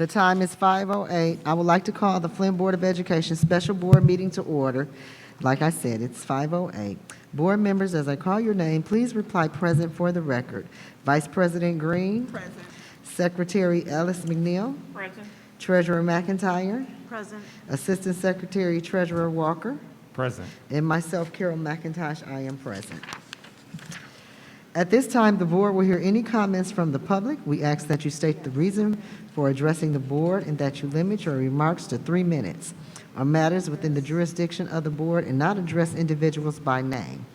The time is 5:08. I would like to call the Flint Board of Education Special Board Meeting to order. Like I said, it's 5:08. Board members, as I call your name, please reply present for the record. Vice President Green. Present. Secretary Ellis McNeil. Present. Treasurer McIntyre. Present. Assistant Secretary Treasurer Walker. Present. And myself, Carol McIntosh, I am present. At this time, the board will hear any comments from the public. We ask that you state the reason for addressing the board and that you limit your remarks to 3 minutes on matters within the jurisdiction of the board and not address individuals by name.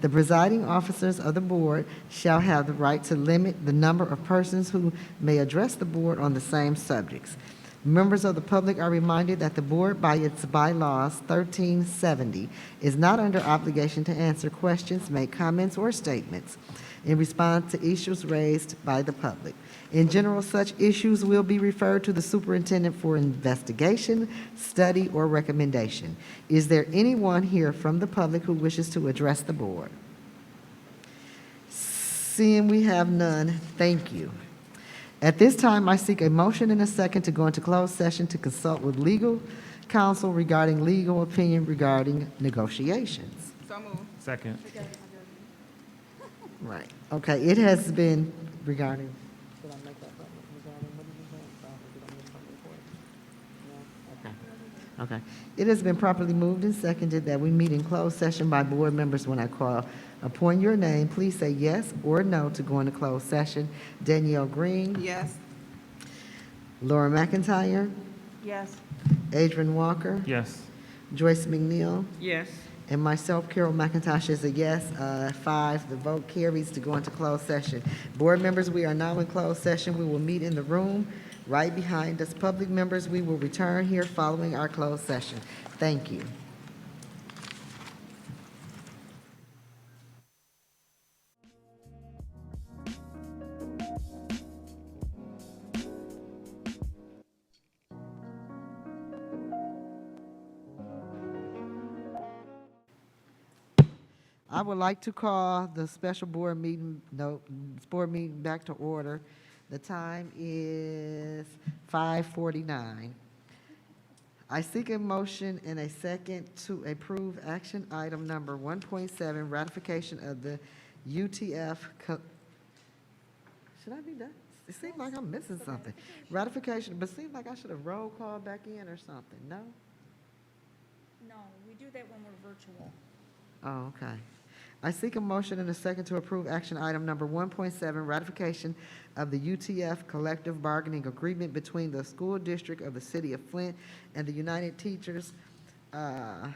The presiding officers of the board shall have the right to limit the number of persons who may address the board on the same subjects. Members of the public are reminded that the board, by its bylaws 1370, is not under obligation to answer questions, make comments, or statements in response to issues raised by the public. In general, such issues will be referred to the superintendent for investigation, study, or recommendation. Is there anyone here from the public who wishes to address the board? Seeing we have none, thank you. At this time, I seek a motion and a second to go into closed session to consult with legal counsel regarding legal opinion regarding negotiations. So moved. Second. Right. Okay, it has been regarding, should I make that public? Regarding, what did you say? Oh, we don't need public report? No? Okay. Okay. It has been properly moved and seconded that we meet in closed session by board members. When I call upon your name, please say yes or no to go into closed session. Danielle Green. Yes. Laura McIntyre. Yes. Adrian Walker. Yes. Joyce McNeil. Yes. And myself, Carol McIntosh, is a yes. 5, the vote carries to go into closed session. Board members, we are now in closed session. We will meet in the room right behind us. Public members, we will return here following our closed session. Thank you. I would like to call the special board meeting, back to order. The time is 5:49. I seek a motion and a second to approve action item number 1.7, ratification of the UTF. Should I be done? It seems like I'm missing something. Ratification, but it seems like I should have roll called back in or something, no? No, we do that when we're virtual. Oh, okay. I seek a motion and a second to approve action item number 1.7, ratification of the UTF collective bargaining agreement between the school district of the city of Flint and the United Teachers of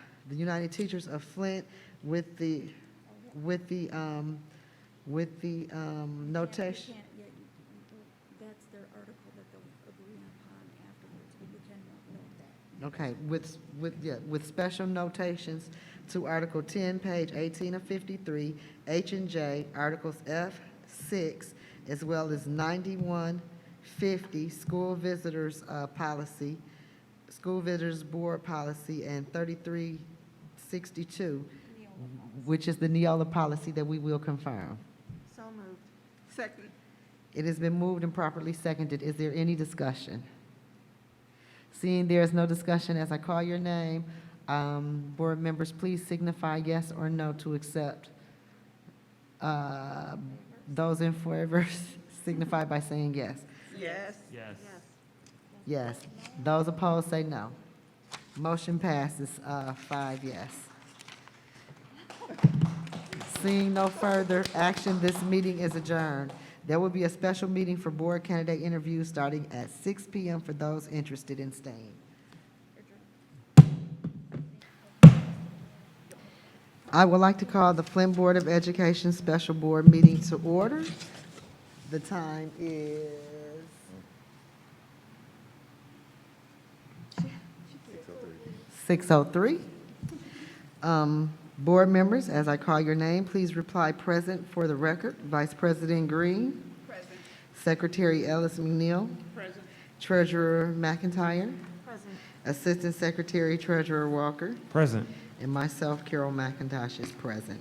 Flint with the notation. That's their article that they'll agree upon afterwards, but you can note that. Okay, with special notations to Article 10, page 18 of 53, H and J, Articles F, 6, as well as 9150, school visitors policy, school visitors board policy, and 3362, which is the Neola policy that we will confirm. So moved. Second. It has been moved and properly seconded. Is there any discussion? Seeing there is no discussion, as I call your name, board members, please signify yes or no to accept. Those in favor signify by saying yes. Yes. Yes. Yes. Those opposed say no. Motion passes 5 yes. Seeing no further action, this meeting is adjourned. There will be a special meeting for board candidate interviews starting at 6 p.m. for those interested in staying. I would like to call the Flint Board of Education Special Board Meeting to order. The time is 6:03. Board members, as I call your name, please reply present for the record. Vice President Green. Present. Secretary Ellis McNeil. Present. Treasurer McIntyre. Present. Assistant Secretary Treasurer Walker. Present. And myself, Carol McIntosh, is present.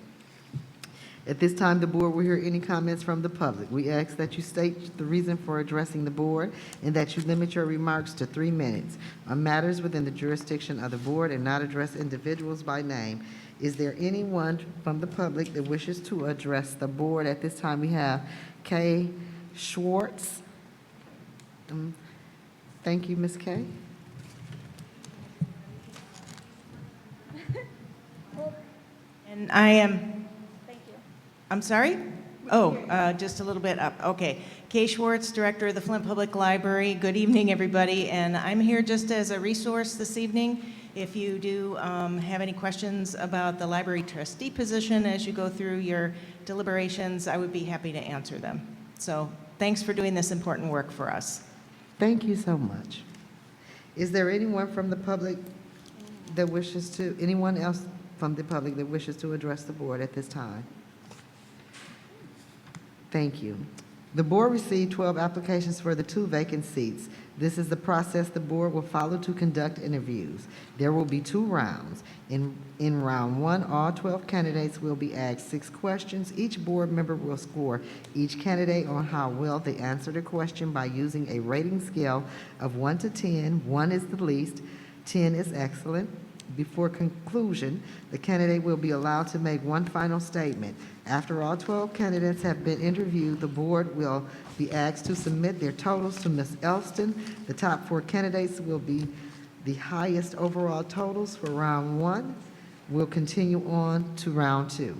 At this time, the board will hear any comments from the public. We ask that you state the reason for addressing the board and that you limit your remarks to 3 minutes on matters within the jurisdiction of the board and not address individuals by name. Is there anyone from the public that wishes to address the board? At this time, we have Kay Schwartz. Thank you, Ms. Kay. And I am, I'm sorry? Oh, just a little bit up. Okay. Kay Schwartz, Director of the Flint Public Library. Good evening, everybody. And I'm here just as a resource this evening. If you do have any questions about the library trustee position as you go through your deliberations, I would be happy to answer them. So thanks for doing this important work for us. Thank you so much. Is there anyone from the public that wishes to, anyone else from the public that wishes to address the board at this time? Thank you. The board received 12 applications for the 2 vacant seats. This is the process the board will follow to conduct interviews. There will be 2 rounds. In round 1, all 12 candidates will be asked 6 questions. Each board member will score each candidate on how well they answered a question by using a rating scale of 1 to 10. 1 is the least, 10 is excellent. Before conclusion, the candidate will be allowed to make one final statement. After all 12 candidates have been interviewed, the board will be asked to submit their totals to Ms. Elston. The top 4 candidates will be the highest overall totals for round 1. We'll continue on to round 2.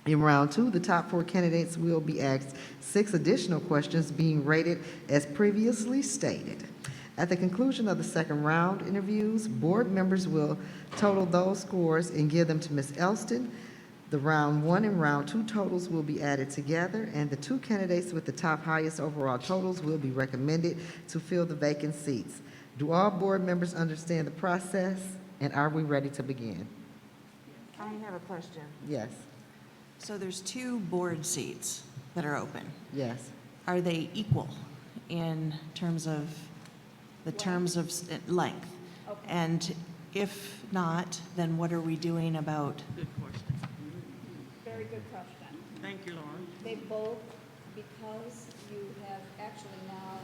In round 2, the top 4 candidates will be asked 6 additional questions being rated as previously stated. At the conclusion of the second round interviews, board members will total those scores and give them to Ms. Elston. The round 1 and round 2 totals will be added together, and the 2 candidates with the highest overall totals will be recommended to fill the vacant seats. Do all board members understand the process, and are we ready to begin? I have a question. Yes, So there's 2 board seats that are open. yes. Are they equal in terms of length? Okay. And if not, then what are we doing about? Good question. Very good question. Thank you, Lauren. They both, because you have actually now,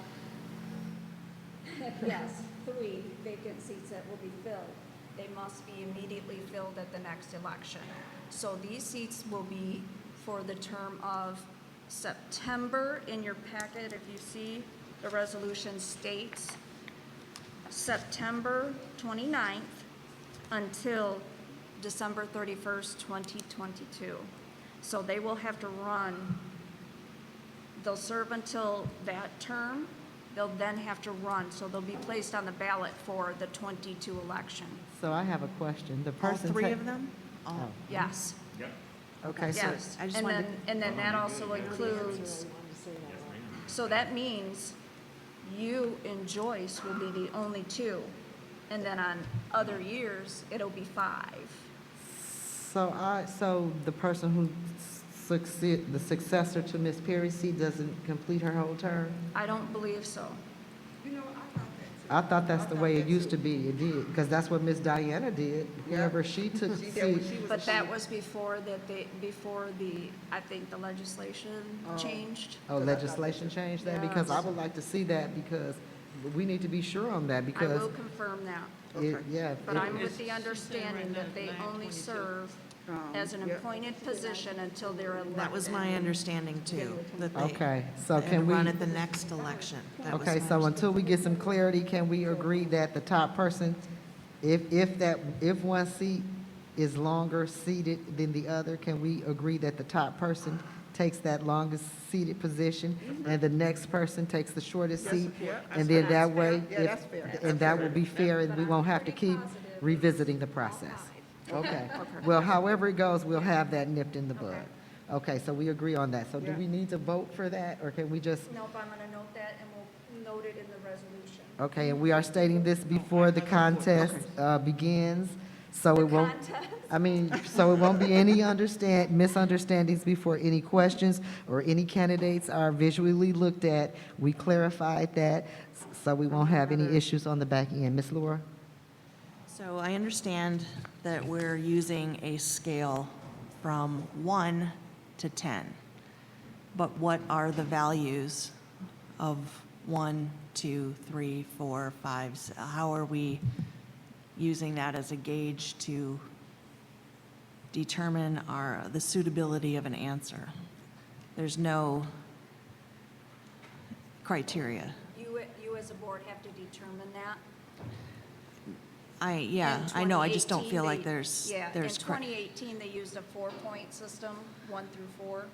yes, 3 vacant seats that will be filled. They must be immediately filled at the next election. So these seats will be for the term of September. In your packet, if you see, the resolution states September 29th until December 31st, 2022. So they will have to run, they'll serve until that term, they'll then have to run, so they'll be placed on the ballot for the 22 election. So I have a question. The All person 3 ta- of them? All. Oh, Yes, okay, so, yes. I just And wanted then that also includes, so that means you and Joyce will be the only 2. And then on other years, it'll be 5. so the person who the successor to Ms. Perry's seat doesn't complete her whole term? I don't believe so. I thought that's the way it used to be. It did, because that's what Miss Diana did. Whenever she took seat. But that was before I think the legislation changed. Oh, legislation changed that? Because I Yes. would like to see that, because we need to be sure on that, I because will confirm that. yeah. But I'm It's- with the she's saying understanding right that now they it's only 9/22. serve as an appointed position until they're elected. That was my understanding too, that they Okay, so had to can we, run at the next election. That was okay, my so until we get some clarity, can we agree that the top person, if one seat is longer seated than the other, can we agree that the top person takes that longest seated position, and the next person takes the shortest seat? And then that way, and that will be fair, and we won't have to keep revisiting the process. Okay, well, however it goes, we'll have that nipped in the bud. Okay, so we agree on that. So do we need to vote for that, or can we just, Nope, I'm gonna note that and we'll note it in the resolution. okay, and we are stating this before the contest begins, so it won't, so it won't be any misunderstandings before any questions or any candidates are visually looked at. We clarified that, so we won't have any issues on the back end. Ms. Laura? So I understand that we're using a scale from 1 to 10. But what are the values of 1, 2, 3, 4, 5? How are we using that as a gauge to determine the suitability of an answer? There's no criteria. You as a board have to determine that. Yeah, In I know, I just don't 2018, feel like they- there's. Yeah, in there's 2018, they used a 4-point system, 1 through 4.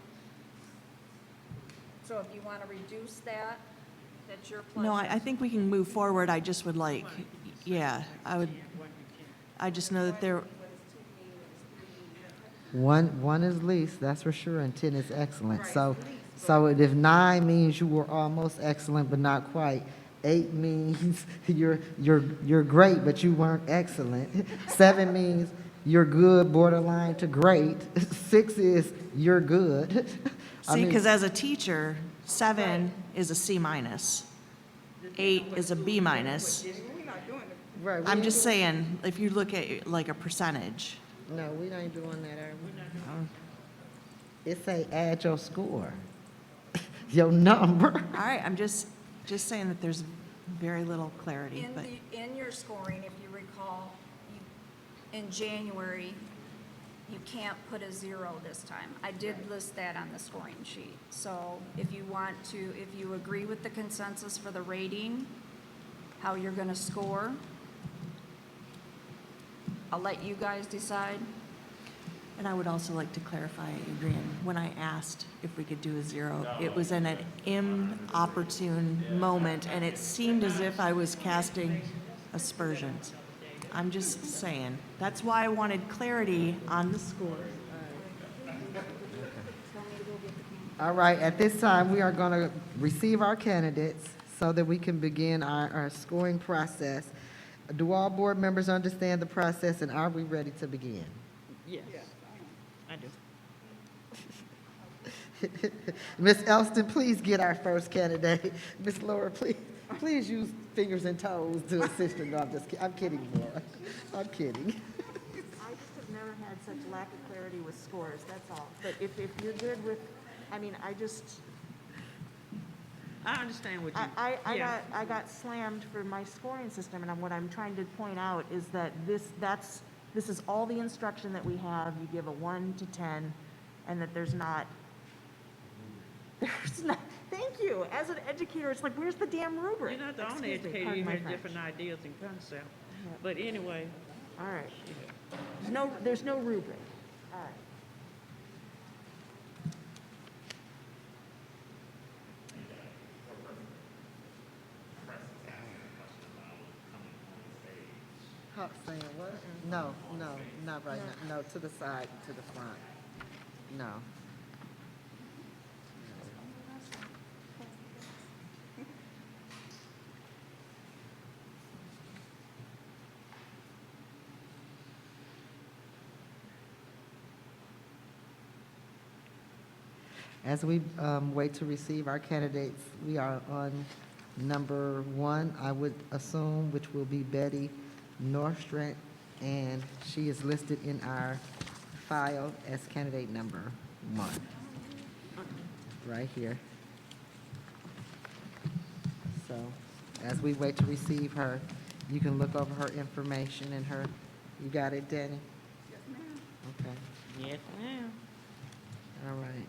So if you want to reduce that, that's your pleasure. No, I think we can move forward. I just would like, yeah, I just know that there, One is least, that's for sure, and 10 is excellent. So if 9 means you were almost excellent but not quite, 8 means you're great but you weren't excellent. 7 means you're good, borderline to great. 6 is you're good. see, because as a teacher, 7 is a C minus. 8 is a B minus. Right, I'm just saying, if you look at like a percentage. No, we ain't doing that, are we? It say add your score, your number. All right, I'm just saying that there's very little clarity, but. In your scoring, if you recall, in January, you can't put a 0 this time. I did list that on the scoring sheet. So if you want to, if you agree with the consensus for the rating, how you're going to score, I'll let you guys decide. And I would also like to clarify, Adrian, when I asked if we could do a 0, it was in an inopportune moment, and it seemed as if I was casting aspersions. I'm just saying. That's why I wanted clarity on the score. All right, at this time, we are going to receive our candidates so that we can begin our scoring process. Do all board members understand the process, and are we ready to begin? Yes, I do. Ms. Elston, please get our first candidate. Ms. Laura, please use fingers and toes to assist her. No, I'm kidding, Laura. I'm kidding. I just have never had such lack of clarity with scores, that's all. But if you're good with, I mean, I understand what you. I got slammed for my scoring system, and what I'm trying to point out is that this is all the instruction that we have. You give a 1 to 10, and that there's not, thank you. As an educator, it's like, where's the damn rubric? You're not the only Excuse me, educator, pardon you my have French. different ideas and concepts. But anyway, All right. There's no rubric. All right. Saying what? No, not right now. No, to the side, to the front. No. As we wait to receive our candidates, we are on number 1, I would assume, which will be Betty Norstrand, and she is listed in our file as candidate number 1, right here. So, as we wait to receive her, you can look over her information and her, you got it, Danny? yes, ma'am. Okay, Yes, ma'am. all right.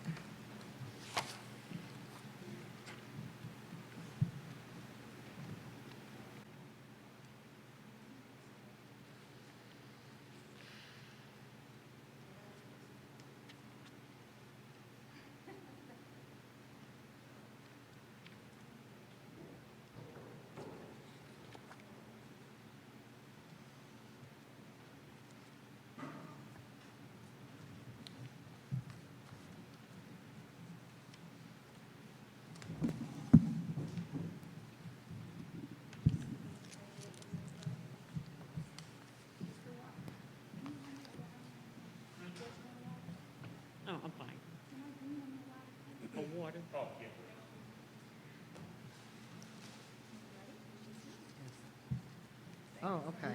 Oh, I'm fine. A water. Oh, okay.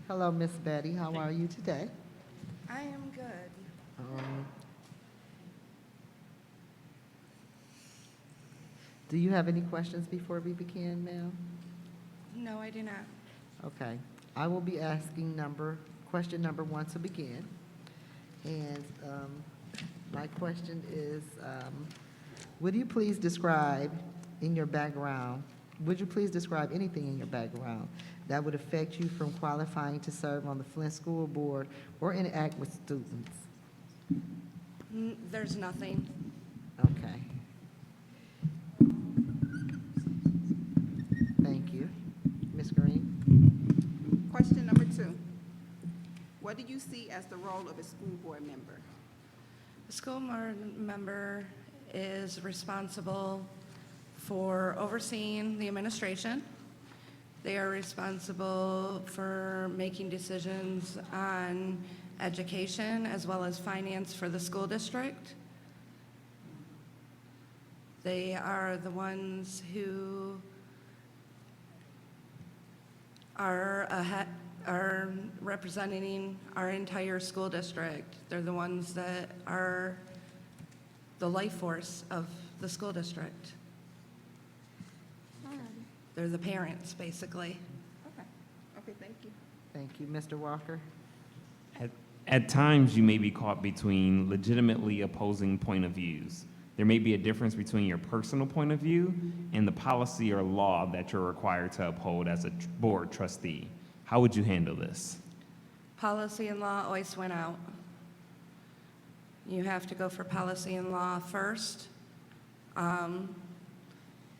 Hello, Miss Betty, how are you today? I am good. Do you have any questions before we begin, ma'am? No, I do not. Okay. I will be asking question number 1 to begin. And my question is, would you please describe anything in your background that would affect you from qualifying to serve on the Flint School Board or interact with students? There's nothing. Okay. Thank you. Ms. Green? Question number 2. What do you see as the role of a school board member? The school board member is responsible for overseeing the administration. They are responsible for making decisions on education as well as finance for the school district. They are the ones who are representing our entire school district. They're the ones that are the life force of the school district. They're the parents, basically. Okay, thank you. Thank you. Mr. Walker? At times, you may be caught between legitimately opposing point of views. There may be a difference between your personal point of view and the policy or law that you're required to uphold as a board trustee. How would you handle this? Policy and law always went out. You have to go for policy and law first.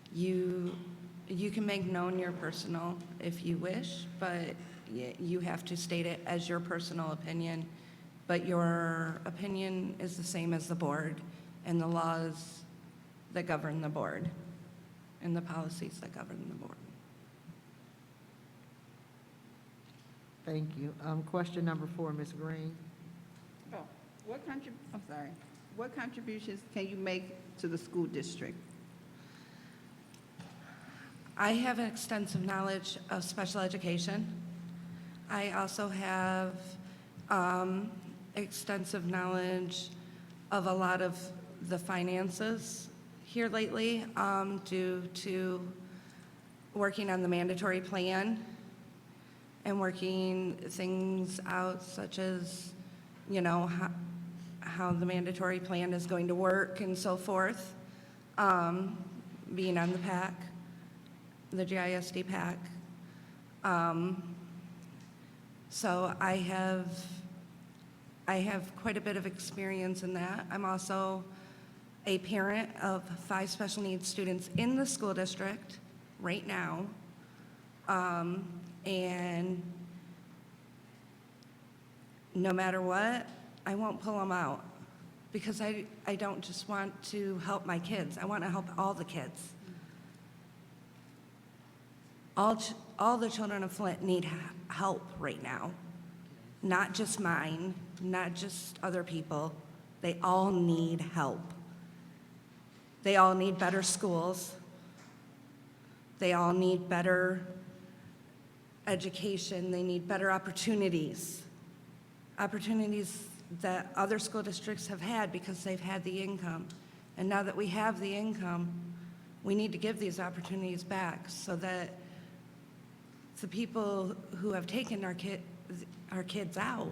You can make known your personal if you wish, but you have to state it as your personal opinion. But your opinion is the same as the board and the laws that govern the board and the policies that govern the board. Thank you. Question number 4, Ms. Green? Oh, what contributions can you make to the school district? I have extensive knowledge of special education. I also have extensive knowledge of a lot of the finances here lately due to working on the mandatory plan and working things out such as, how the mandatory plan is going to work and so forth, being on the PAC, the GISD PAC. So I have quite a bit of experience in that. I'm also a parent of 5 special needs students in the school district right now. And no matter what, I won't pull them out because I don't just want to help my kids. I want to help all the kids. All the children of Flint need help right now. Not just mine, not just other people. They all need help. They all need better schools. They all need better education. They need better opportunities. Opportunities that other school districts have had because they've had the income. And now that we have the income, we need to give these opportunities back so that the people who have taken our kids out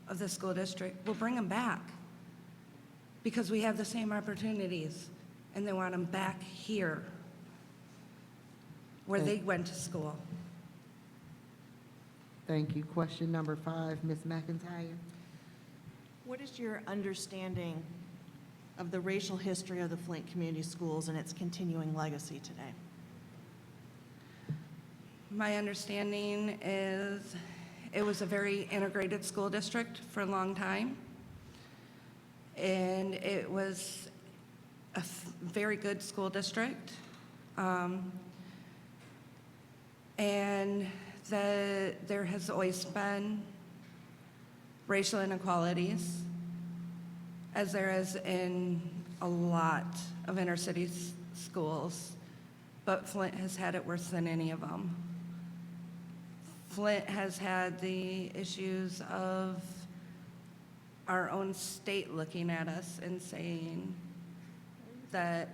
of the school district will bring them back because we have the same opportunities and they want them back here where they went to school. Thank you. Question number 5, Ms. McIntyre? What is your understanding of the racial history of the Flint Community Schools and its continuing legacy today? My understanding is it was a very integrated school district for a long time. And it was a very good school district. And that there has always been racial inequalities, as there is in a lot of inner city schools, but Flint has had it worse than any of them. Flint has had the issues of our own state looking at us and saying that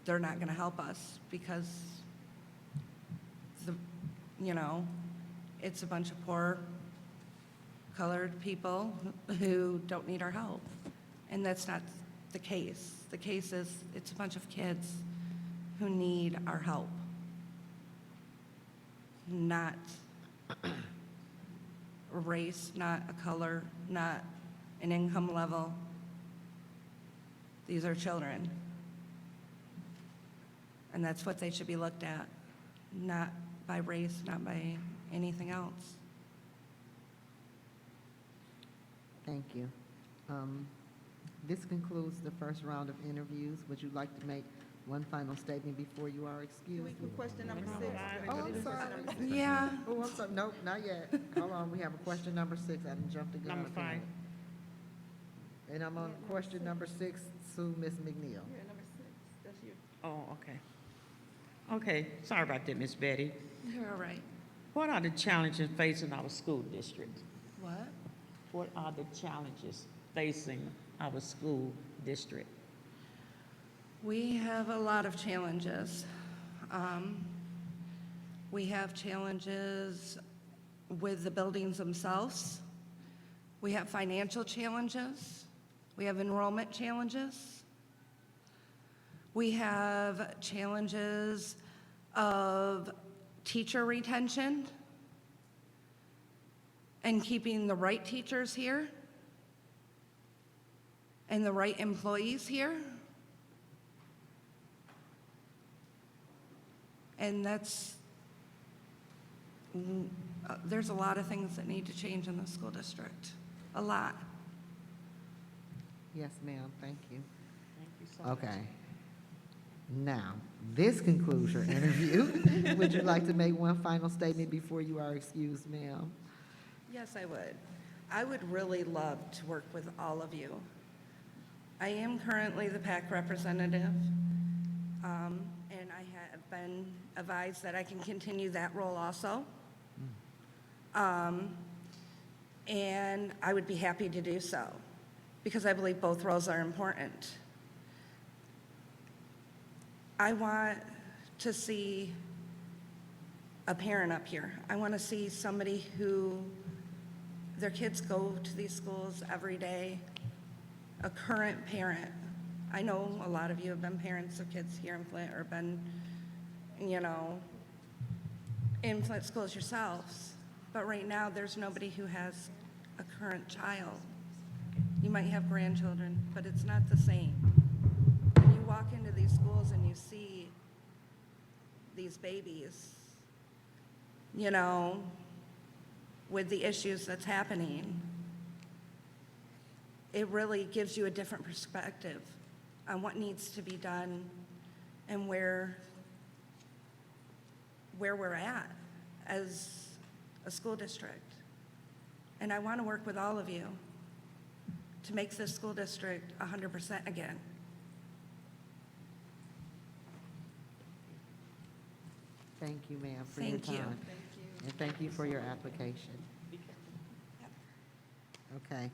they're not going to help us because, the, you know, it's a bunch of poor colored people who don't need our help. And that's not the case. The case is it's a bunch of kids who need our help, not a race, not a color, not an income level. These are children. And that's what they should be looked at, not by race, not by anything else. Thank you. This concludes the first round of interviews. Would you like to make one final statement before you are excused? Question number 6. Oh, I'm sorry. Yeah. Oh, I'm sorry. Nope, not yet. Hold on, we have a question number 6. I didn't jump the gun. Number 5. And I'm on question number 6 to Ms. McNeil. Oh, okay. Okay, sorry about that, Miss Betty. You're all right. What are the challenges facing our school district? What? What are the challenges facing our school district? We have a lot of challenges. We have challenges with the buildings themselves. We have financial challenges. We have enrollment challenges. We have challenges of teacher retention and keeping the right teachers here and the right employees here. And there's a lot of things that need to change in the school district, a lot. Yes, ma'am, thank you. Thank you so much. Okay. Now, this concludes your interview. Would you like to make one final statement before you are excused, ma'am? Yes, I would. I would really love to work with all of you. I am currently the PAC representative, and I have been advised that I can continue that role also. And I would be happy to do so, because I believe both roles are important. I want to see a parent up here. I want to see somebody who, their kids go to these schools every day, a current parent. I know a lot of you have been parents of kids here in Flint or been, you know, in Flint schools yourselves. But right now, there's nobody who has a current child. You might have grandchildren, but it's not the same. When you walk into these schools and you see these babies, you know, with the issues that's happening, it really gives you a different perspective on what needs to be done and where we're at as a school district. And I want to work with all of you to make this school district 100% again. Thank you, ma'am, for your Thank you. time. And thank you for your application. Okay.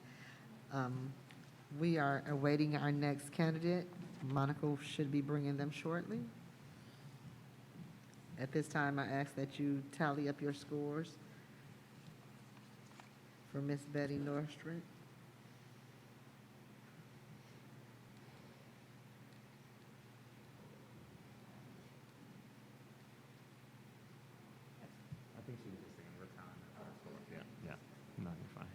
We are awaiting our next candidate. Monica should be bringing them shortly. At this time, I ask that you tally up your scores for Miss Betty Norstrom. I think she was just saying we're time. Yeah, no, you're fine.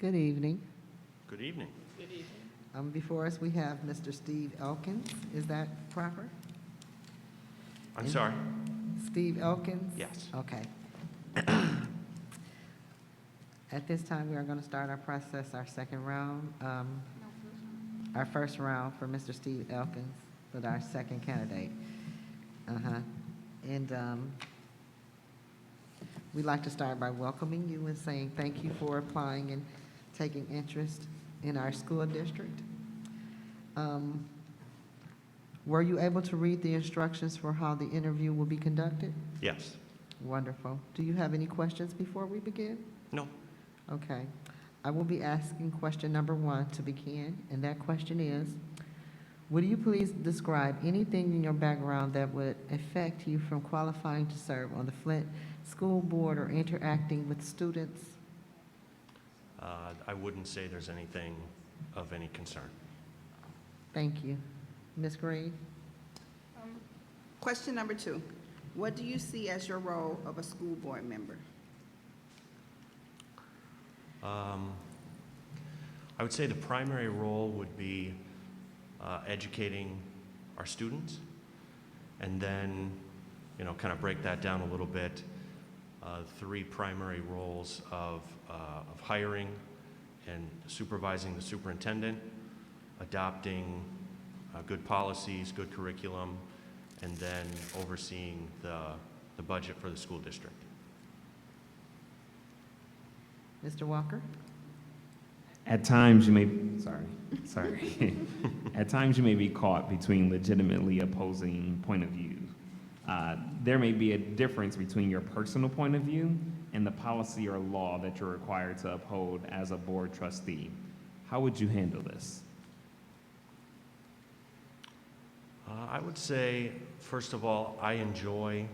Good evening. Good evening. Before us, we have Mr. Steve Elkins. Is that proper? I'm sorry? Steve Elkins? Yes. Okay. At this time, we are going to start our process, our second round. Our first round for Mr. Steve Elkins, with our second candidate. And we'd like to start by welcoming you and saying thank you for applying and taking interest in our school district. Were you able to read the instructions for how the interview will be conducted? Yes. Wonderful. Do you have any questions before we begin? No. Okay. I will be asking question number 1 to begin, and that question is, would you please describe anything in your background that would affect you from qualifying to serve on the Flint School Board or interacting with students? I wouldn't say there's anything of any concern. Thank you. Ms. Green? Question number 2. What do you see as your role of a school board member? I would say the primary role would be educating our students, and then, kind of break that down a little bit. 3 primary roles of hiring and supervising the superintendent, adopting good policies, good curriculum, and then overseeing the budget for the school district. Mr. Walker? At times you may, sorry. At times you may be caught between legitimately opposing point of views. There may be a difference between your personal point of view and the policy or law that you're required to uphold as a board trustee. How would you handle this? I would say, first of all, I enjoy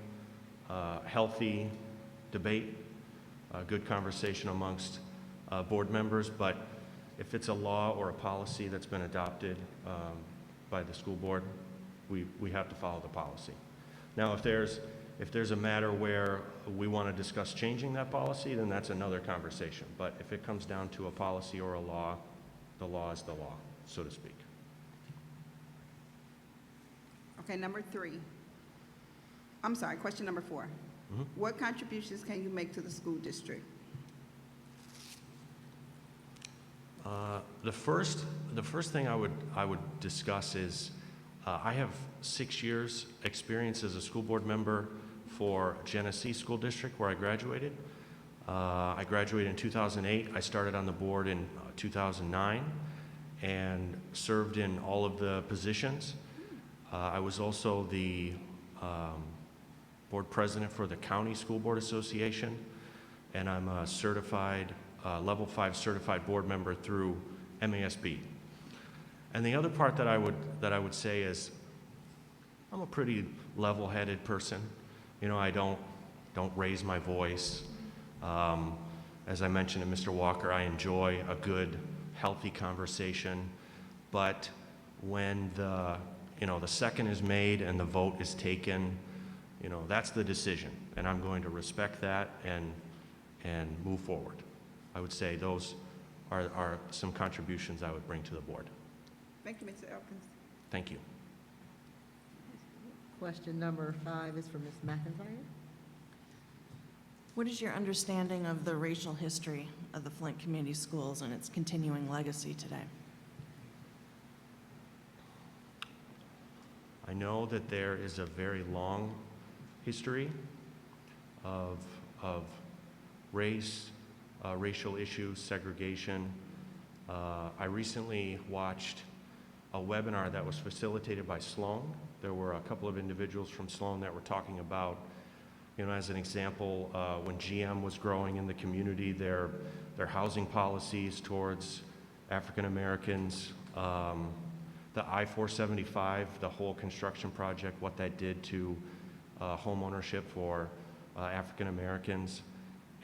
healthy debate, good conversation amongst board members, but if it's a law or a policy that's been adopted by the school board, we have to follow the policy. Now, if there's a matter where we want to discuss changing that policy, then that's another conversation. But if it comes down to a policy or a law, the law is the law, so to speak. Okay, number 3. I'm sorry, question number 4. What contributions can you make to the school district? The first thing I would discuss is I have 6 years experience as a school board member for Genesee School District, where I graduated. I graduated in 2008. I started on the board in 2009 and served in all of the positions. I was also the board president for the County School Board Association, and I'm a certified, level 5 certified board member through MASB. And the other part that I would say is I'm a pretty level-headed person. I don't raise my voice. As I mentioned to Mr. Walker, I enjoy a good, healthy conversation. But when the second is made and the vote is taken, that's the decision. And I'm going to respect that and move forward. I would say those are some contributions I would bring to the board. Thank you, Mr. Elkins. Thank you. Question number 5 is for Ms. McIntyre. What is your understanding of the racial history of the Flint Community Schools and its continuing legacy today? I know that there is a very long history of race, racial issues, segregation. I recently watched a webinar that was facilitated by Sloan. There were a couple of individuals from Sloan that were talking about, as an example, when GM was growing in the community, their housing policies towards African Americans, the I-475, the whole construction project, what that did to home ownership for African Americans.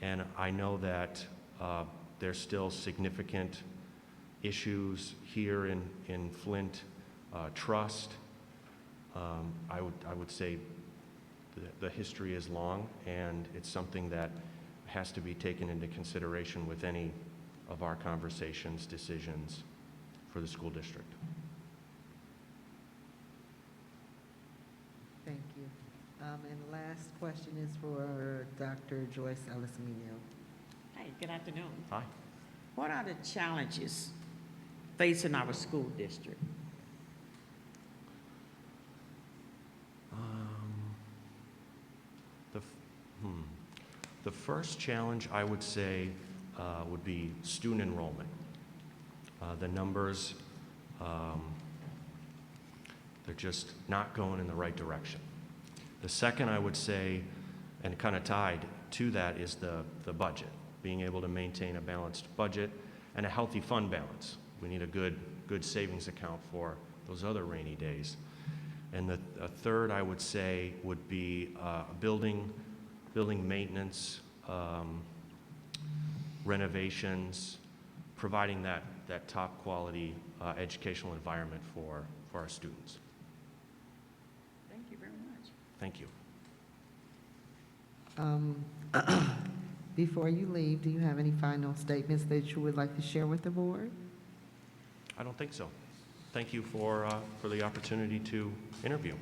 And I know that there's still significant issues here in Flint, trust. I would say the history is long, and it's something that has to be taken into consideration with any of our conversations, decisions for the school district. Thank you. And the last question is for Dr. Joyce Ellis-Mino. Hey, good afternoon. Hi. What are the challenges facing our school district? The first challenge, I would say, would be student enrollment. The numbers, they're just not going in the right direction. The second, I would say, and kind of tied to that, is the budget, being able to maintain a balanced budget and a healthy fund balance. We need a good savings account for those other rainy days. And a third, I would say, would be building maintenance, renovations, providing that top quality educational environment for our students. Thank you very much. Thank you. Before you leave, do you have any final statements that you would like to share with the board? I don't think so. Thank you for the opportunity to interview.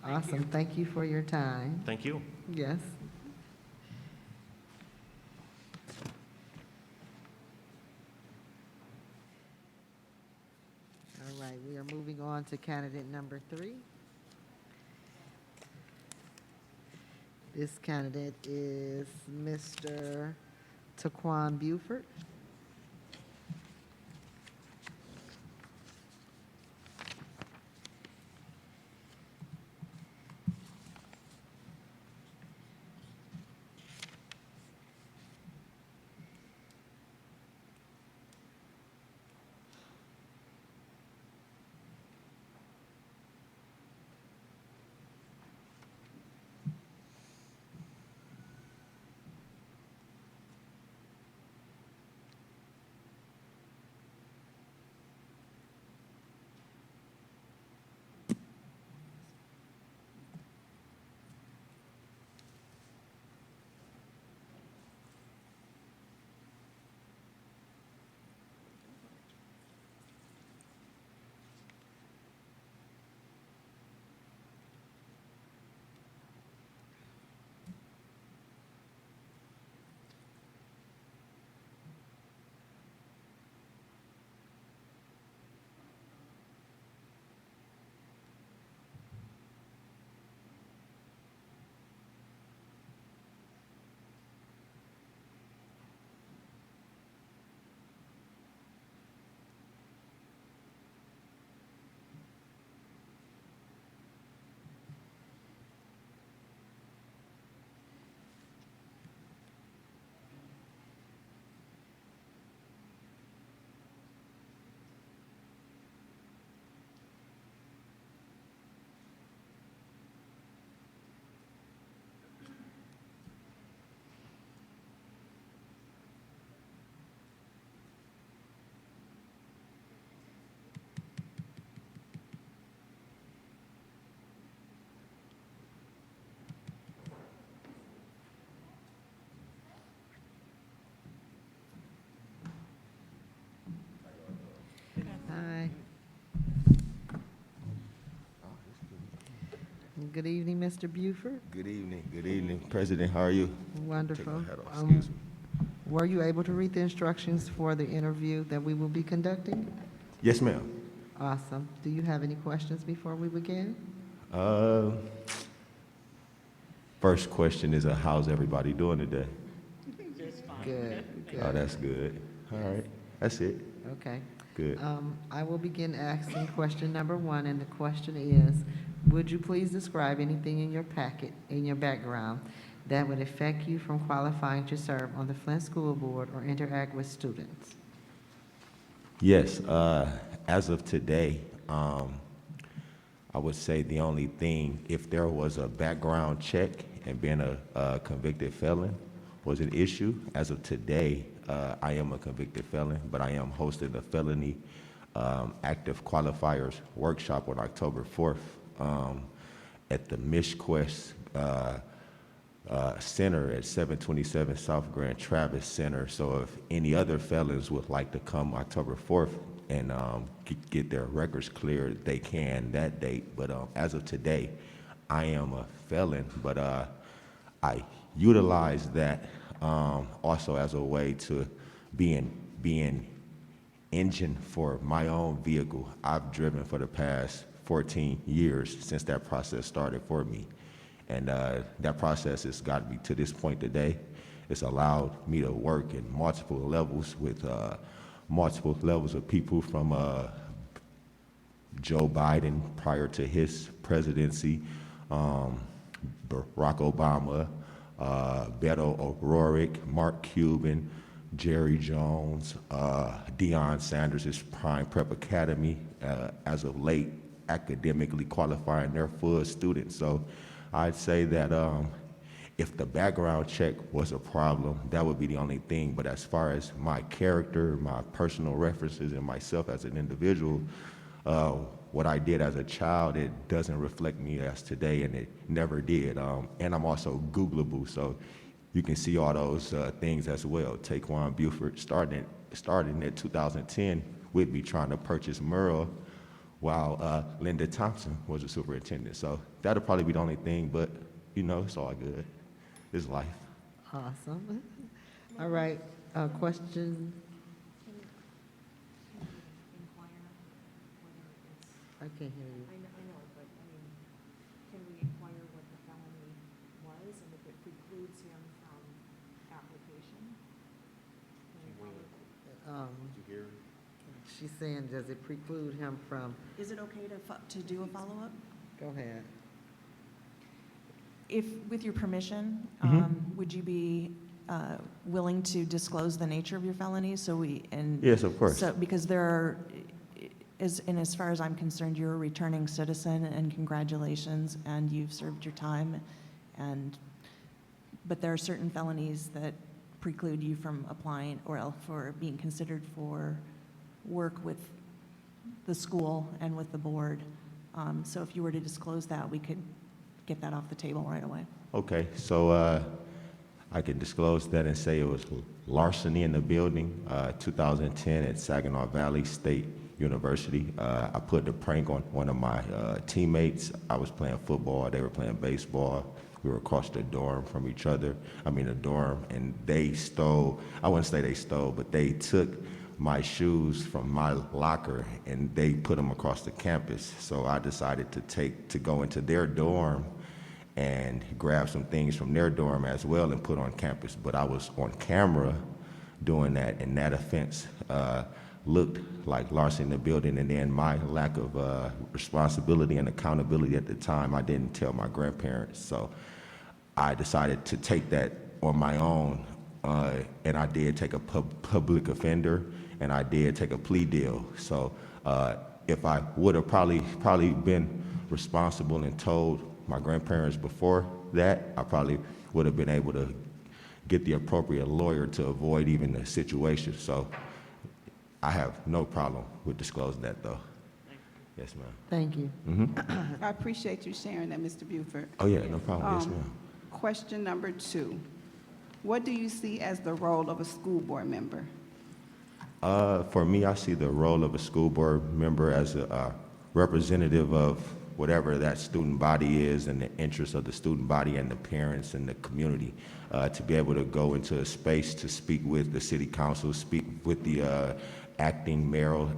Awesome. Thank you for your time. Thank you. Yes. All right, we are moving on to candidate number 3. This candidate is Mr. Taquan Buford. Hi. Good evening, Mr. Buford. Good evening. Good evening, President. How are you? Wonderful. Take my hat off. Excuse me. Were you able to read the instructions for the interview that we will be conducting? Yes, ma'am. Awesome. Do you have any questions before we begin? First question is, how's everybody doing today? Just fine. Good, good. Oh, that's good. All right. That's it. Okay. Good. I will begin asking question number 1, and the question is, would you please describe anything in your packet, in your background, that would affect you from qualifying to serve on the Flint School Board or interact with students? Yes. As of today, I would say the only thing, if there was a background check and being a convicted felon was an issue, as of today, I am a convicted felon, but I am hosting the felony active qualifiers workshop on October 4th at the MishQuest center at 727 South Grand Traverse Center. So if any other felons would like to come October 4th and get their records cleared, they can that date. But as of today, I am a felon, but I utilize that also as a way to be an engine for my own vehicle. I've driven for the past 14 years since that process started for me. And that process has got me to this point today. It's allowed me to work in multiple levels with multiple levels of people from Joe Biden prior to his presidency, Barack Obama, Beto O'Rourke, Mark Cuban, Jerry Jones, Deion Sanders' Prime Prep Academy, as of late, academically qualifying their full students. So I'd say that if the background check was a problem, that would be the only thing. But as far as my character, my personal references, and myself as an individual, what I did as a child, it doesn't reflect me as today, and it never did. And I'm also Googleable, so you can see all those things as well. Taquan Buford started in 2010 with me trying to purchase Merle, while Linda Thompson was a superintendent. So that'll probably be the only thing, but you know, it's all good. It's life. Awesome. All right, question? I can't hear you. I know, but I mean, can we inquire what the felony was and if it precludes him from application? She's saying, does it preclude him from, Is it okay to do a follow-up? go ahead. If, with your permission, would you be willing to disclose the nature of your felonies? So Yes, of course. So, because there are, as far as I'm concerned, you're a returning citizen, and congratulations, and you've served your time, but there are certain felonies that preclude you from applying or else for being considered for work with the school and with the board. So if you were to disclose that, we could get that off the table right away. Okay, so I can disclose that and say it was larceny in the building, 2010 at Saginaw Valley State University. I put the prank on one of my teammates. I was playing football, they were playing baseball. We were across the dorm from each other, the dorm, and they stole, I wouldn't say they stole, but they took my shoes from my locker and they put them across the campus. So I decided to go into their dorm and grab some things from their dorm as well and put on campus. But I was on camera doing that, and that offense looked like larceny in the building. And then my lack of responsibility and accountability at the time, I didn't tell my grandparents. So I decided to take that on my own, and I did take a public offender, and I did take a plea deal. So if I would have probably been responsible and told my grandparents before that, I probably would have been able to get the appropriate lawyer to avoid even the situation. So I have no problem with disclosing that, though. Yes, ma'am. Thank you. I appreciate you sharing that, Mr. Buford. Oh, yeah, no problem. Yes, ma'am. Question number 2. What do you see as the role of a school board member? For me, I see the role of a school board member as a representative of whatever that student body is and the interests of the student body and the parents and the community, to be able to go into a space to speak with the city council, speak with the acting mayoral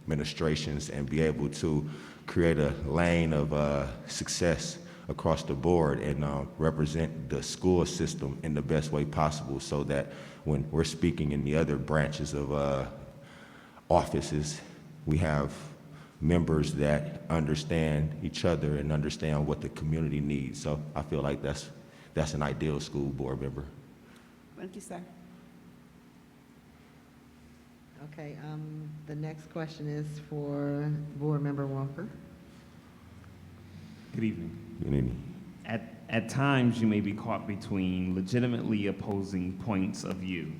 administrations, and be able to create a lane of success across the board and represent the school system in the best way possible, so that when we're speaking in the other branches of offices, we have members that understand each other and understand what the community needs. So I feel like that's an ideal school board member. Thank you, sir. Okay, the next question is for Board Member Walker. Good evening. Good evening. At times, you may be caught between legitimately opposing points of view.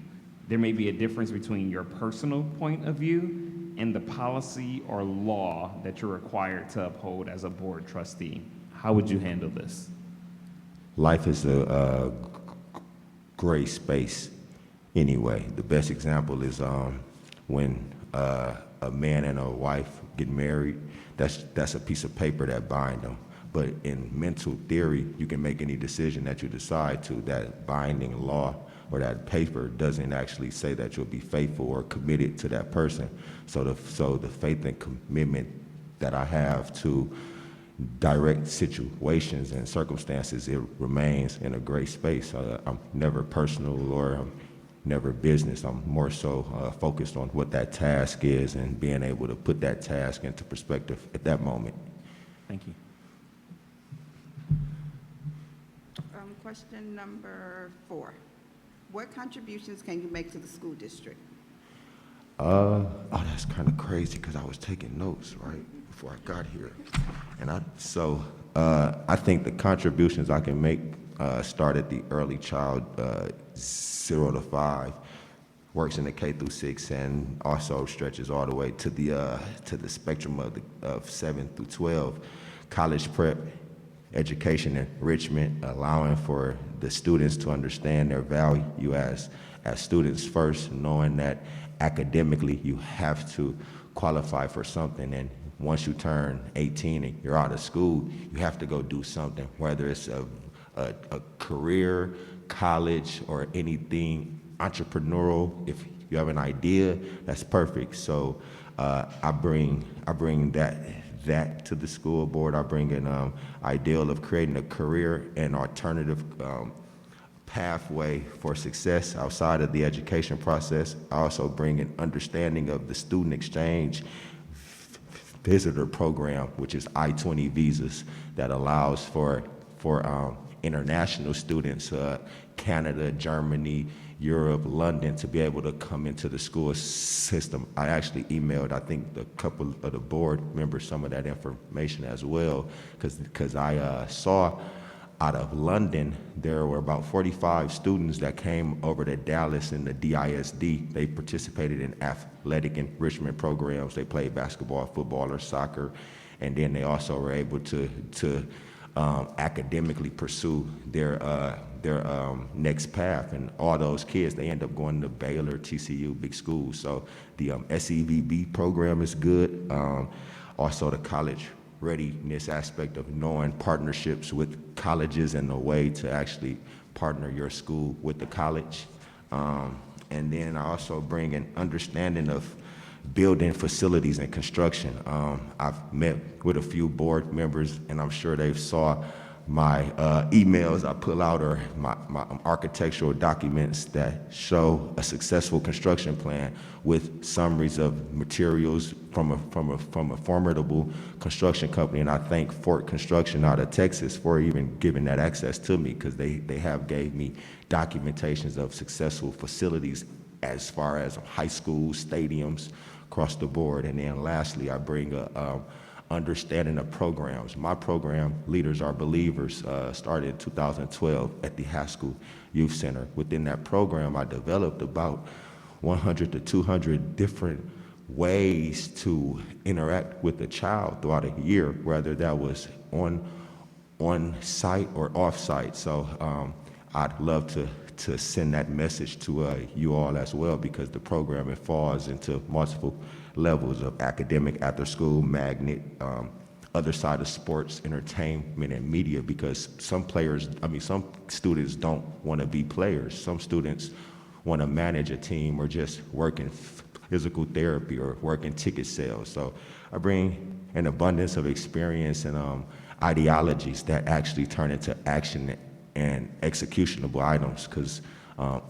There may be a difference between your personal point of view and the policy or law that you're required to uphold as a board trustee. How would you handle this? life is a gray space anyway. The best example is when a man and a wife get married. That's a piece of paper that binds them. But in mental theory, you can make any decision that you decide to. That binding law or that paper doesn't actually say that you'll be faithful or committed to that person. So the faith and commitment that I have to direct situations and circumstances, it remains in a gray space. I'm never personal or I'm never business. I'm more so focused on what that task is and being able to put that task into perspective at that moment. Thank you. Question number 4. What contributions can you make to the school district? Oh, that's kind of crazy because I was taking notes right before I got here, and I think the contributions I can make start at the early child, 0 to 5, works in the K through 6, and also stretches all the way to the spectrum of 7 through 12, college prep, education enrichment, allowing for the students to understand their value as students first, knowing that academically you have to qualify for something, and once you turn 18 and you're out of school, you have to go do something, whether it's a career, college, or anything entrepreneurial. If you have an idea, that's perfect. So I bring that to the school board. I bring an ideal of creating a career and alternative pathway for success outside of the education process. I also bring an understanding of the student exchange visitor program, which is I-20 visas that allows for international students, Canada, Germany, Europe, London, to be able to come into the school system. I actually emailed, I think, a couple of the board members some of that information as well, because I saw out of London, there were about 45 students that came over to Dallas in the DISD. They participated in athletic enrichment programs. They played basketball, football, or soccer, and then they also were able to academically pursue their next path. And all those kids, they end up going to Baylor, TCU, big schools. So the SEVB program is good. Also the college readiness aspect of knowing partnerships with colleges and a way to actually partner your school with the college. And then I also bring an understanding of building facilities and construction. I've met with a few board members, and I'm sure they've saw my emails I pull out, or my architectural documents that show a successful construction plan with summaries of materials from a formidable construction company. And I thank Fort Construction out of Texas for even giving that access to me, because they have gave me documentations of successful facilities as far as high schools, stadiums, across the board. And then lastly, I bring a understanding of programs. My program, Leaders Are Believers, started in 2012 at the High School Youth Center. Within that program, I developed about 100 to 200 different ways to interact with the child throughout a year, whether that was on site or off site. So I'd love to send that message to you all as well, because the program, it falls into multiple levels of academic, after school, magnet, other side of sports, entertainment, and media, because some students don't want to be players. Some students want to manage a team or just work in physical therapy or work in ticket sales. So I bring an abundance of experience and ideologies that actually turn into action and executionable items, because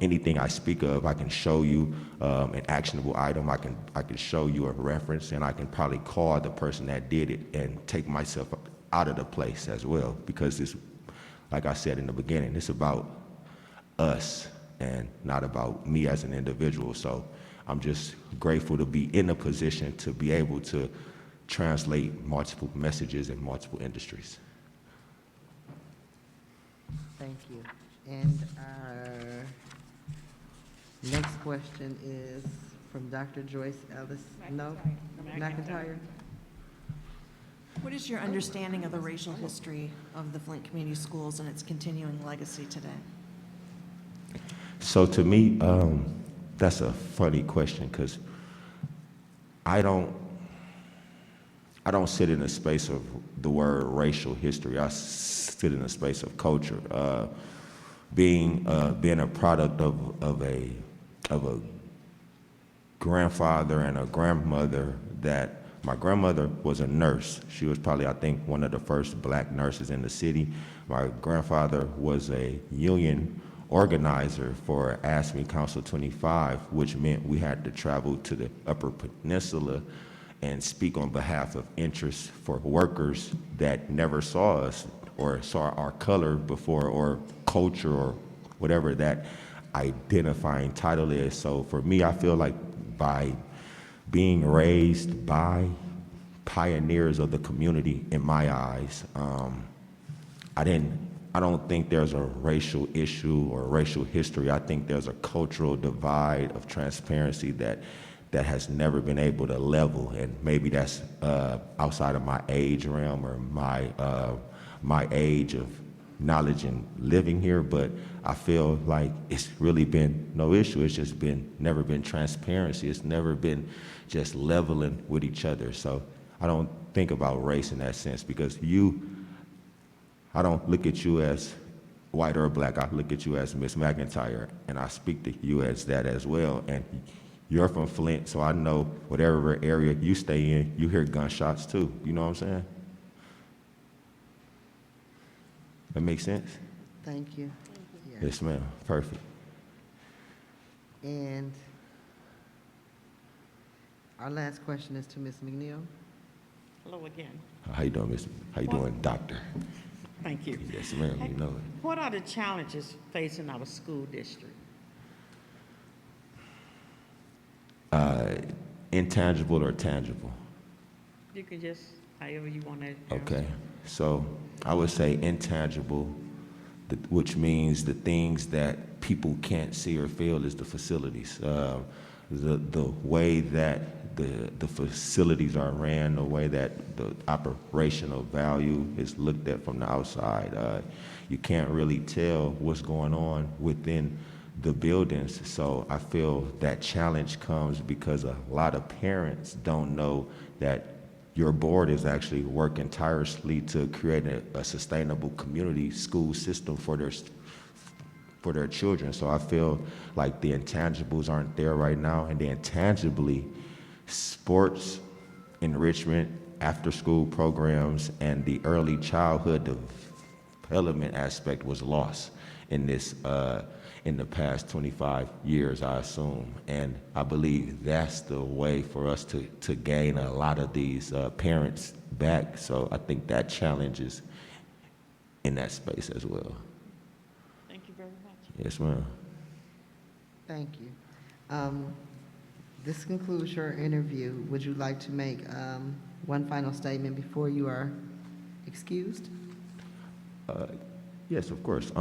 anything I speak of, I can show you an actionable item, I can show you a reference, and I can probably call the person that did it and take myself out of the place as well, because it's, like I said in the beginning, it's about us and not about me as an individual. So I'm just grateful to be in a position to be able to translate multiple messages in multiple industries. Thank you. And our next question is from Dr. Joyce Ellis. No? McIntyre? What is your understanding of the racial history of the Flint Community Schools and its continuing legacy today? So to me, that's a funny question because I don't sit in a space of the word racial history. I sit in a space of culture. Being a product of a grandfather and a grandmother that my grandmother was a nurse. She was probably, I think, one of the first black nurses in the city. My grandfather was a union organizer for ASME Council 25, which meant we had to travel to the Upper Peninsula and speak on behalf of interests for workers that never saw us or saw our color before or culture or whatever that identifying title is. So for me, I feel like by being raised by pioneers of the community, in my eyes, I don't think there's a racial issue or racial history. I think there's a cultural divide of transparency that has never been able to level, and maybe that's outside of my age realm or my age of knowledge and living here, but I feel like it's really been no issue. It's just never been transparency. It's never been just leveling with each other. So I don't think about race in that sense because I don't look at you as white or black. I look at you as Miss McIntyre, and I speak to you as that as well. And you're from Flint, so I know whatever area you stay in, you hear gunshots too. You know what I'm saying? That makes sense? Thank you. Yeah. Yes, ma'am. Perfect. And our last question is to Ms. McNeil. Hello again. How you doing, Miss? How you doing, doctor? Thank you. Yes, ma'am. You know it. What are the challenges facing our school district? Intangible or tangible? You can just, however you want to. Okay. So I would say intangible, which means the things that people can't see or feel is the facilities. The way that the facilities are ran, the way that the operational value is looked at from the outside. You can't really tell what's going on within the buildings. So I feel that challenge comes because a lot of parents don't know that your board is actually working tirelessly to create a sustainable community school system for their children. So I feel like the intangibles aren't there right now, and the intangibly, sports, enrichment, after-school programs, and the early childhood development aspect was lost in this in the past 25 years, I assume. And I believe that's the way for us to gain a lot of these parents back. So I think that challenge is in that space as well. Thank you very much. Yes, ma'am. Thank you. This concludes your interview. Would you like to make one final statement before you are excused? Yes, of course.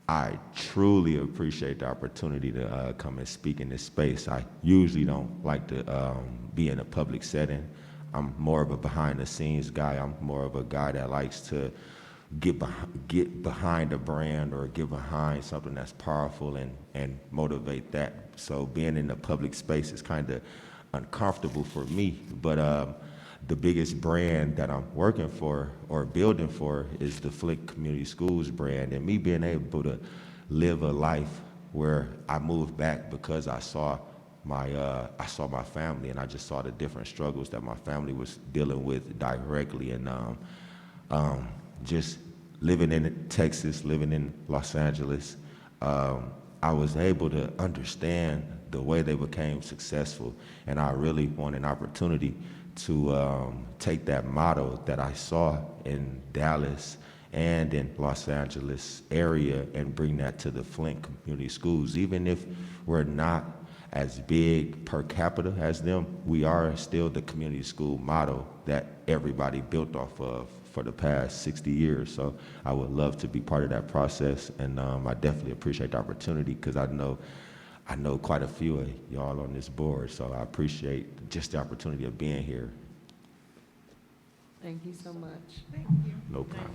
I truly appreciate the opportunity to come and speak in this space. I usually don't like to be in a public setting. I'm more of a behind-the-scenes guy. I'm more of a guy that likes to get behind a brand or get behind something that's powerful and motivate that. So being in the public space is kind of uncomfortable for me. But the biggest brand that I'm working for or building for is the Flint Community Schools brand, and me being able to live a life where I moved back because I saw my family, and I just saw the different struggles that my family was dealing with directly, and just living in Texas, living in Los Angeles, I was able to understand the way they became successful, and I really want an opportunity to take that model that I saw in Dallas and in Los Angeles area and bring that to the Flint Community Schools. Even if we're not as big per capita as them, we are still the community school model that everybody built off of for the past 60 years. So I would love to be part of that process, and I definitely appreciate the opportunity because I know quite a few of y'all on this board, so I appreciate just the opportunity of being here. Thank you so much. No problem.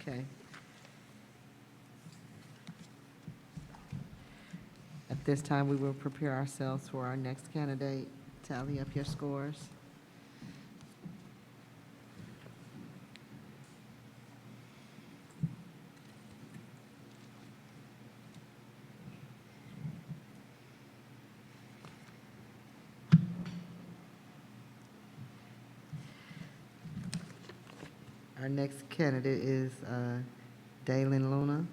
Okay. At this time, we will prepare ourselves for our next candidate. Tally up your scores. Our next candidate is Dalen Luna.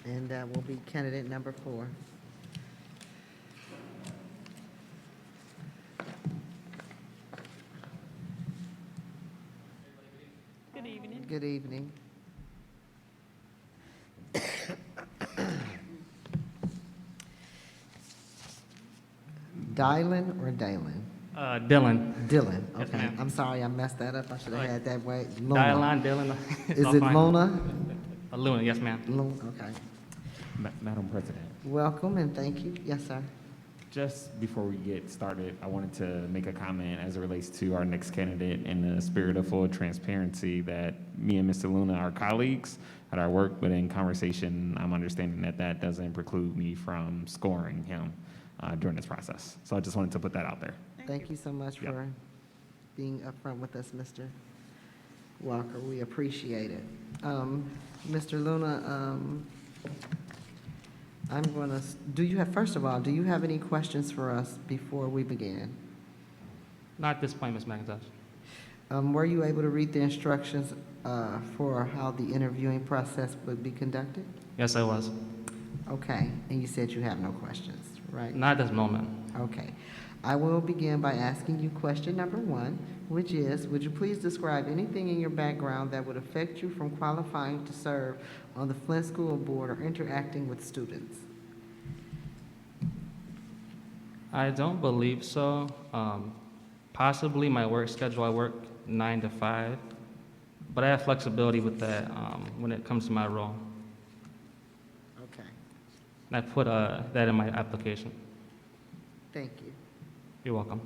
And that will be candidate number 4. Good evening. Good evening. Dylan or Dalen? Dylan. Dylan, Yes, okay. ma'am. I'm sorry, I messed that up. I should have Right. had that way. Luna. Dylan, Dylan. It's Is all it fine. Luna? Luna, yes, ma'am. Luna, okay. Madam President, Welcome and thank you. Yes, sir. just before we get started, I wanted to make a comment as it relates to our next candidate in the spirit of full transparency that me and Mr. Luna are colleagues at our work, but in conversation, I'm understanding that that doesn't preclude me from scoring him during this process. So I just wanted to put that out there. Thank you so much Yep. for being upfront with us, Mr. Walker. We appreciate it. Mr. Luna, I'm going to, first of all, do you have any questions for us before we begin? Not at this point, Ms. McIntosh. Were you able to read the instructions for how the interviewing process would be conducted? Yes, I was. Okay, and you said you have no questions, right? Not at this moment. Okay. I will begin by asking you question number 1, which is, would you please describe anything in your background that would affect you from qualifying to serve on the Flint School Board or interacting with students? I don't believe so. Possibly my work schedule, I work 9 to 5, but I have flexibility with that when it comes to my role. Okay, And I put that in my application. thank you. You're welcome.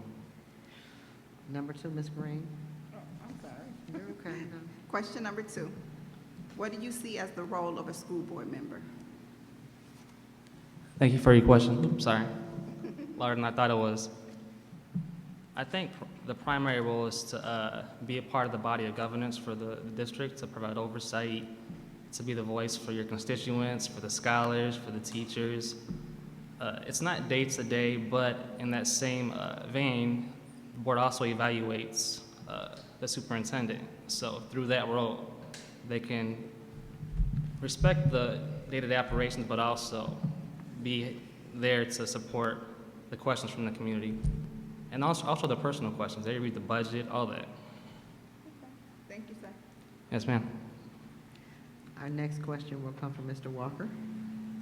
Number 2, Ms. Green? I'm sorry. You're okay. No. Question number 2. What do you see as the role of a school board member? Thank you for your question. Oops, sorry. Larger than I thought it was. I think the primary role is to be a part of the body of governance for the district, to provide oversight, to be the voice for your constituents, for the scholars, for the teachers. It's not day to day, but in that same vein, the board also evaluates the superintendent. So through that role, they can respect the day-to-day operations, but also be there to support the questions from the community. And also the personal questions. They read the budget, all that. Thank you, sir. Yes, ma'am. Our next question will come from Mr. Walker.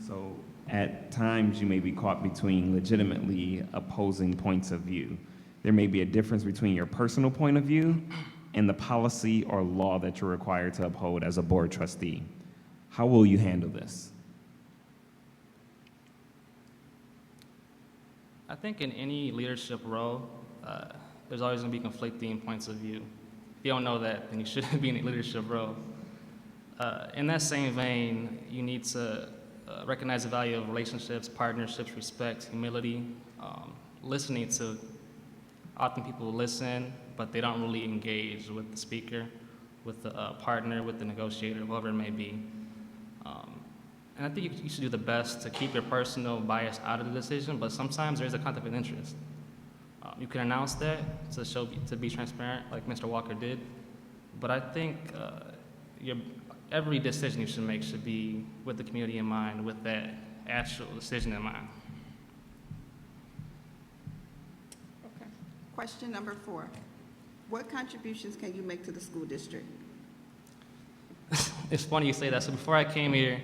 So at times, you may be caught between legitimately opposing points of view. There may be a difference between your personal point of view and the policy or law that you're required to uphold as a board trustee. How will you handle this? I think in any leadership role, there's always going to be conflicting points of view. If you don't know that, then you shouldn't be in a leadership role. In that same vein, you need to recognize the value of relationships, partnerships, respect, humility, listening to. Often people listen, but they don't really engage with the speaker, with the partner, with the negotiator, whoever it may be. And I think you should do the best to keep your personal bias out of the decision, but sometimes there's a conflict of interest. You can announce that to be transparent, like Mr. Walker did, but I think every decision you should make should be with the community in mind, with that actual decision in mind. Okay. Question number 4. What contributions can you make to the school district? It's funny you say that. So before I came here,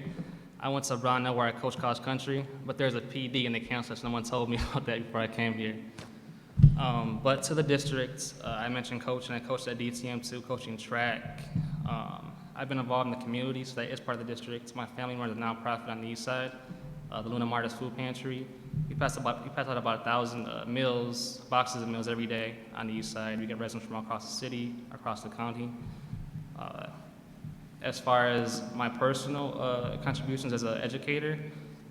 I went to Brownell where I coached cross country, but there's a PD in the campus. No one told me about that before I came here. But to the district, I mentioned coaching. I coached at DTM too, coaching track. I've been involved in the community, so that is part of the district. My family runs a nonprofit on the east side, the Luna Martis Food Pantry. We pass out about 1,000 meals, boxes of meals every day on the east side. We get residents from all across the city, across the county. As far as my personal contributions as an educator,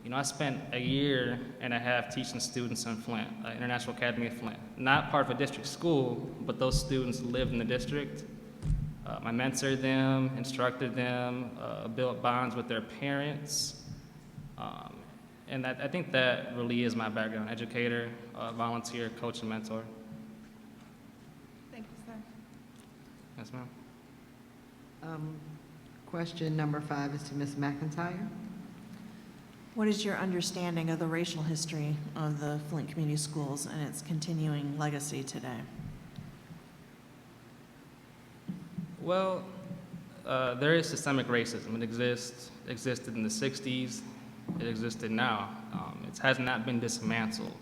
you know, I spent 1.5 years teaching students in Flint, International Academy of Flint. Not part of a district school, but those students lived in the district. I mentored them, instructed them, built bonds with their parents. And I think that really is my background: educator, volunteer, coach, and mentor. Thank you, sir. Yes, ma'am. Question number 5 is to Ms. McIntyre. What is your understanding of the racial history of the Flint Community Schools and its continuing legacy today? Well, there is systemic racism. It existed in the 60s, it existed now. It has not been dismantled.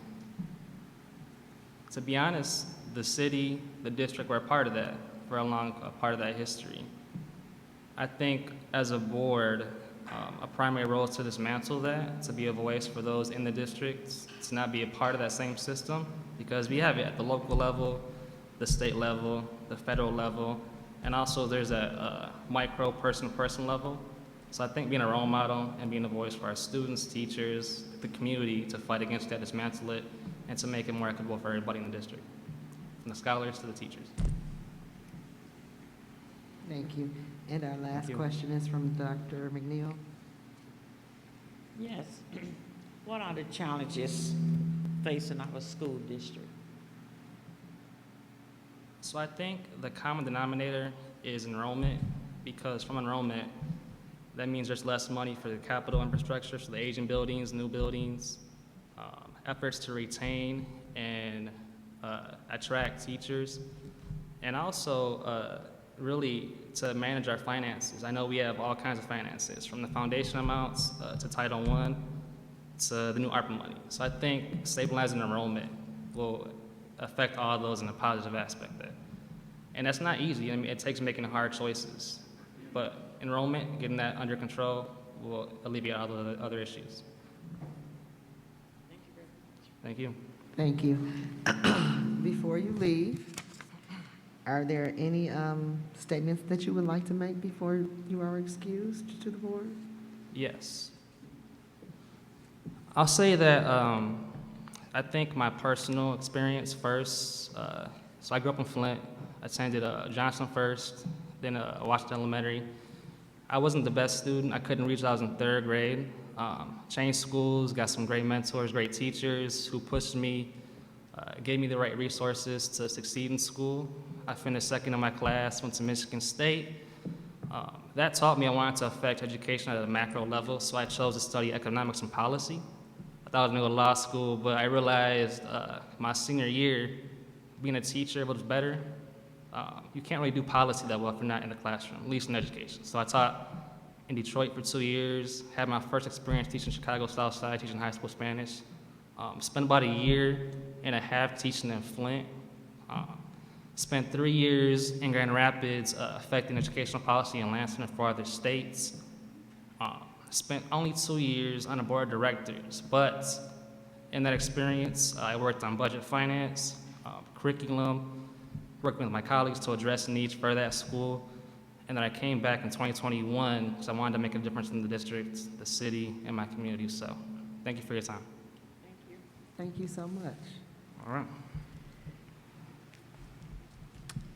To be honest, the city, the district were a part of that, for a long part of that history. I think as a board, a primary role is to dismantle that, to be a voice for those in the districts, to not be a part of that same system, because we have it at the local level, the state level, the federal level, and also there's a micro person-to-person level. So I think being a role model and being a voice for our students, teachers, the community to fight against that, dismantle it, and to make it more equitable for everybody in the district, from the scholars to the teachers. Thank you. And our last you. question is from Dr. McNeil. Yes. What are the challenges facing our school district? So I think the common denominator is enrollment, because from enrollment, that means there's less money for the capital infrastructure, so the aging buildings, new buildings, efforts to retain and attract teachers, and also really to manage our finances. I know we have all kinds of finances, from the foundation amounts to Title I to the new ARPA money. So I think stabilizing enrollment will affect all those in a positive aspect there. And that's not easy. I mean, it takes making hard choices. But enrollment, getting that under control, will alleviate all the other issues. Thank you. Thank you. Before you leave, are there any statements that you would like to make before you are excused to the board? Yes. I'll say that I think my personal experience first, so I grew up in Flint, attended Johnson first, then Washington Elementary. I wasn't the best student. I couldn't reach till I was in 3rd grade. Changed schools, got some great mentors, great teachers who pushed me, gave me the right resources to succeed in school. I finished 2nd in my class, went to Michigan State. That taught me I wanted to affect education at a macro level, so I chose to study economics and policy. I thought I was going to go to law school, but I realized my senior year, being a teacher was better. You can't really do policy that well if you're not in the classroom, at least in education. So I taught in Detroit for 2 years, had my first experience teaching Chicago South Side, teaching high school Spanish. Spent about 1.5 years teaching in Flint. Spent 3 years in Grand Rapids affecting educational policy in Lansing and 4 other states. Spent only 2 years on the board of directors, but in that experience, I worked on budget finance, curriculum, working with my colleagues to address needs for that school. And then I came back in 2021 because I wanted to make a difference in the district, the city, and my community. So thank you for your time. Thank you so much. All right.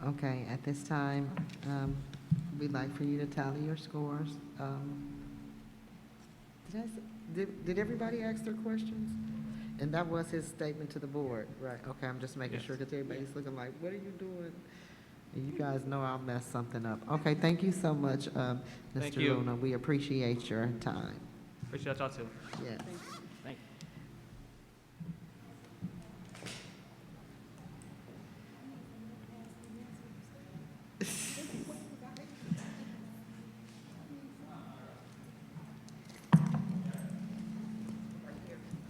Okay, at this time, we'd like for you to tally your scores. Did everybody ask their questions? And that was his statement to the board, right? Okay, I'm just making sure, because everybody's looking like, what are you doing? And you guys know I'll mess something up. Okay, thank you so much, Thank Mr. you. Luna. We appreciate your time. Appreciate y'all too. Yes. Thank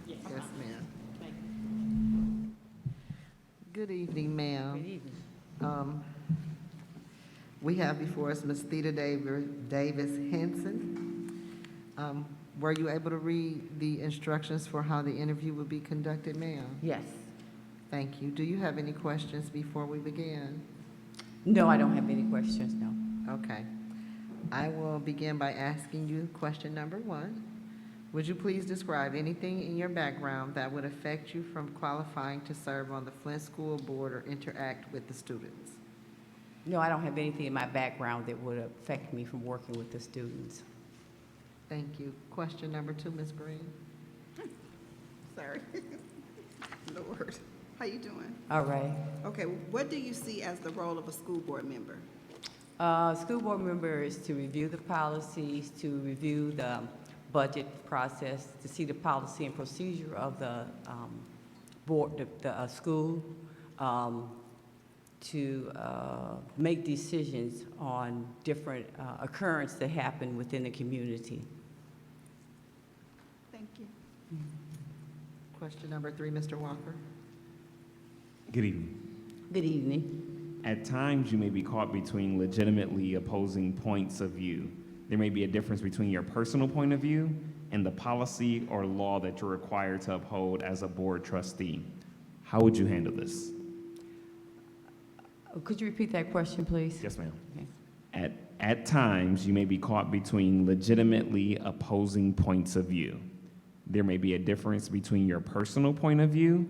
Yes, ma'am. Good evening, ma'am. Good evening. We have before us Ms. Theda Davis Henson. Were you able to read the instructions for how the interview would be conducted, ma'am? Yes. Thank you. Do you have any questions before we begin? No, I don't have any questions, no. Okay. I will begin by asking you question number 1. Would you please describe anything in your background that would affect you from qualifying to serve on the Flint School Board or interact with the students? No, I don't have anything in my background that would affect me from working with the students. Thank you. Question number 2, Ms. Green. Sorry. Lord, how you doing? All right. Okay, what do you see as the role of a school board member? School board member is to review the policies, to review the budget process, to see the policy and procedure of the board, the school, to make decisions on different occurrences that happen within the community. Thank you. Question number 3, Mr. Walker. Good evening. Good evening. At times, you may be caught between legitimately opposing points of view. There may be a difference between your personal point of view and the policy or law that you're required to uphold as a board trustee. How would you handle this? Could you repeat that question, please? Yes, ma'am. Okay. At times, you may be caught between legitimately opposing points of view. There may be a difference between your personal point of view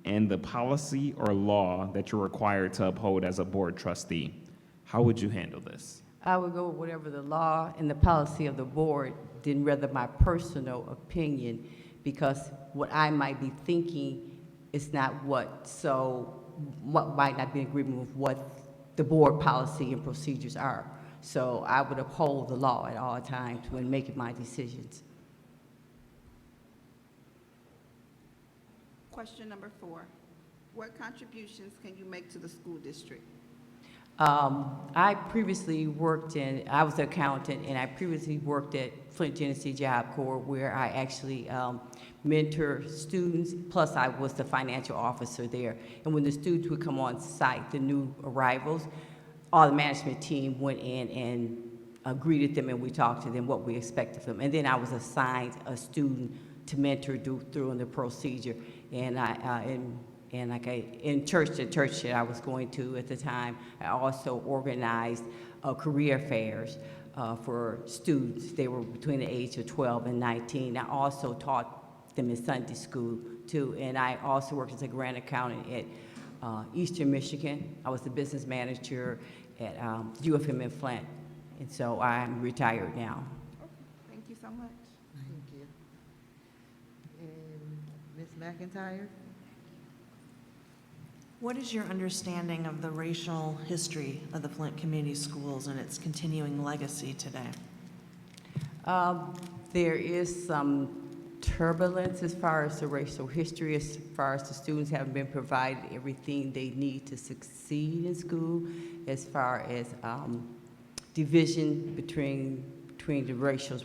and the policy or law that you're required to uphold as a board trustee. How would you handle this? I would go with whatever the law and the policy of the board, than rather my personal opinion, because what I might be thinking is not what might not be in agreement with what the board policy and procedures are. So I would uphold the law at all times when making my decisions. Question number 4. What contributions can you make to the school district? I previously worked I was an accountant, and I previously worked at Flint Genesee Job Corps, where I actually mentor students, plus I was the financial officer there. And when the students would come on site, the new arrivals, all the management team went in and greeted them, and we talked to them what we expected of them. And then I was assigned a student to mentor through in the procedure. And in church, the church that I was going to at the time, I also organized career fairs for students. They were between the age of 12 and 19. I also taught them in Sunday school, too. And I also worked as a grant accountant at Eastern Michigan. I was the business manager at UFM in Flint. And so I'm retired now. Okay, thank you so much. Thank you. And Ms. McIntyre? What is your understanding of the racial history of the Flint Community Schools and its continuing legacy today? There is some turbulence as far as the racial history, as far as the students haven't been provided everything they need to succeed in school, as far as division between the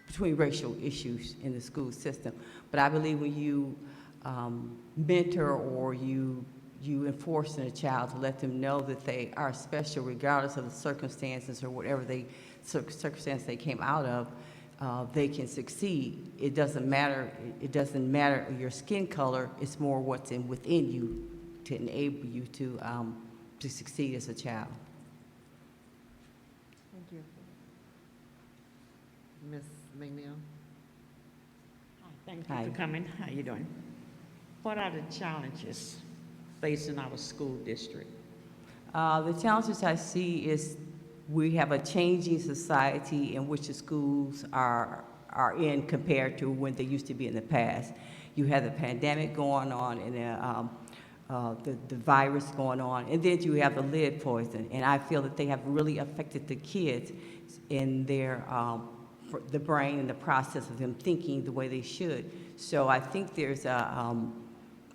between racial issues in the school system. But I believe when you mentor or you enforce in a child to let them know that they are special regardless of the circumstances or whatever circumstance they came out of, they can succeed. It doesn't matter your skin color, it's more what's within you to enable you to succeed as a child. Thank you. Ms. McNeil? Thank you Hi. for coming. How you doing? What are the challenges facing our school district? The challenges I see is we have a changing society in which the schools are in compared to when they used to be in the past. You have the pandemic going on and the virus going on, and then you have the lead poison. And I feel that they have really affected the kids in their the brain and the process of them thinking the way they should. So I think there's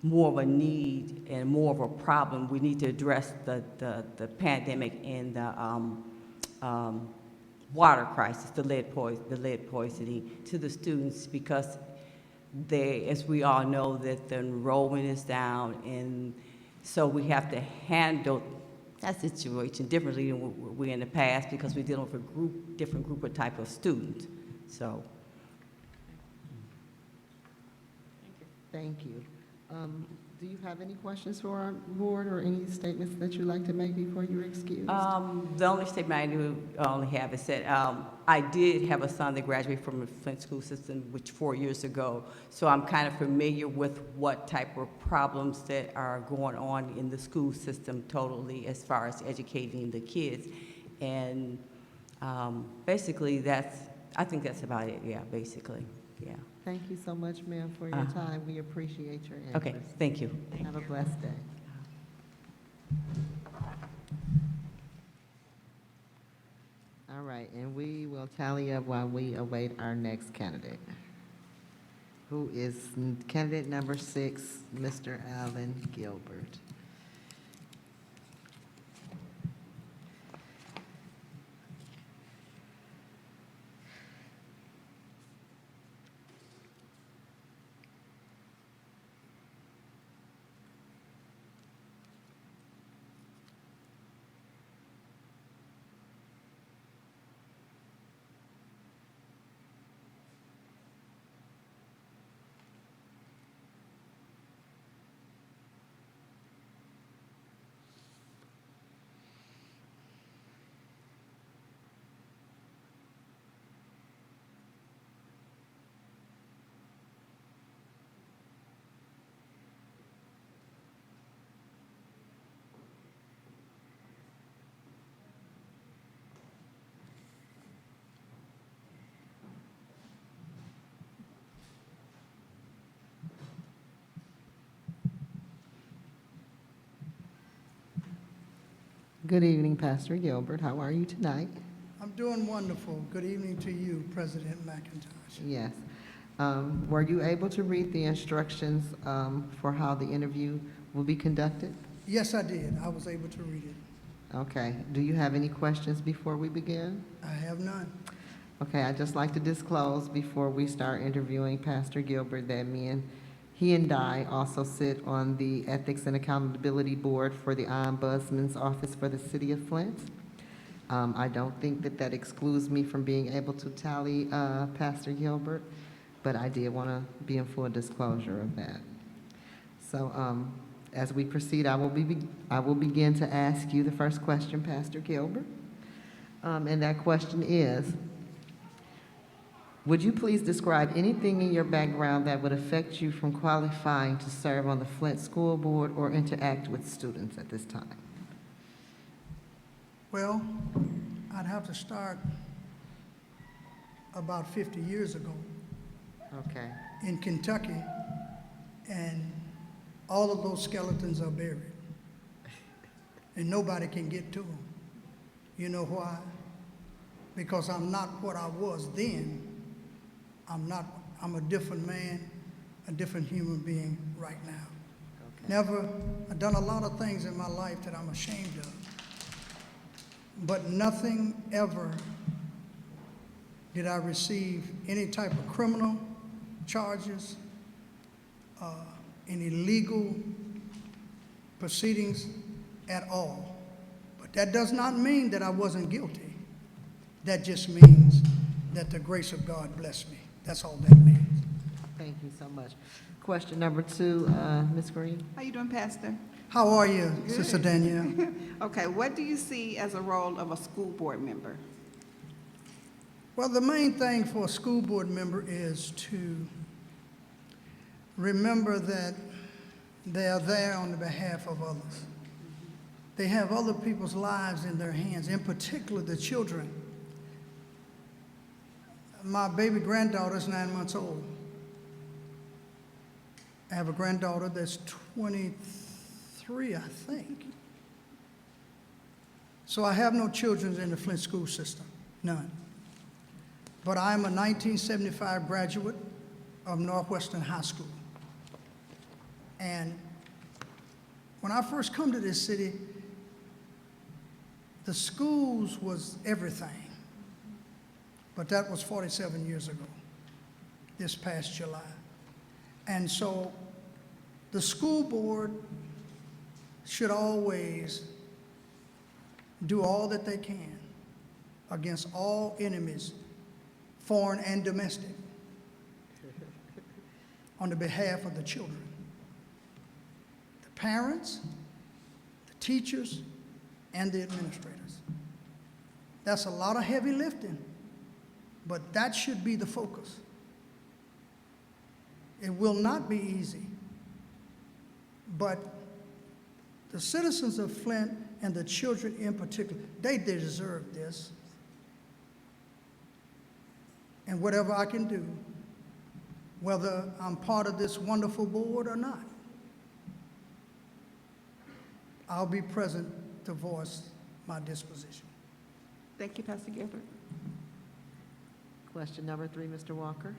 more of a need and more of a problem. We need to address the pandemic and the water crisis, the lead poisoning to the students, because they, as we all know, that the enrollment is down, and so we have to handle that situation differently than we in the past, because we're dealing with a different group of type of students. So, Thank you. Do you have any questions for our board or any statements that you'd like to make before you're excused? the only statement I do only have is that I did have a son that graduated from the Flint school system, which 4 years ago. So I'm kind of familiar with what type of problems that are going on in the school system totally as far as educating the kids. And basically I think that's about it, yeah, basically, yeah. Thank you so much, ma'am, for your time. We appreciate your interest. Okay, thank you. Have a blessed day. All right, and we will tally up while we await our next candidate, who is candidate number 6, Mr. Allen Gilbert. Good evening, Pastor Gilbert. How are you tonight? I'm doing wonderful. Good evening to you, President McIntosh. Yes. Were you able to read the instructions for how the interview will be conducted? Yes, I did. I was able to read it. Okay. Do you have any questions before we begin? I have none. Okay, I'd just like to disclose before we start interviewing Pastor Gilbert that he and I also sit on the Ethics and Accountability Board for the Ombudsman's Office for the City of Flint. I don't think that excludes me from being able to tally Pastor Gilbert, but I did want to be in full disclosure of that. So as we proceed, I will begin to ask you the first question, Pastor Gilbert. And that question is, would you please describe anything in your background that would affect you from qualifying to serve on the Flint School Board or interact with students at this time? Well, I'd have to start about 50 years ago Okay. in Kentucky, and all of those skeletons are buried, and nobody can get to them. You know why? Because I'm not what I was then. I'm a different man, a different human being right now. Okay. I've done a lot of things in my life that I'm ashamed of, but nothing ever did I receive any type of criminal charges, any legal proceedings at all. But that does not mean that I wasn't guilty. That just means that the grace of God blessed me. That's all that means. Thank you so much. Question number 2, Ms. Green. How you doing, Pastor? How are you, Good. Sister Danielle? Okay, what do you see as a role of a school board member? Well, the main thing for a school board member is to remember that they are there on the behalf of others. They have other people's lives in their hands, in particular the children. My baby granddaughter is 9 months old. I have a granddaughter that's 23, I think. So I have no children in the Flint school system, none. But I am a 1975 graduate of Northwestern High School. And when I first come to this city, the schools was everything. But that was 47 years ago, this past July. And so the school board should always do all that they can against all enemies foreign and domestic, on the behalf of the children. The parents, the teachers, and the administrators. That's a lot of heavy lifting, but that should be the focus. It will not be easy, but the citizens of Flint and the children in particular, they deserve this. And whatever I can do, whether I'm part of this wonderful board or not, I'll be present to voice my disposition. Thank you, Pastor Gilbert. Question number 3, Mr. Walker.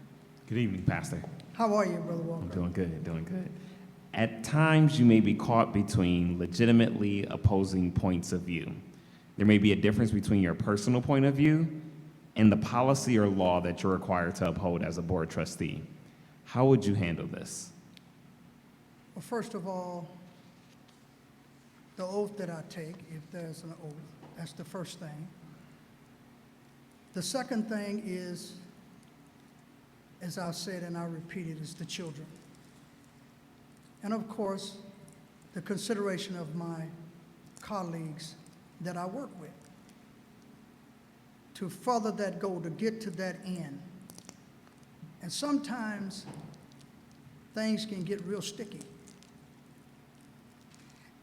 Good evening, Pastor. How are you, Brother Walker? I'm doing good, doing good. At times, you may be caught between legitimately opposing points of view. There may be a difference between your personal point of view and the policy or law that you're required to uphold as a board trustee. How would you handle this? Well, first of all, the oath that I take, if there's an oath, that's the first thing. The second thing is, as I've said and I repeat it, is the children. And of course, the consideration of my colleagues that I work with. To further that goal, to get to that end. And sometimes things can get real sticky.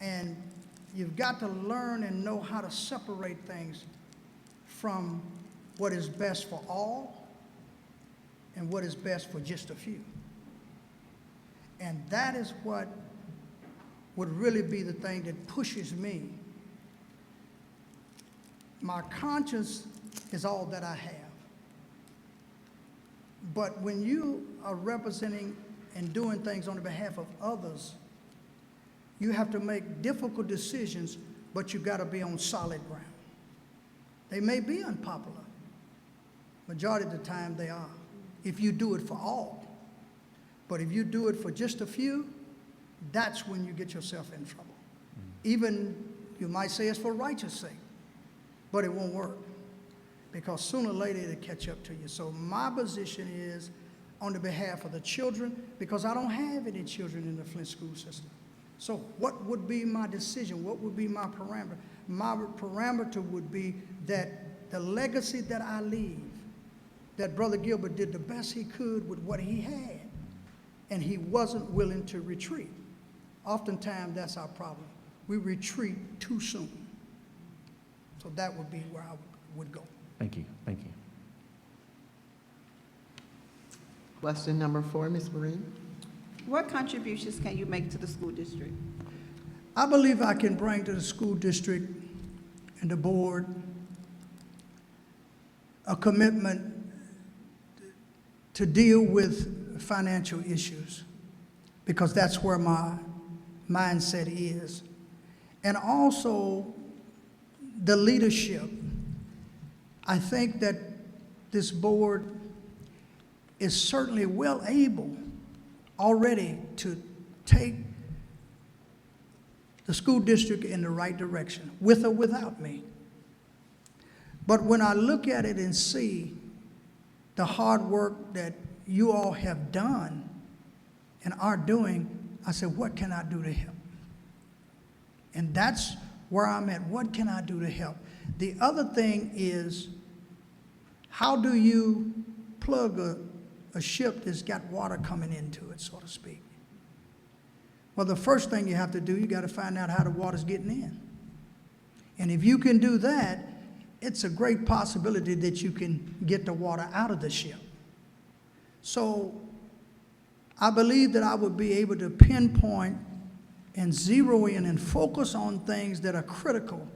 And you've got to learn and know how to separate things from what is best for all and what is best for just a few. And that is what would really be the thing that pushes me. My conscience is all that I have. But when you are representing and doing things on the behalf of others, you have to make difficult decisions, but you got to be on solid ground. They may be unpopular. Majority of the time they are, if you do it for all. But if you do it for just a few, that's when you get yourself in trouble. Even, you might say it's for righteous sake, but it won't work. Because sooner or later it'll catch up to you. So my position is on the behalf of the children, because I don't have any children in the Flint school system. So what would be my decision? What would be my parameter? My parameter would be that the legacy that I leave, that Brother Gilbert did the best he could with what he had, and he wasn't willing to retreat. Oftentimes that's our problem. We retreat too soon. So that would be where I would go. Thank you, thank you. Question number 4, Ms. Green. What contributions can you make to the school district? I believe I can bring to the school district and the board a commitment to deal with financial issues, because that's where my mindset is. And also the leadership. I think that this board is certainly well able already to take the school district in the right direction, with or without me. But when I look at it and see the hard work that you all have done and are doing, I said, what can I do to help? And that's where I'm at. What can I do to help? The other thing is, how do you plug a ship that's got water coming into it, so to speak? Well, the first thing you have to do, you got to find out how the water's getting in. And if you can do that, it's a great possibility that you can get the water out of the ship. So I believe that I would be able to pinpoint and zero in and focus on things that are critical,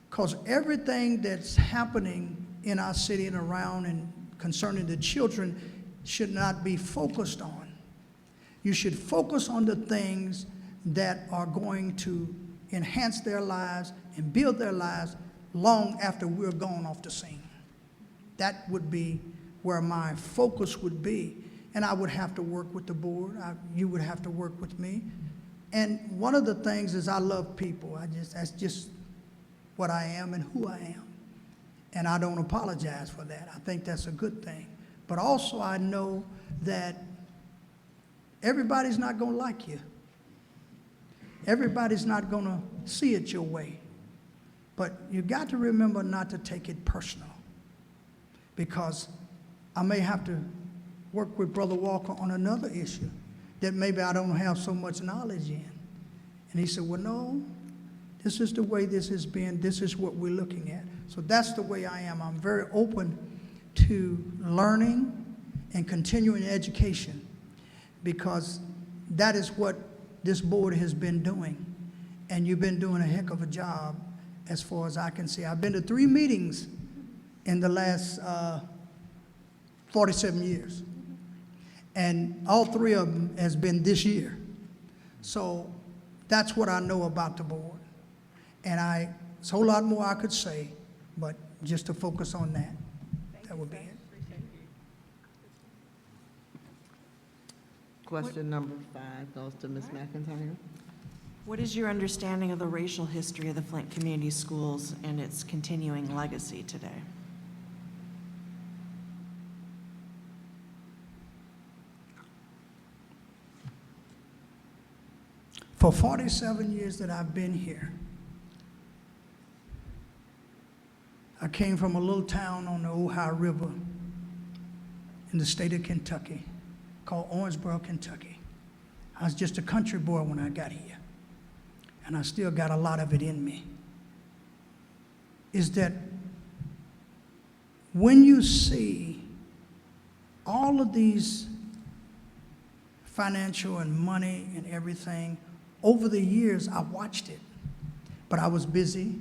because everything that's happening in our city and around and concerning the children should not be focused on. You should focus on the things that are going to enhance their lives and build their lives long after we're gone off the scene. That would be where my focus would be. And I would have to work with the board. You would have to work with me. And one of the things is I love people. That's just what I am and who I am. And I don't apologize for that. I think that's a good thing. But also I know that everybody's not going to like you. Everybody's not going to see it your way. But you got to remember not to take it personal, because I may have to work with Brother Walker on another issue that maybe I don't have so much knowledge in. And he said, well, no, this is the way this has been. This is what we're looking at. So that's the way I am. I'm very open to learning and continuing education, because that is what this board has been doing. And you've been doing a heck of a job as far as I can see. I've been to 3 meetings in the last 47 years. And all 3 of them has been this year. So that's what I know about the board. And there's a whole lot more I could say, but just to focus on that, that would be it. Question number 5 goes to Ms. McIntyre. What is your understanding of the racial history of the Flint Community Schools and its continuing legacy today? For 47 years that I've been here, I came from a little town on the Ohio River in the state of Kentucky called Owensboro, Kentucky. I was just a country boy when I got here, and I still got a lot of it in me. Is that when you see all of these financial and money and everything, over the years, I watched it, but I was busy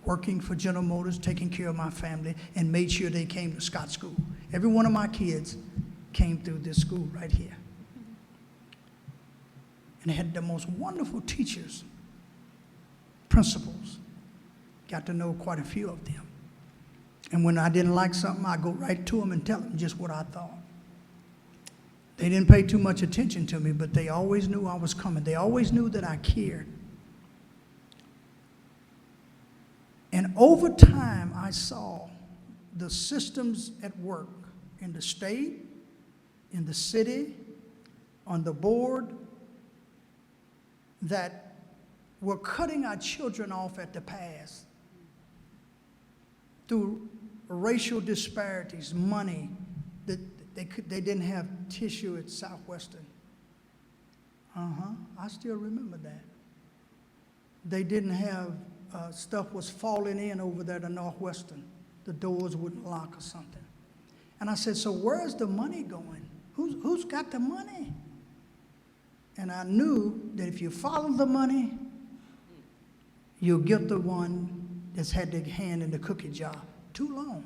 working for General Motors, taking care of my family, and made sure they came to Scott School. Every one of my kids came through this school right here. And they had the most wonderful teachers, principals. Got to know quite a few of them. And when I didn't like something, I'd go right to them and tell them just what I thought. They didn't pay too much attention to me, but they always knew I was coming. They always knew that I cared. And over time, I saw the systems at work in the state, in the city, on the board, that were cutting our children off at the pass through racial disparities, money, that they didn't have tissue at Southwestern. I still remember that. They didn't have, stuff was falling in over there to Northwestern. The doors wouldn't lock or something. And I said, so where's the money going? Who's got the money? And I knew that if you follow the money, you'll get the one that's had their hand in the cookie jar too long.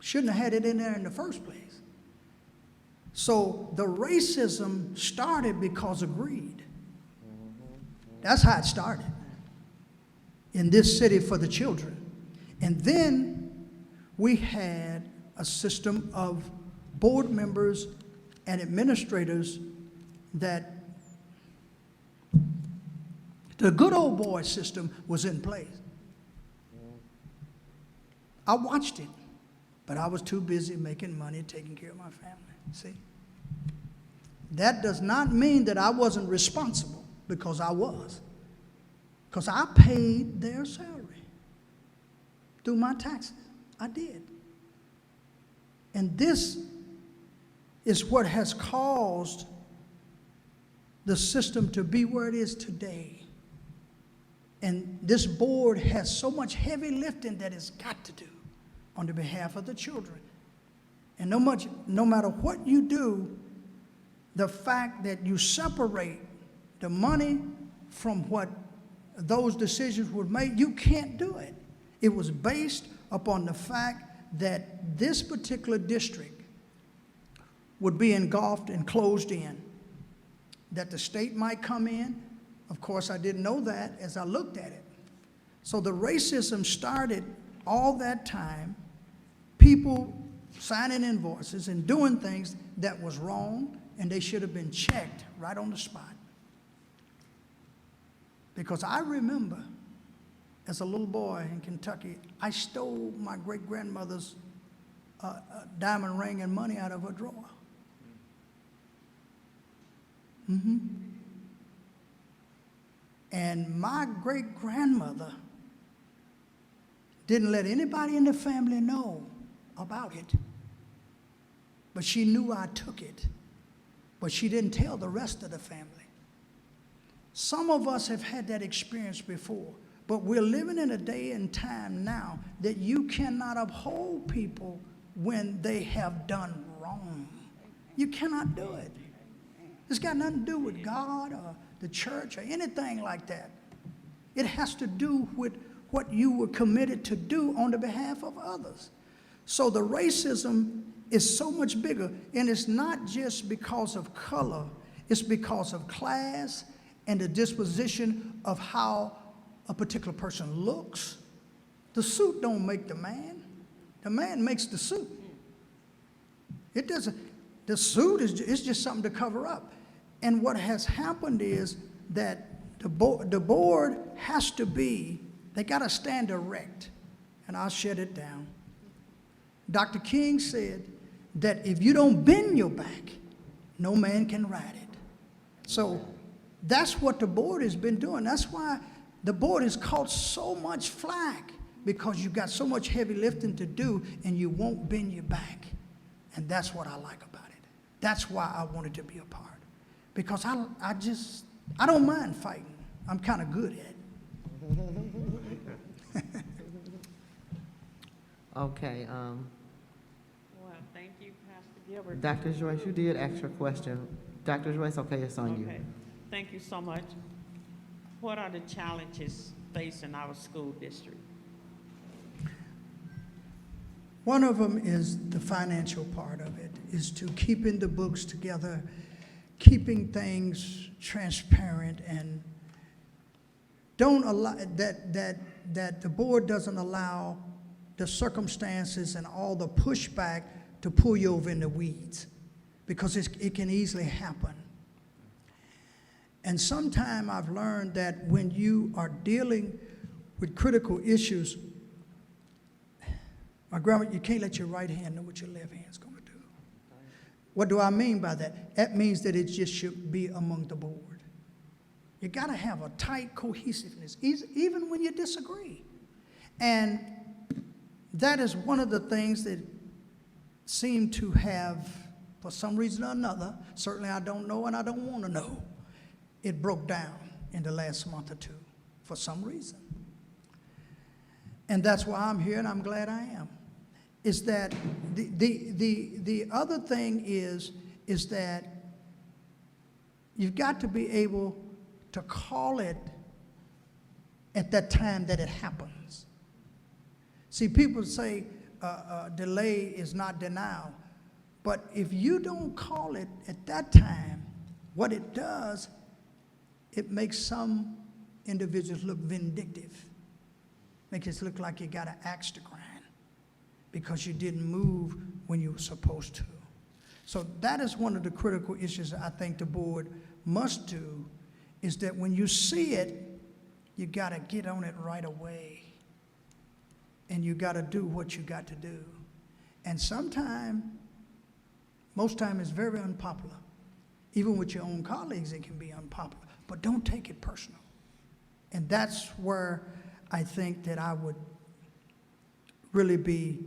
Shouldn't have had it in there in the first place. So the racism started because of greed. That's how it started in this city for the children. And then we had a system of board members and administrators that the good old boy system was in place. I watched it, but I was too busy making money, taking care of my family. See? That does not mean that I wasn't responsible, because I was. Because I paid their salary through my taxes. I did. And this is what has caused the system to be where it is today. And this board has so much heavy lifting that it's got to do on the behalf of the children. And no matter what you do, the fact that you separate the money from what those decisions were made, you can't do it. It was based upon the fact that this particular district would be engulfed and closed in, that the state might come in. Of course, I didn't know that as I looked at it. So the racism started all that time, people signing invoices and doing things that was wrong, and they should have been checked right on the spot. Because I remember as a little boy in Kentucky, I stole my great-grandmother's diamond ring and money out of her drawer. And my great-grandmother didn't let anybody in the family know about it. But she knew I took it. But she didn't tell the rest of the family. Some of us have had that experience before, but we're living in a day and time now that you cannot uphold people when they have done wrong. You cannot do it. It's got nothing to do with God or the church or anything like that. It has to do with what you were committed to do on the behalf of others. So the racism is so much bigger, and it's not just because of color, it's because of class and the disposition of how a particular person looks. The suit don't make the man makes the suit. It doesn't, the suit is just something to cover up. And what has happened is that the board has to be, they got to stand erect, and I'll shut it down. Dr. King said that if you don't bend your back, no man can ride it. So that's what the board has been doing. That's why the board has caught so much flack, because you've got so much heavy lifting to do and you won't bend your back. And that's what I like about it. That's why I wanted to be a part. Because I don't mind fighting. I'm kind of good at it. Okay, Well, thank you, Pastor Gilbert. Dr. Joyce, you did ask your question. Dr. Joyce, okay, it's on you. Okay, thank you so much. What are the challenges facing our school district? One of them is the financial part of it, is to keeping the books together, keeping things transparent, and don't allow that the board doesn't allow the circumstances and all the pushback to pull you over in the weeds, because it can easily happen. And sometimes I've learned that when you are dealing with critical issues, my grandma, you can't let your right hand know what your left hand's going to do. What do I mean by that? That means that it just should be among the board. You got to have a tight cohesiveness, even when you disagree. And that is one of the things that seem to have, for some reason or another, certainly I don't know and I don't want to know, it broke down in the last month or two for some reason. And that's why I'm here, and I'm glad I am. Is that the other thing is that you've got to be able to call it at that time that it happens. See, people say delay is not denial, but if you don't call it at that time, what it does, it makes some individuals look vindictive. Makes it look like you got an axe to grind because you didn't move when you were supposed to. So that is one of the critical issues I think the board must do, is that when you see it, you got to get on it right away. And you got to do what you got to do. And most time it's very unpopular. Even with your own colleagues, it can be unpopular. But don't take it personal. And that's where I think that I would really be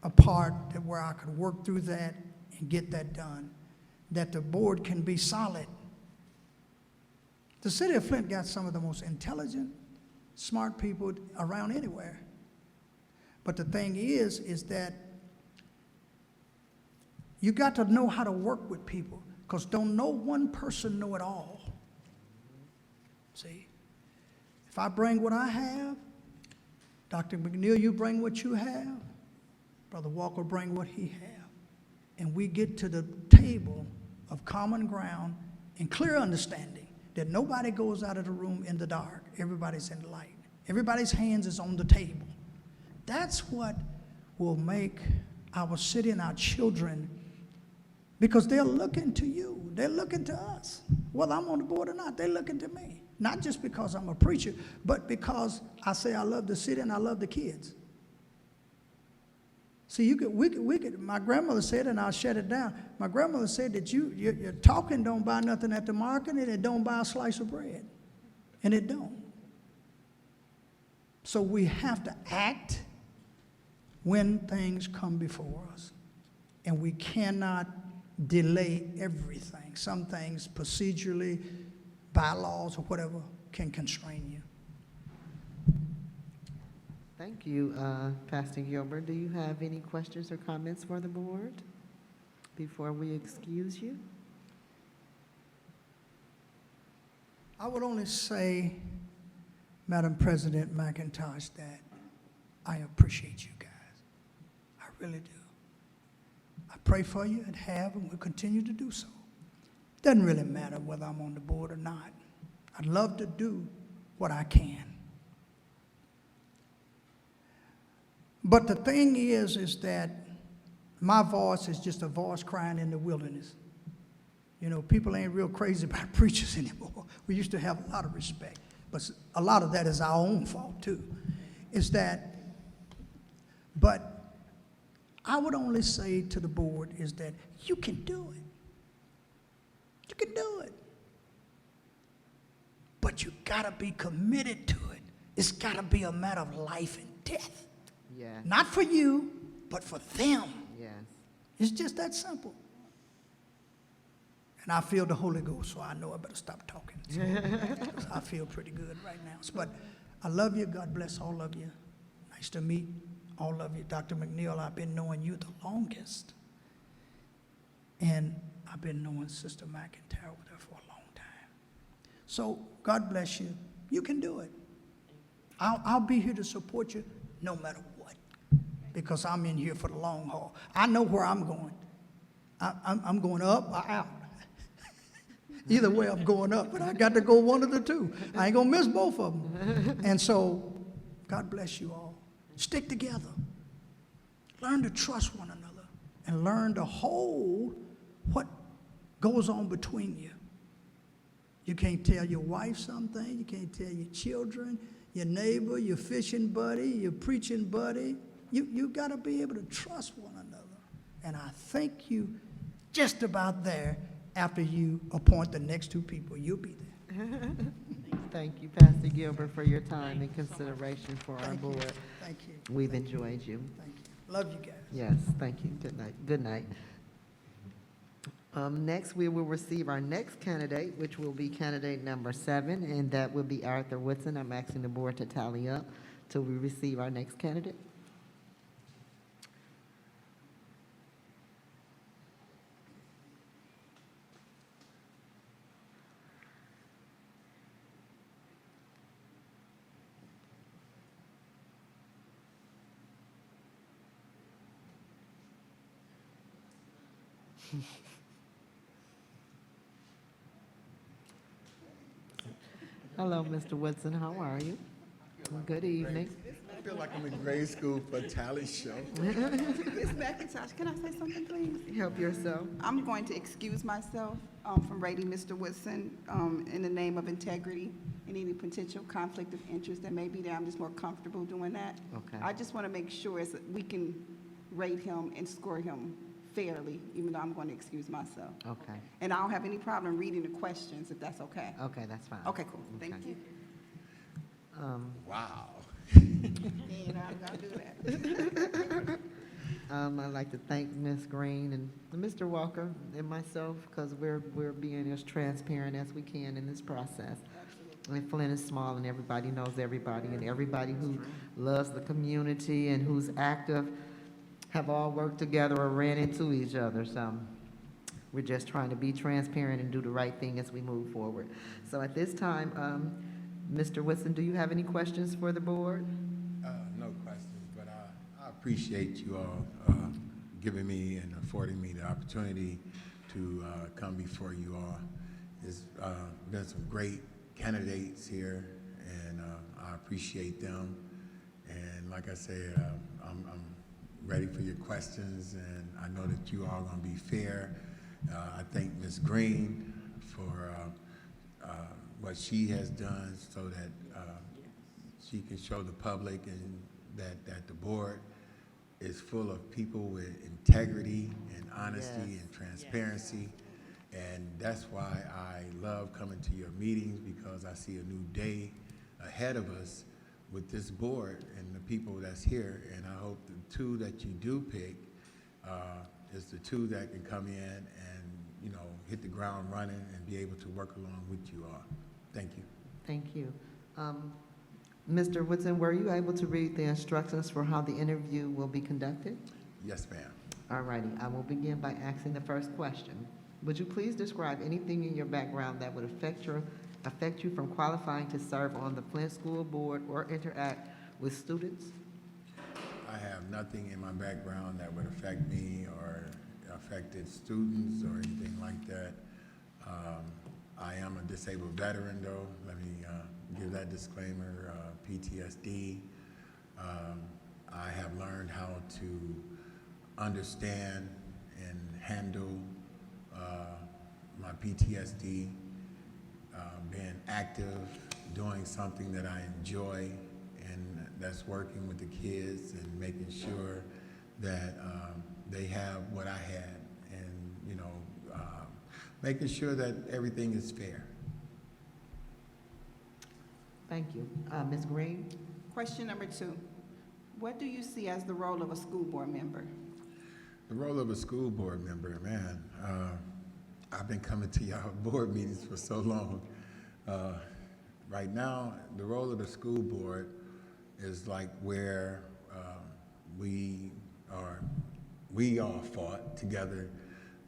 a part that where I could work through that and get that done, that the board can be solid. The city of Flint got some of the most intelligent, smart people around anywhere. But the thing is that you got to know how to work with people, because don't no one person know it all. See? If I bring what I have, Dr. McNeil, you bring what you have, Brother Walker bring what he have, and we get to the table of common ground and clear understanding that nobody goes out of the room in the dark. Everybody's in the light. Everybody's hands is on the table. That's what will make our city and our children, because they're looking to you. They're looking to us. whether I'm on the board or not. They're looking to me. Not just because I'm a preacher, but because I say I love the city and I love the kids. See, we could, my grandmother said, and I'll shut it down. My grandmother said that your talking don't buy nothing at the market, and it don't buy a slice of bread. And it don't. So we have to act when things come before us. And we cannot delay everything. Some things procedurally, bylaws or whatever, can constrain you. Thank you, Pastor Gilbert. Do you have any questions or comments for the board before we excuse you? I would only say, Madam President McIntosh, that I appreciate you guys. I really do. I pray for you and have and will continue to do so. Doesn't really matter whether I'm on the board or not. I'd love to do what I can. But the thing is that my voice is just a voice crying in the wilderness. You know, people ain't real crazy about preachers anymore. We used to have a lot of respect, but a lot of that is our own fault too. But I would only say to the board is that you can do it. You can do it. But you gotta be committed to it. It's gotta be a matter of life and death. Yeah. Not for you, but for them. Yes. It's just that simple. And I feel the Holy Ghost, so I know I better stop talking. So, 'cause I feel pretty good right now. But I love you. God bless all of you. Nice to meet all of you. Dr. McNeil, I've been knowing you the longest. And I've been knowing Sister McIntyre with her for a long time. So God bless you. You can do it. I'll be here to support you no matter what, because I'm in here for the long haul. I know where I'm going. I'm going up or out. Either way, I'm going up, but I got to go one of the two. I ain't going to miss both of them. And so, God bless you all. Stick together. Learn to trust one another and learn to hold what goes on between you. You can't tell your wife something. You can't tell your children, your neighbor, your fishing buddy, your preaching buddy. You got to be able to trust one another. And I think you just about there after you appoint the next two people. You'll be there. Thank you, Pastor Gilbert, for your time and consideration for our board. Thank you. We've enjoyed you. Thank you. Love you guys. Yes, thank you. Good night. Good night. Next, we will receive our next candidate, which will be candidate number 7, and that will be Arthur Woodson. I'm asking the board to tally up till we receive our next candidate. Hello, Mr. Woodson. How are you? Good evening. I feel like I'm in grade school for a talent show. Miss McIntosh, can I say something, please? Help yourself. I'm going to excuse myself from rating Mr. Woodson in the name of integrity and any potential conflict of interest that may be there. I'm just more comfortable doing that. Okay. I just want to make sure that we can rate him and score him fairly, even though I'm going to excuse myself. Okay. And I don't have any problem reading the questions, if that's okay. Okay, that's fine. Okay, cool. Thank Okay. you. Wow. And I gotta do that. I'd like to thank Ms. Green and Mr. Walker and myself, because we're being as transparent as we can in this process. And Flint is small, and everybody knows everybody, and everybody who loves the community and who's active have all worked together or ran into each other. So we're just trying to be transparent and do the right thing as we move forward. So at this time, Mr. Woodson, do you have any questions for the board? No questions, but I appreciate you all giving me and affording me the opportunity to come before you all. There's been some great candidates here, and I appreciate them. And like I said, I'm ready for your questions, and I know that you all are going to be fair. I thank Ms. Green for what she has done so that she can show the public and that the board is full of people with integrity and honesty and transparency. And that's why I love coming to your meetings, because I see a new day ahead of us with this board and the people that's here. And I hope the two that you do pick is the two that can come in and, you know, hit the ground running and be able to work along with you all. Thank you. Thank you. Mr. Woodson, were you able to read the instructions for how the interview will be conducted? Yes, ma'am. All righty, I will begin by asking the first question. Would you please describe anything in your background that would affect you from qualifying to serve on the Flint School Board or interact with students? I have nothing in my background that would affect me or affected students or anything like that. I am a disabled veteran, though. Let me give that disclaimer. PTSD. I have learned how to understand and handle my PTSD, being active, doing something that I enjoy, and that's working with the kids and making sure that they have what I had, and, you know, making sure that everything is fair. Thank you. Ms. Green? Question number 2. What do you see as the role of a school board member? The role of a school board member, man, I've been coming to y'all board meetings for so long. Right now, the role of the school board is like where we all fought together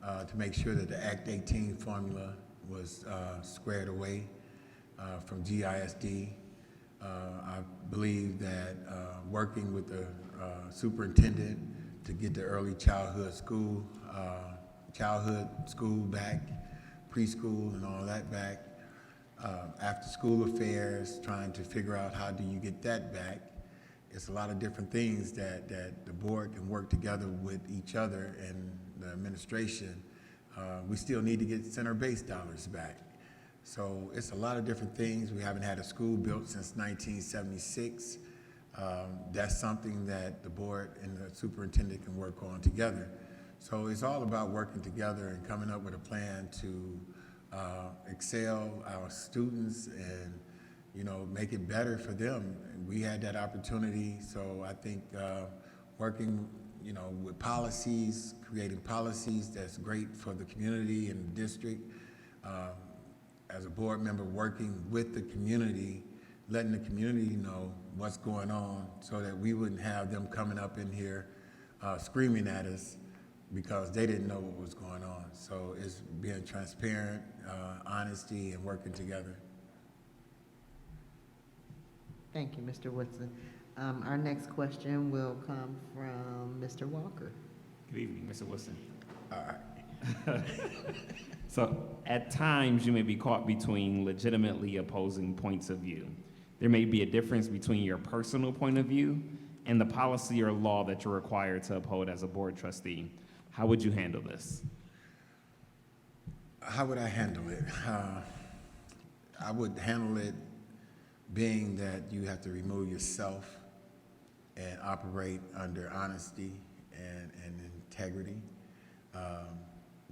to make sure that the Act 18 formula was squared away from GISD. I believe that working with the superintendent to get the early childhood school back, preschool and all that back, after school affairs, trying to figure out how do you get that back. It's a lot of different things that the board can work together with each other and the administration. We still need to get center-based dollars back. So it's a lot of different things. We haven't had a school built since 1976. That's something that the board and the superintendent can work on together. So it's all about working together and coming up with a plan to excel our students and, you know, make it better for them. We had that opportunity, so I think working, you know, with policies, creating policies that's great for the community and the district. As a board member, working with the community, letting the community know what's going on so that we wouldn't have them coming up in here screaming at us because they didn't know what was going on. So it's being transparent, honesty, and working together. Thank you, Mr. Woodson. Our next question will come from Mr. Walker. Good evening, Mr. Woodson. All right. So at times you may be caught between legitimately opposing points of view. There may be a difference between your personal point of view and the policy or law that you're required to uphold as a board trustee. How would you handle this? How would I handle it? I would handle it being that you have to remove yourself and operate under honesty and integrity.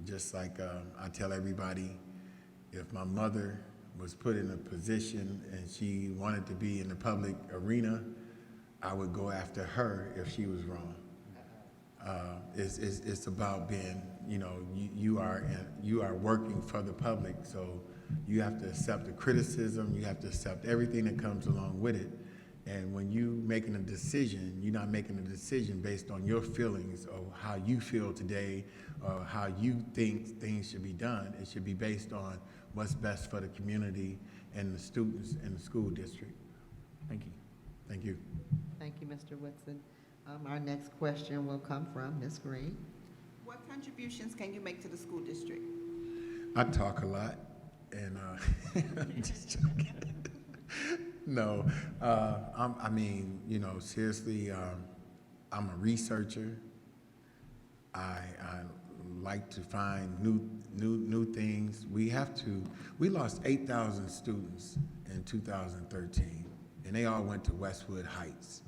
Just like I tell everybody, if my mother was put in a position and she wanted to be in the public arena, I would go after her if she was wrong. It's about being, you know, you are working for the public, so you have to accept the criticism, you have to accept everything that comes along with it. And when you making a decision, you're not making a decision based on your feelings or how you feel today or how you think things should be done. It should be based on what's best for the community and the students in the school district. Thank you. Thank you. Thank you, Mr. Woodson. Our next question will come from Ms. Green. What contributions can you make to the school district? I talk a lot, and I'm just joking. No, I mean, you know, seriously, I'm a researcher. I like to find new things. We lost 8,000 students in 2013, and they all went to Westwood Heights.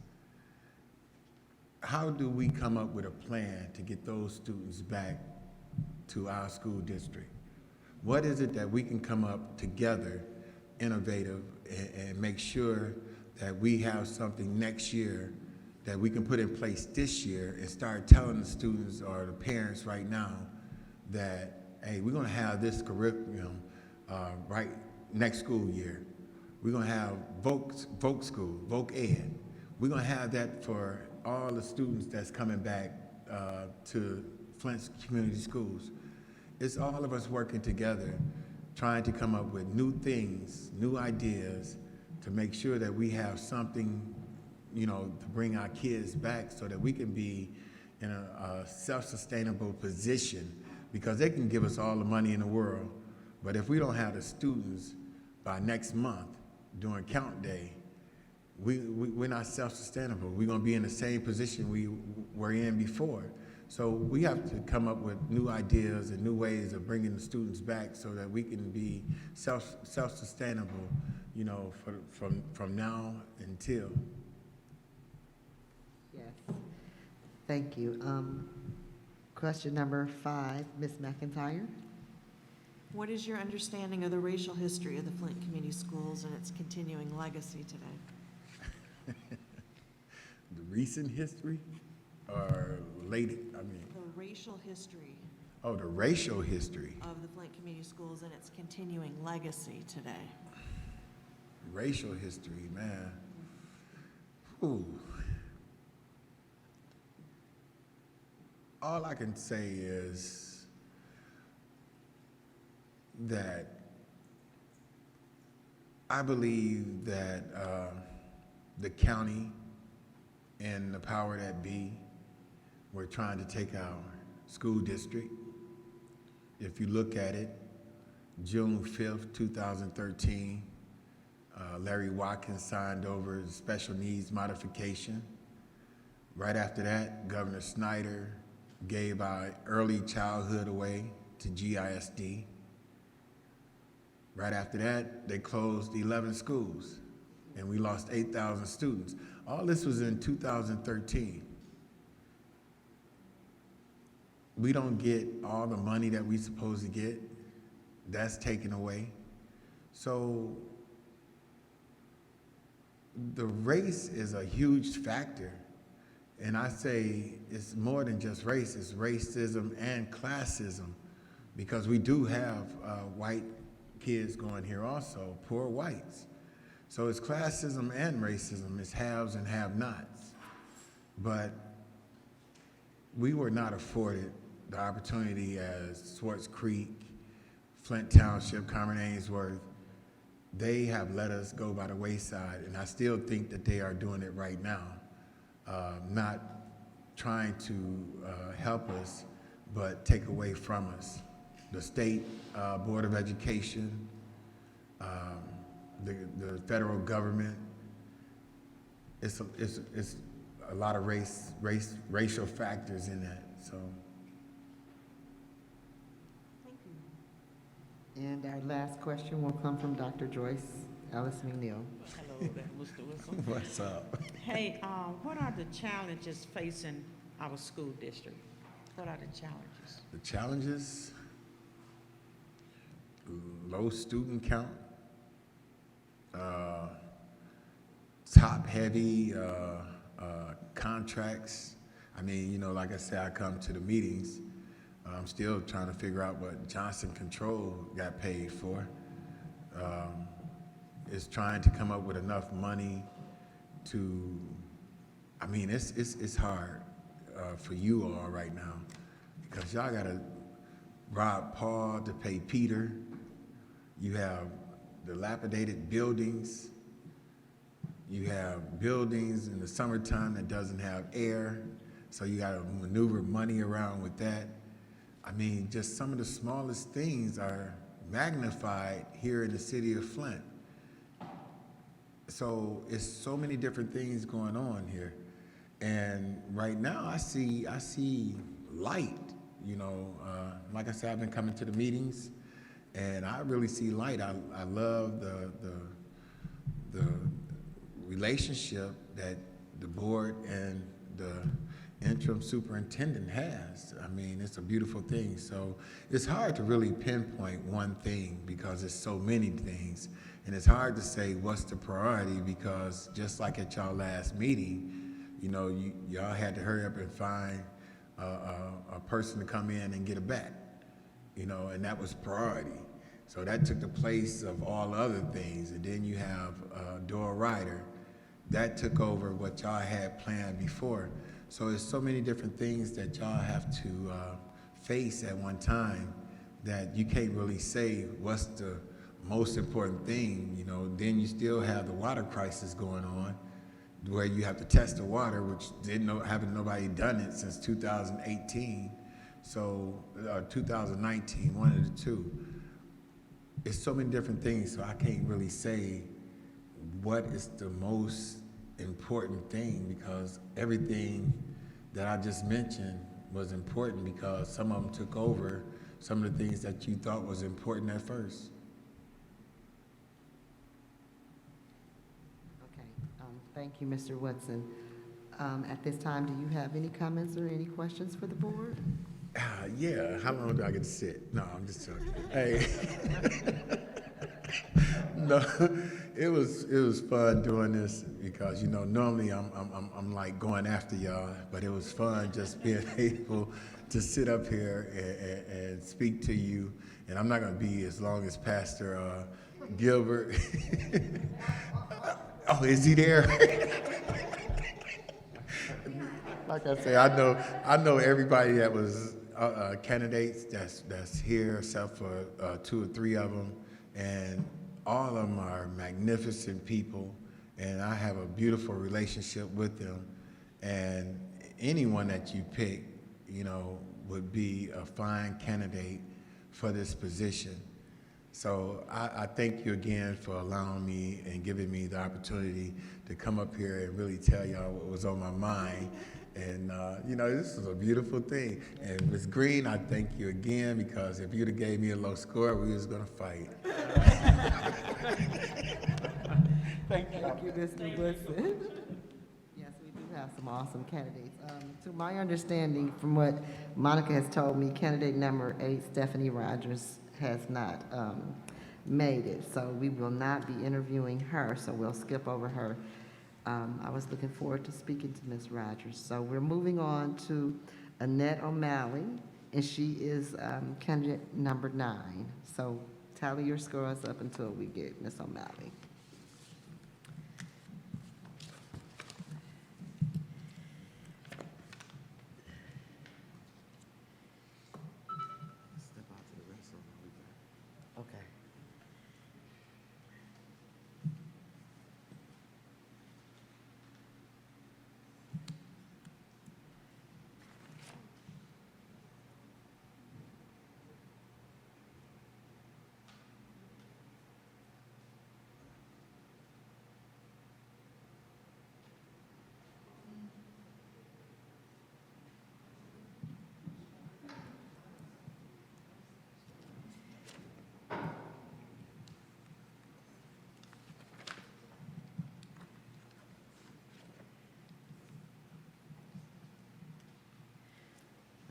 How do we come up with a plan to get those students back to our school district? What is it that we can come up together, innovative, and make sure that we have something next year that we can put in place this year and start telling the students or the parents right now that, hey, we're gonna have this curriculum right next school year. We're gonna have Voc School, Voc Ed. We're gonna have that for all the students that's coming back to Flint's community schools. It's all of us working together, trying to come up with new things, new ideas, to make sure that we have something, you know, to bring our kids back so that we can be in a self-sustainable position, because they can give us all the money in the world, but if we don't have the students by next month during count day, we're not self-sustainable. We're gonna be in the same position we were in before. So we have to come up with new ideas and new ways of bringing the students back so that we can be self-sustainable, you know, from now until. Yes. Thank you. Question number 5, Ms. McIntyre. What is your understanding of the racial history of the Flint Community Schools and its continuing legacy today? The recent history or late, I mean? The racial history Oh, the racial history. of the Flint Community Schools and its continuing legacy today. Racial history, man. Ooh. All I can say is that I believe that the county and the power that be were trying to take our school district. If you look at it, June 5th, 2013, Larry Watkins signed over the special needs modification. Right after that, Governor Snyder gave our early childhood away to GISD. Right after that, they closed 11 schools, and we lost 8,000 students. All this was in 2013. We don't get all the money that we supposed to get. That's taken away. So the race is a huge factor. And I say it's more than just race, it's racism and classism, because we do have white kids going here also, poor whites. So it's classism and racism, it's haves and have-nots. But we were not afforded the opportunity as Schwartz Creek, Flint Township, Carmen Ainsworth. They have let us go by the wayside, and I still think that they are doing it right now. Not trying to help us, but take away from us. The state Board of Education, the federal government, it's a lot of racial factors in that, so. Thank you. And our last question will come from Dr. Joyce Ellis McNeil. Hello there, Mr. Wilson. What's up? Hey, what are the challenges facing our school district? What are the challenges? The challenges, low student count, top-heavy contracts. I mean, you know, like I said, I come to the meetings. I'm still trying to figure out what Johnson Control got paid for. Is trying to come up with enough money to, I mean, it's hard for you all right now, because y'all gotta rob Paul to pay Peter. You have dilapidated buildings. You have buildings in the summertime that doesn't have air, so you gotta maneuver money around with that. I mean, just some of the smallest things are magnified here in the city of Flint. So it's so many different things going on here. And right now I see light Like I said, I've been coming to the meetings, and I really see light. I love the relationship that the board and the interim superintendent has. I mean, it's a beautiful thing. So it's hard to really pinpoint one thing because there's so many things. And it's hard to say what's the priority because just like at y'all last meeting, y'all had to hurry up and find a person to come in and get a bat, and that was priority. So that took the place of all other things. And then you have Dora Ryder. That took over what y'all had planned before. So there's so many different things that y'all have to face at one time that you can't really say what's the most important thing. Then you still have the water crisis going on, where you have to test the water, which haven't nobody done it since 2018, so 2019, one of the two. It's so many different things, so I can't really say what is the most important thing because everything that I just mentioned was important because some of them took over some of the things that you thought was important at first. Okay, thank you, Mr. Woodson. At this time, do you have any comments or any questions for the board? Yeah, how long do I get to sit? No, I'm just joking. Hey, no, it was fun doing this because normally I'm like going after y'all, but it was fun just being able to sit up here and speak to you. And I'm not going to be as long as Pastor Gilbert. Oh, is he there? Like I say, I know everybody that was candidates that's here, except for 2 or 3 of them, and all of them are magnificent people, and I have a beautiful relationship with them. And anyone that you pick, would be a fine candidate for this position. So I thank you again for allowing me and giving me the opportunity to come up here and really tell y'all what was on my mind. And, this is a beautiful thing. And Ms. Green, I thank you again because if you'd have gave me a low score, we was going to fight. Thank you. Thank you, Mr. Woodson. Yes, we do have some awesome candidates. To my understanding, from what Monica has told me, candidate number 8, Stephanie Rogers, has not made it. So we will not be interviewing her, so we'll skip over her. I was looking forward to speaking to Ms. Rogers. So we're moving on to Annette O'Malley, and she is candidate number 9. So tally your scores up until we get Ms. O'Malley. Okay.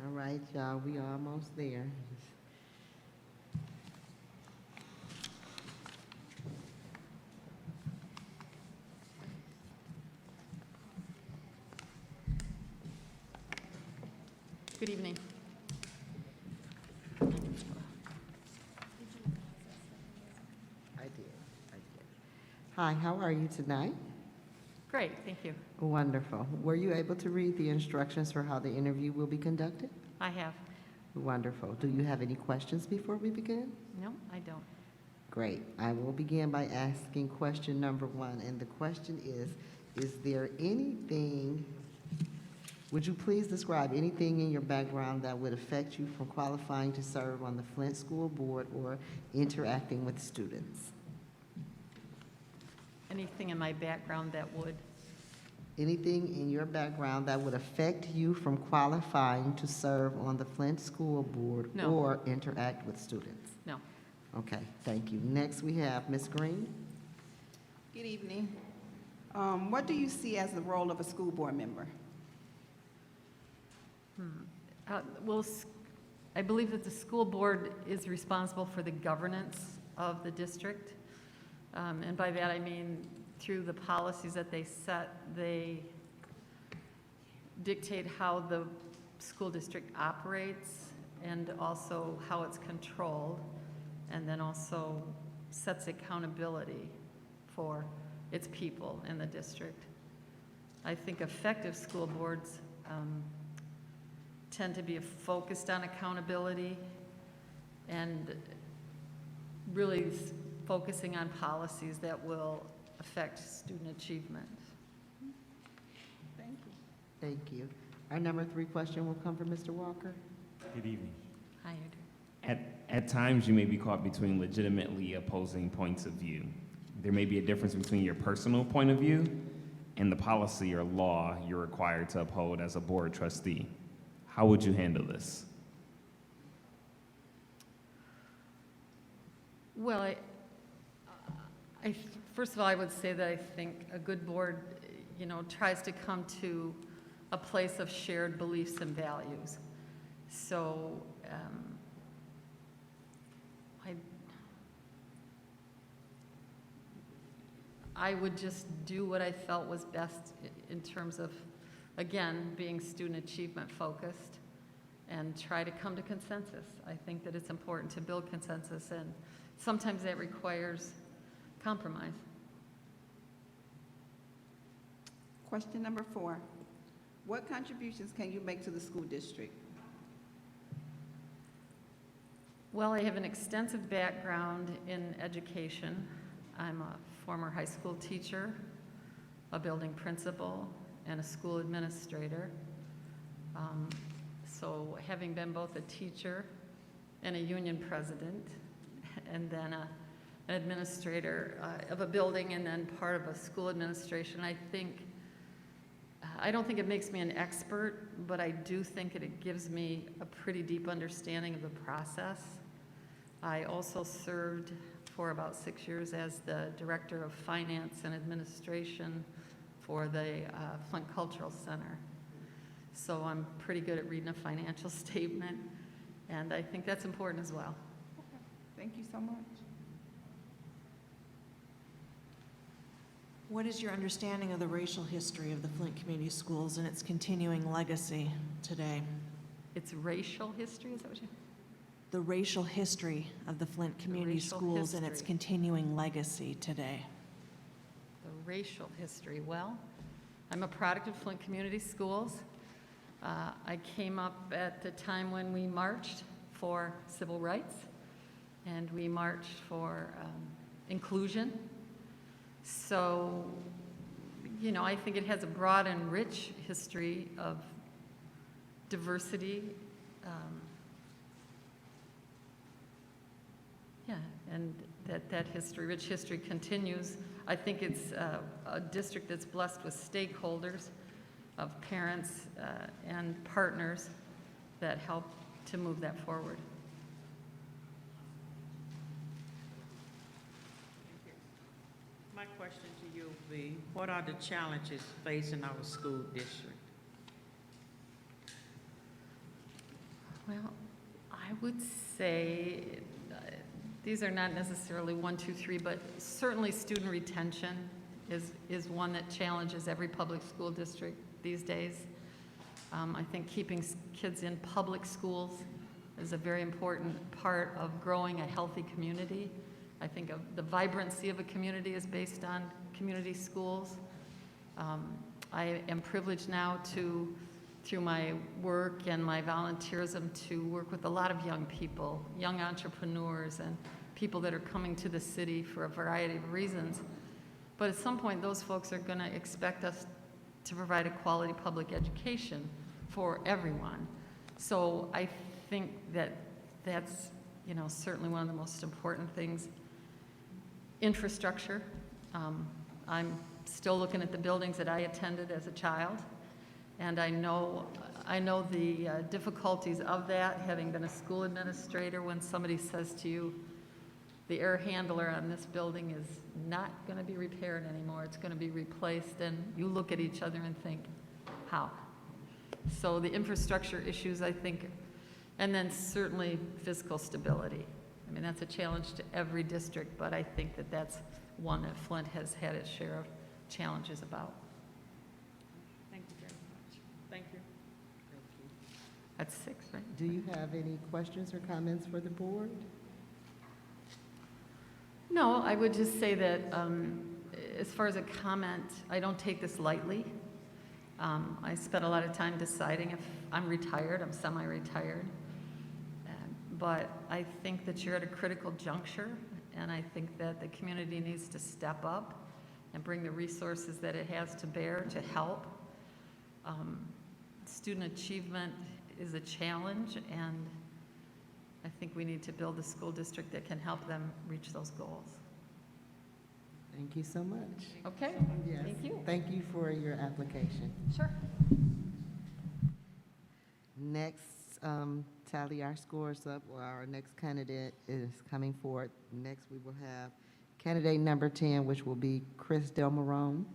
All right, y'all, we are almost there. Good evening. I did. Hi, how are you tonight? Great, thank you. Wonderful. Were you able to read the instructions for how the interview will be conducted? I have. Wonderful. Do you have any questions before we begin? No, I don't. Great. I will begin by asking question number 1, and the question is there anything, would you please describe anything in your background that would affect you from qualifying to serve on the Flint School Board or interacting with students? Anything in my background that would? anything in your background that would affect you from qualifying to serve on the Flint School Board No. or interact with students? No. Okay, thank you. Next, we have Ms. Green. Good evening. What do you see as the role of a school board member? Well, I believe that the school board is responsible for the governance of the district. And by that I mean through the policies that they set, they dictate how the school district operates and also how it's controlled, and then also sets accountability for its people in the district. I think effective school boards tend to be focused on accountability and really focusing on policies that will affect student achievement. Thank you. Thank you. Our number 3 question will come from Mr. Walker. Good evening. Hi, Andrew. At times, you may be caught between legitimately opposing points of view. There may be a difference between your personal point of view and the policy or law you're required to uphold as a board trustee. How would you handle this? Well, first of all, I would say that I think a good board, tries to come to a place of shared beliefs and values. So, I would just do what I felt was best in terms of, again, being student achievement focused and try to come to consensus. I think that it's important to build consensus, and sometimes that requires compromise. Question number 4. What contributions can you make to the school district? Well, I have an extensive background in education. I'm a former high school teacher, a building principal, and a school administrator. So having been both a teacher and a union president, and then an administrator of a building and then part of a school administration, I don't think it makes me an expert, but I do think that it gives me a pretty deep understanding of the process. I also served for about 6 years as the Director of Finance and Administration for the Flint Cultural Center. So I'm pretty good at reading a financial statement, and I think that's important as well. Thank you so much. What is your understanding of the racial history of the Flint Community Schools and its continuing legacy today? It's racial history, is that what you? The racial history of the Flint Community racial Schools and its history. continuing legacy today. The racial history. Well, I'm a product of Flint Community Schools. I came up at the time when we marched for civil rights, and we marched for inclusion. So, I think it has a broad and rich history of diversity. And that history, rich history continues. I think it's a district that's blessed with stakeholders of parents and partners that help to move that forward. My question to you will be, what are the challenges facing our school district? Well, I would say these are not necessarily 1, 2, 3, but certainly student retention is one that challenges every public school district these days. I think keeping kids in public schools is a very important part of growing a healthy community. I think the vibrancy of a community is based on community schools. I am privileged now through my work and my volunteerism, to work with a lot of young people, young entrepreneurs, and people that are coming to the city for a variety of reasons. But at some point, those folks are going to expect us to provide a quality public education for everyone. So I think that's certainly one of the most important things. Infrastructure. I'm still looking at the buildings that I attended as a child, and I know the difficulties of that, having been a school administrator, when somebody says to you, the air handler on this building is not going to be repaired anymore, it's going to be replaced, and you look at each other and think, how? So the infrastructure issues, I think, and then certainly fiscal stability. I mean, that's a challenge to every district, but I think that that's one that Flint has had its share of challenges about. Thank you very much. Thank you. That's 6, right? Do you have any questions or comments for the board? No, I would just say that as far as a comment, I don't take this lightly. I spent a lot of time deciding if I'm retired, I'm semi-retired. But I think that you're at a critical juncture, and I think that the community needs to step up and bring the resources that it has to bear to help. Student achievement is a challenge, and I think we need to build a school district that can help them reach those goals. Thank you so much. Okay, Yes. thank you. Thank you for your application. Sure. Next, tally our scores up. Well, our next candidate is coming forward. Next, we will have candidate number 10, which will be Chris Delmarone.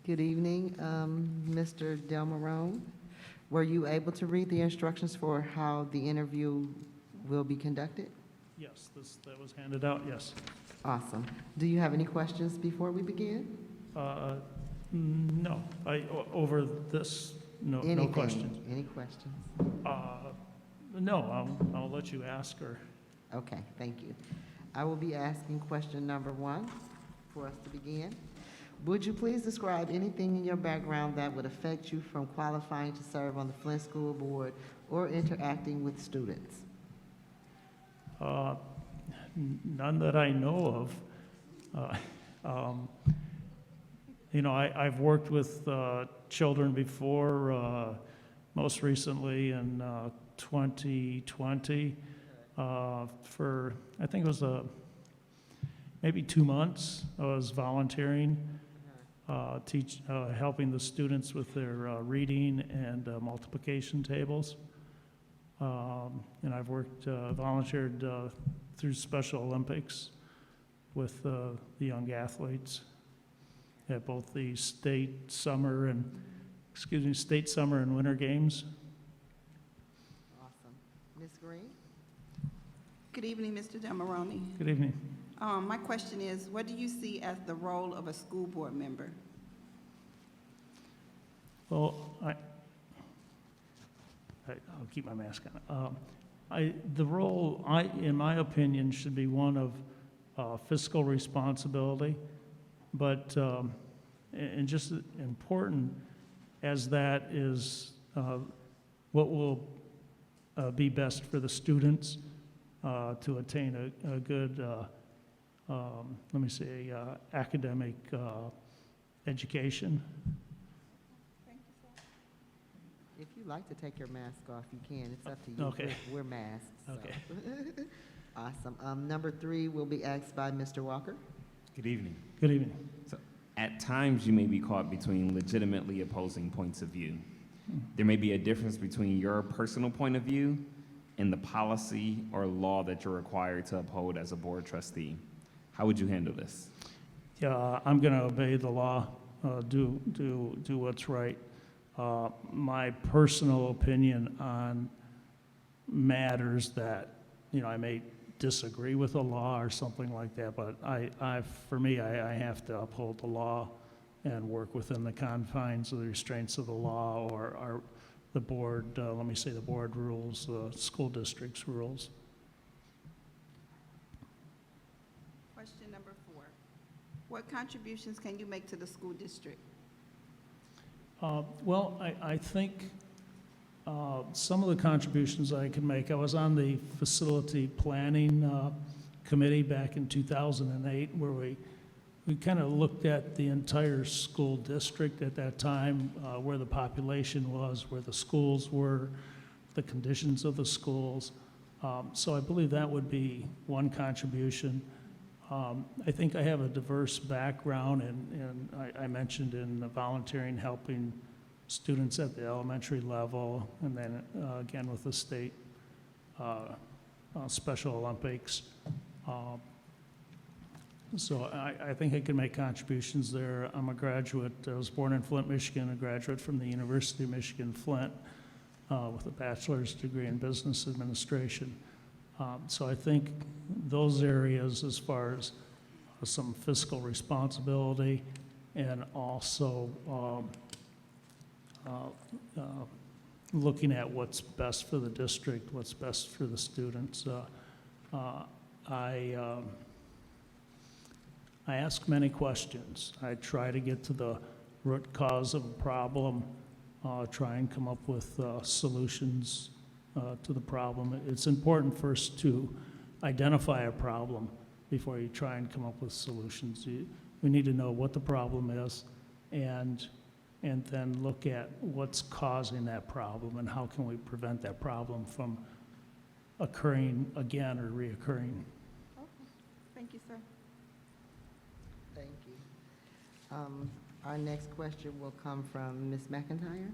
Good evening, Mr. Delmarone. Were you able to read the instructions for how the interview will be conducted? Yes, that was handed out, yes. Awesome. Do you have any questions before we begin? No, over this, no Anything? questions. Any questions? No, I'll let you ask her. Okay, thank you. I will be asking question number 1 for us to begin. Would you please describe anything in your background that would affect you from qualifying to serve on the Flint School Board or interacting with students? None that I know of. You know, I've worked with children before, most recently in 2020 for, I think it was maybe 2 months. I was volunteering, helping the students with their reading and multiplication tables. And I've volunteered through Special Olympics with the young athletes at both the state summer and winter games. Awesome. Ms. Green? Good evening, Mr. Delmarone. Good evening. My question is, what do you see as the role of a school board member? Well, I'll keep my mask on. The role, in my opinion, should be one of fiscal responsibility, but and just important as that is what will be best for the students to attain a good, academic education. If you you'd like to take your mask off, you can. It's up to you. Okay. We're masked. so. Okay. Awesome. Number 3 will be asked by Mr. Walker. Good evening. Good evening. So, at times, you may be caught between legitimately opposing points of view. There may be a difference between your personal point of view and the policy or law that you're required to uphold as a board trustee. How would you handle this? Yeah, I'm going to obey the law, do what's right. My personal opinion on matters that, I may disagree with the law or something like that, but for me, I have to uphold the law and work within the confines of the restraints of the law or the board, let me say the board rules, the school district's rules. Question number 4. What contributions can you make to the school district? Well, I think some of the contributions I can make, I was on the facility planning committee back in 2008 where we kind of looked at the entire school district at that time, where the population was, where the schools were, the conditions of the schools. So I believe that would be one contribution. I think I have a diverse background, and I mentioned in the volunteering, helping students at the elementary level, and then again with the state Special Olympics. So I think I can make contributions there. I'm a graduate. I was born in Flint, Michigan, a graduate from the University of Michigan, Flint, with a bachelor's degree in business administration. So I think those areas, as far as some fiscal responsibility and also looking at what's best for the district, what's best for the students. I ask many questions. I try to get to the root cause of a problem, try and come up with solutions to the problem. It's important first to identify a problem before you try and come up with solutions. We need to know what the problem is and then look at what's causing that problem and how can we prevent that problem from occurring again or reoccurring. Okay. Thank you, sir. Thank you. Our next question will come from Ms. McIntyre.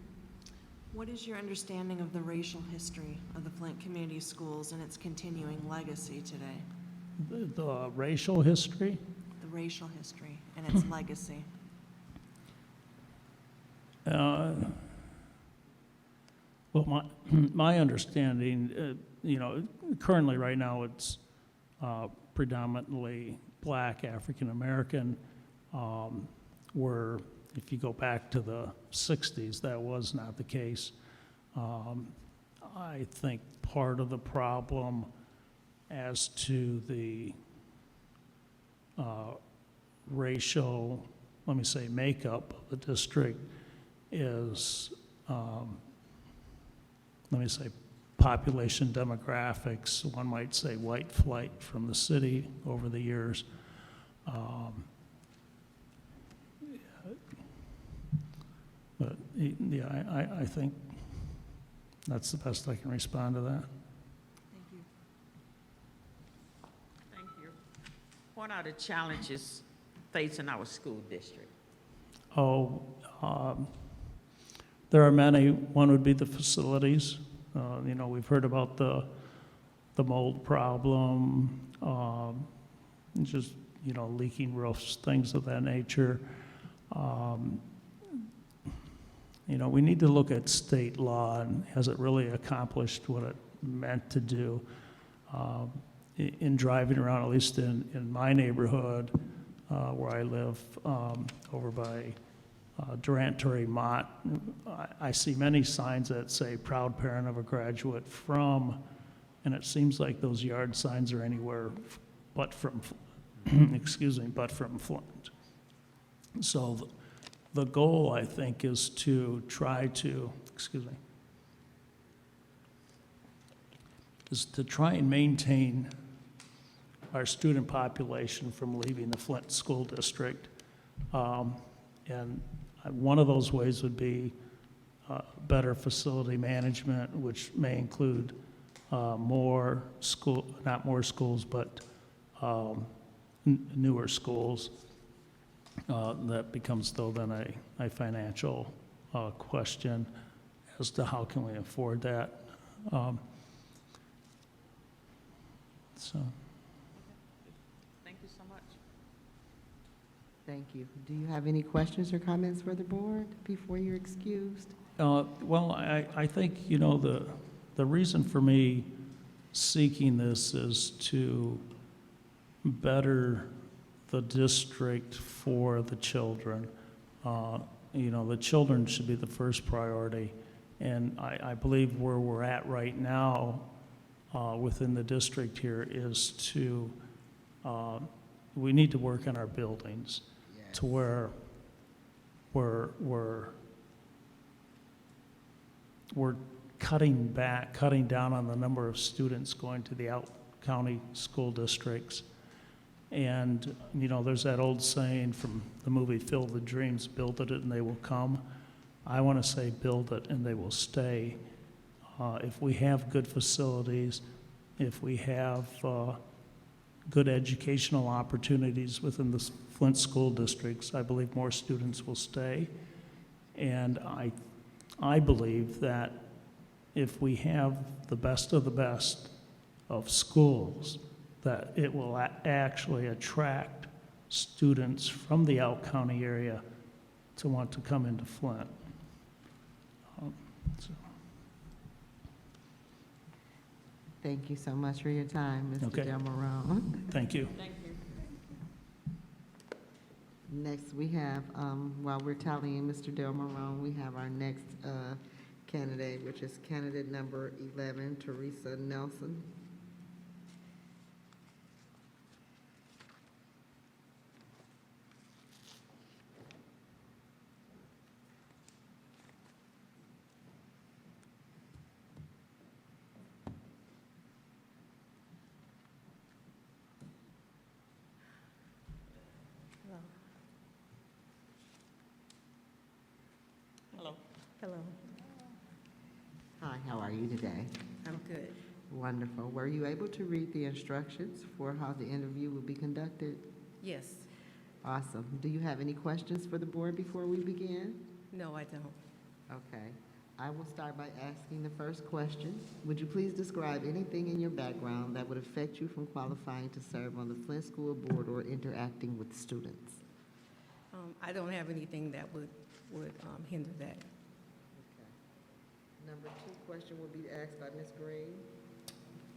What is your understanding of the racial history of the Flint Community Schools and its continuing legacy today? The racial history? The racial history and its legacy. Well, my understanding, currently right now it's predominantly black, African American, where if you go back to the 60s, that was not the case. I think part of the problem as to the racial, let me say, makeup of the district is, let me say, population demographics. One might say white flight from the city over the years. But yeah, I think that's the best I can respond to that. Thank you. Thank you. What are the challenges facing our school district? There are many. One would be the facilities. We've heard about the mold problem, just, leaking roofs, things of that nature. We need to look at state law and has it really accomplished what it meant to do. In driving around, at least in my neighborhood where I live, over by Durant Torrey Mott, I see many signs that say proud parent of a graduate from, and it seems like those yard signs are anywhere but from, but from Flint. So the goal, I think, is to try and maintain our student population from leaving the Flint School District. And one of those ways would be better facility management, which may include more school, not more schools, but newer schools. That becomes though then a financial question as to how can we afford that. So. Thank you so much. Thank you. Do you have any questions or comments for the board before you're excused? Well, I think, you know, the reason for me seeking this is to better the district for the children. You know, the children should be the first priority. And I believe where we're at right now within the district here is to, we need to work on our buildings to where we're cutting down on the number of students going to the out-county school districts. And, you know, there's that old saying from the movie Field of Dreams, build it and they will come. I want to say build it and they will stay. If we have good facilities, if we have good educational opportunities within the Flint school districts, I believe more students will stay. And I believe that if we have the best of the best of schools, that it will actually attract students from the out-county area to want to come into Flint. So. Thank you so much for your time, Mr. Okay. Delmarone. Thank you. Thank you. Next, we have, while we're tallying Mr. Delmarone, we have our next candidate, which is candidate number 11, Theresa Nelson. Hello. Hello, Hi, how are you today? I'm good. Wonderful. Were you able to read the instructions for how the interview will be conducted? Yes. Awesome. Do you have any questions for the board before we begin? No, I don't. Okay. I will start by asking the first question. Would you please describe anything in your background that would affect you from qualifying to serve on the Flint School Board or interacting with students? I don't have anything that would hinder that. Okay. Number 2 question will be asked by Ms. Green.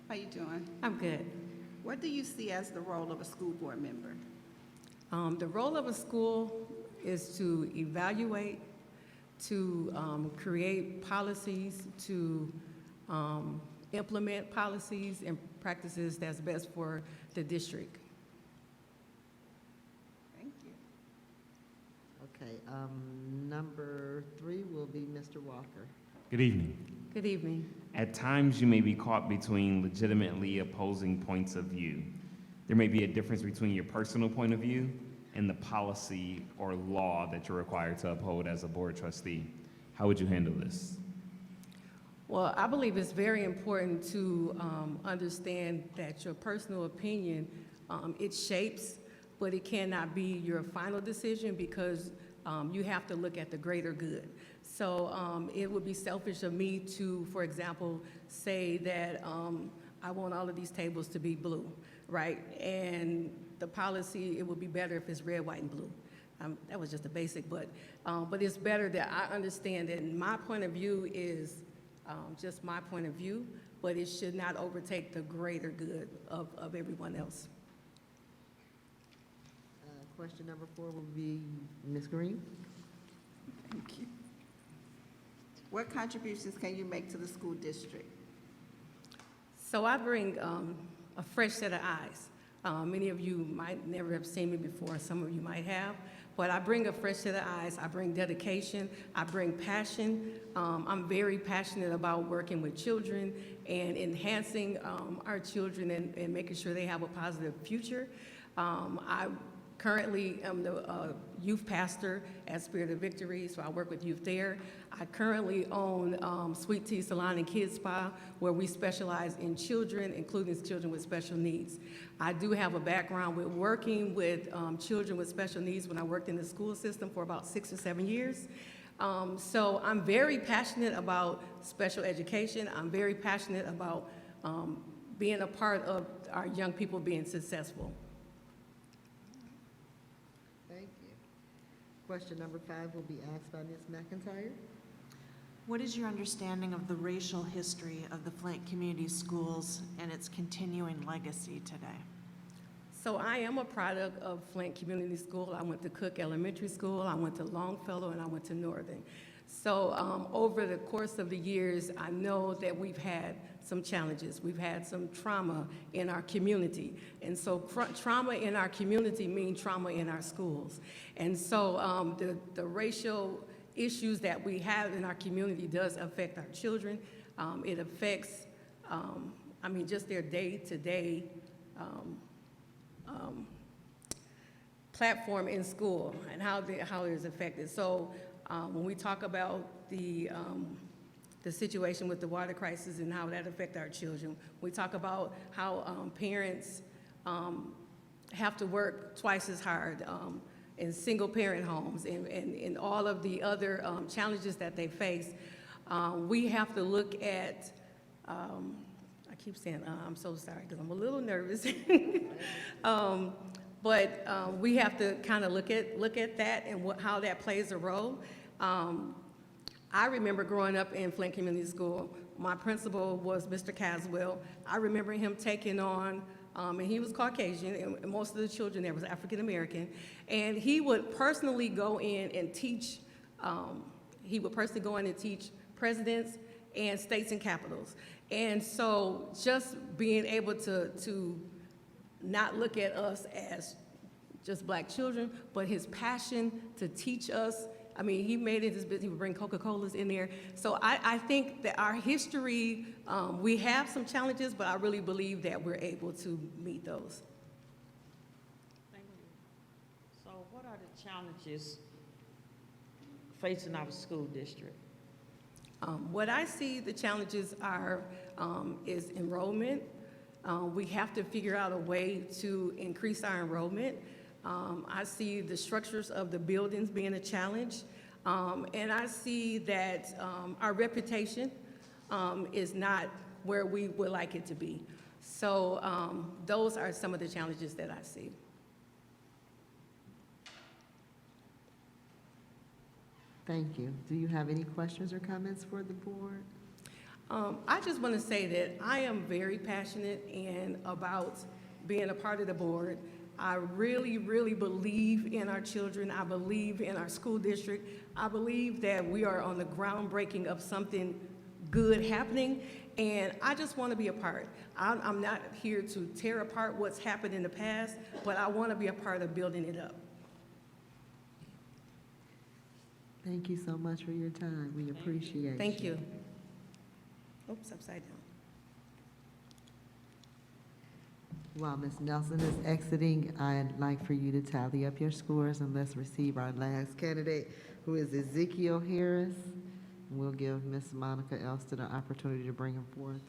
How you doing? I'm good. What do you see as the role of a school board member? The role of a school is to evaluate, to create policies, to implement policies and practices that's best for the district. Thank you. Okay. Number 3 will be Mr. Walker. Good evening. Good evening. At times, you may be caught between legitimately opposing points of view. There may be a difference between your personal point of view and the policy or law that you're required to uphold as a board trustee. How would you handle this? Well, I believe it's very important to understand that your personal opinion, it shapes, but it cannot be your final decision because you have to look at the greater good. So it would be selfish of me to, for example, say that I want all of these tables to be blue, right? And the policy, it would be better if it's red, white, and blue. That was just a basic, but it's better that I understand that my point of view is just my point of view, but it should not overtake the greater good of everyone else. Question number 4 will be Ms. Green. Thank you. What contributions can you make to the school district? So I bring a fresh set of eyes. Many of you might never have seen me before, some of you might have, but I bring a fresh set of eyes. I bring dedication, I bring passion. I'm very passionate about working with children and enhancing our children and making sure they have a positive future. I Currently, I'm the youth pastor at Spirit of Victory, so I work with youth there. I currently own Sweet Tea Salon and Kids Spa, where we specialize in children, including children with special needs. I do have a background with working with children with special needs when I worked in the school system for about 6 or 7 years. So I'm very passionate about special education. I'm very passionate about being a part of our young people being successful. Thank you. Question number 5 will be asked by Ms. McIntyre. What is your understanding of the racial history of the Flint Community Schools and its continuing legacy today? So I am a product of Flint Community School. I went to Cook Elementary School, I went to Longfellow, and I went to Northern. So over the course of the years, I know that we've had some challenges. We've had some trauma in our community. And so trauma in our community means trauma in our schools. And so the racial issues that we have in our community does affect our children. It affects, just their day-to-day platform in school and how it is affected. So when we talk about the situation with the water crisis and how that affects our children, we talk about how parents have to work twice as hard in single-parent homes and all of the other challenges that they face. We have to look at, I keep saying, I'm so sorry because I'm a little nervous. But we have to kind of look at that and how that plays a role. I remember growing up in Flint Community School. My principal was Mr. Caswell. I remember him taking on, and he was Caucasian, and most of the children there was African American, and he would personally go in and teach. Presidents and states and capitals. And so just being able to not look at us as just black children, but his passion to teach us. I mean, he made it his business. He would bring Coca-Colas in there. So I think that our history, we have some challenges, but I really believe that we're able to meet those. Thank you. So what are the challenges facing our school district? What I see the challenges are is enrollment. We have to figure out a way to increase our enrollment. I see the structures of the buildings being a challenge. And I see that our reputation is not where we would like it to be. So those are some of the challenges that I see. Thank you. Do you have any questions or comments for the board? I just want to say that I am very passionate about being a part of the board. I really, really believe in our children. I believe in our school district. I believe that we are on the groundbreaking of something good happening, and I just want to be a part. I'm not here to tear apart what's happened in the past, but I want to be a part of building it up. Thank you so much for your time. We appreciate it. Thank you. Oops, upside down. While Ms. Nelson is exiting, I'd like for you to tally up your scores and let's receive our last candidate, who is Ezekiel Harris. We'll give Ms. Monica Elston an opportunity to bring him forth.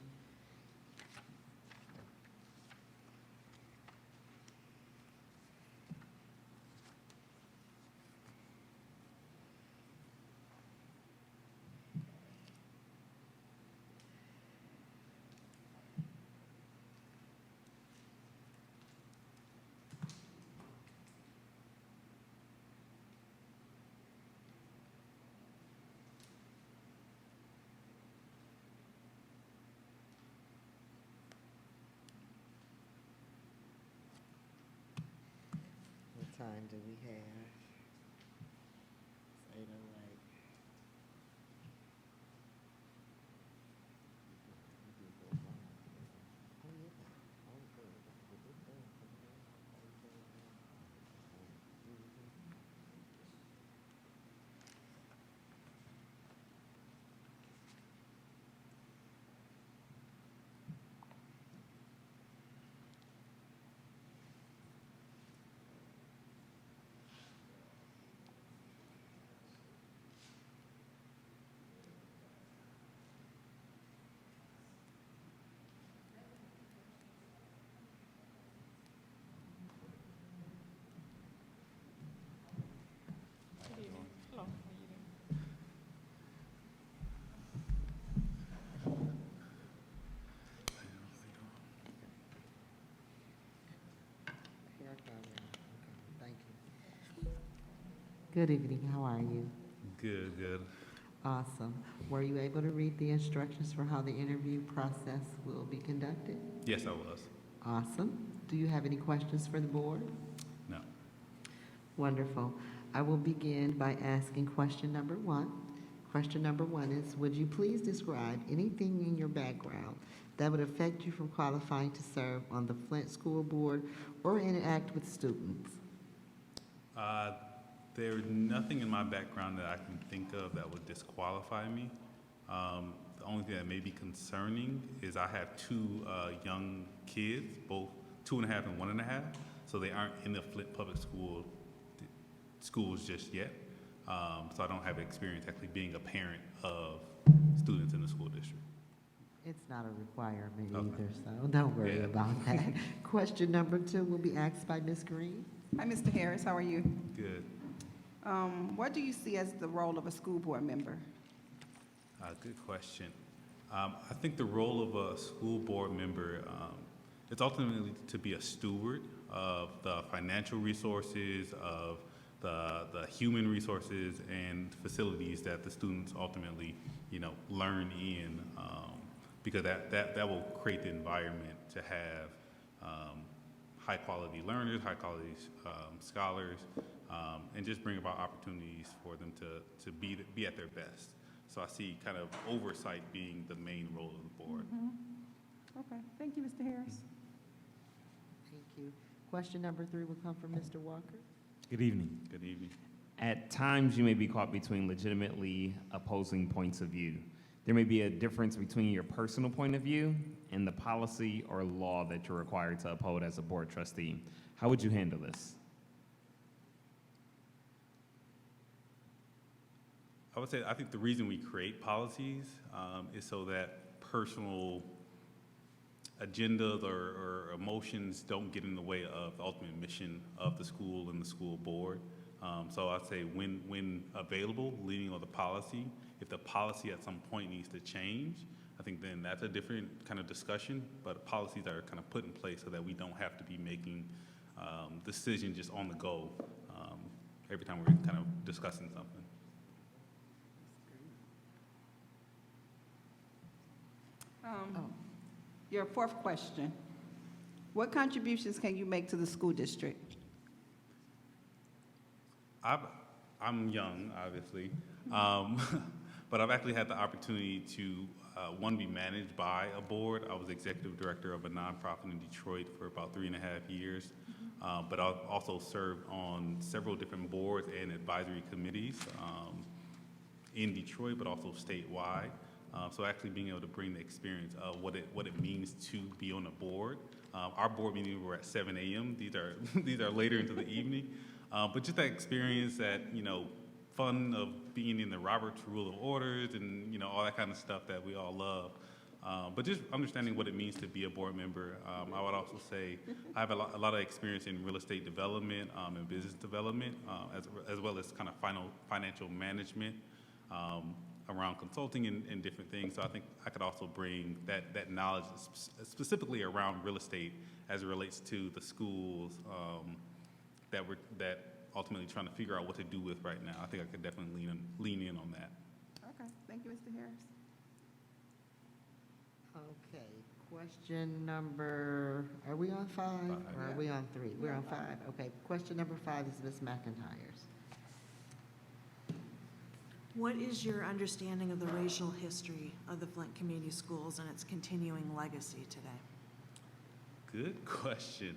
What time do we have? It's 8:08. Good evening, how are you? Good, good. Awesome. Were you able to read the instructions for how the interview process will be conducted? Yes, I was. Awesome. Do you have any questions for the board? No. Wonderful. I will begin by asking question number one. Question number one is, would you please describe anything in your background that would affect you from qualifying to serve on the Flint School Board or interact with students? There's nothing in my background that I can think of that would disqualify me. The only thing that may be concerning is I have two young kids, both 2.5 and 1.5, so they aren't in the Flint Public schools just yet. So I don't have experience actually being a parent of students in the school district. It's not a requirement Okay. either, so don't worry Yeah. about that. Question number two will be asked by Ms. Green. Hi, Mr. Harris, how are you? Good. What do you see as the role of a school board member? Good question. I think the role of a school board member, it's ultimately to be a steward of the financial resources, of the human resources and facilities that the students ultimately, learn in, because that will create the environment to have high quality learners, high quality scholars, and just bring about opportunities for them to be at their best. So I see kind of oversight being the main role of the board. Okay, thank you, Mr. Harris. Thank you. Question number three will come from Mr. Walker. Good evening. Good evening. At times, you may be caught between legitimately opposing points of view. There may be a difference between your personal point of view and the policy or law that you're required to uphold as a board trustee. How would you handle this? I would say I think the reason we create policies is so that personal agendas or emotions don't get in the way of the ultimate mission of the school and the school board. So I'd say when available, leaning on the policy. If the policy at some point needs to change, I think then that's a different kind of discussion, but policies are kind of put in place so that we don't have to be making decisions just on the go every time we're kind of discussing something. Your fourth question. What contributions can you make to the school district? I'm young, obviously, but I've actually had the opportunity to, one, be managed by a board. I was executive director of a nonprofit in Detroit for about 3.5 years, but I've also served on several different boards and advisory committees in Detroit, but also statewide. So actually being able to bring the experience of what it means to be on a board. Our board meetings were at 7 a.m. These are later into the evening. But just that experience, that, fun of being in the Robert's Rule of Orders and, all that kind of stuff that we all love. But just understanding what it means to be a board member. I would also say I have a lot of experience in real estate development and business development, as well as kind of financial management around consulting and different things. So I think I could also bring that knowledge specifically around real estate as it relates to the schools that ultimately trying to figure out what to do with right now. I think I could definitely lean in on that. Okay, thank you, Mr. Harris. Okay, question number, are we on 5 or are we on 3? We're on 5. Okay, question number 5 is Ms. McIntyre's. What is your understanding of the racial history of the Flint Community Schools and its continuing legacy today? Good question.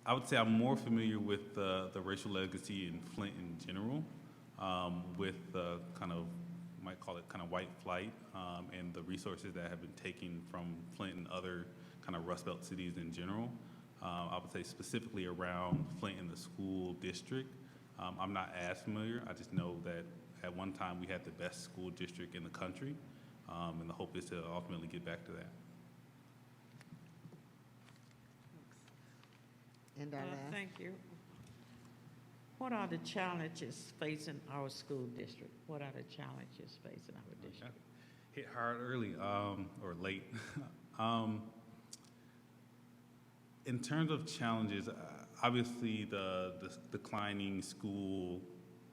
I would say I'm more familiar with the racial legacy in Flint in general, with the kind of, might call it kind of white flight, and the resources that have been taken from Flint and other kind of Rust Belt cities in general. I would say specifically around Flint and the school district. I'm not as familiar. I just know that at one time we had the best school district in the country, and the hope is to ultimately get back to that. And our last. Thank you. What are the challenges facing our school district? What are the challenges facing our district? Hit hard early or late. In terms of challenges, obviously the declining school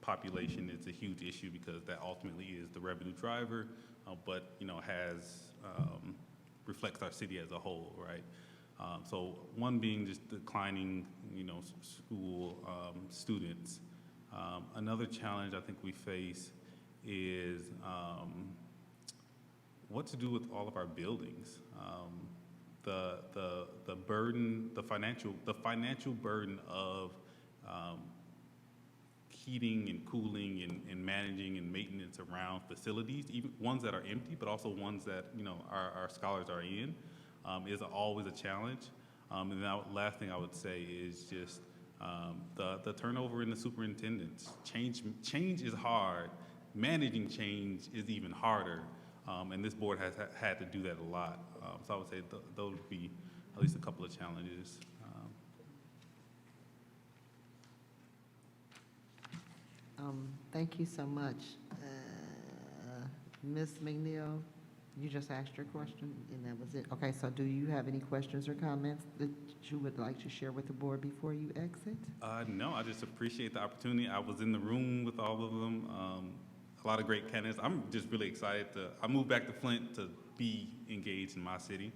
population is a huge issue because that ultimately is the revenue driver, but has reflects our city as a whole, right? So one being just declining, school students. Another challenge I think we face is what to do with all of our buildings. The burden, the financial burden of heating and cooling and managing and maintenance around facilities, even ones that are empty, but also ones that our scholars are in, is always a challenge. And the last thing I would say is just the turnover in the superintendents. Change is hard. Managing change is even harder. And this board has had to do that a lot. So I would say those would be at least a couple of challenges. Thank you so much. Ms. McNeil, you just asked your question, and that was it. Okay, so do you have any questions or comments that you would like to share with the board before you exit? No, I just appreciate the opportunity. I was in the room with all of them. A lot of great candidates. I'm just really excited I moved back to Flint to be engaged in my city.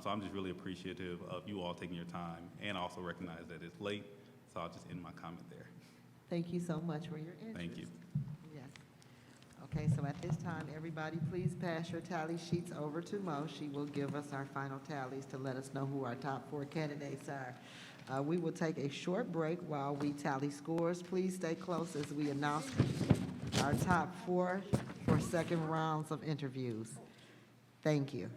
So I'm just really appreciative of you all taking your time and also recognize that it's late. So I'll just end my comment there. Thank you so much for your interest. Thank you. Yes. Okay, so at this time, everybody, please pass your tally sheets over to Mo. She will give us our final tallies to let us know who our top 4 candidates are. We will take a short break while we tally scores. Please stay close as we announce our top 4 for second rounds of interviews. Thank you.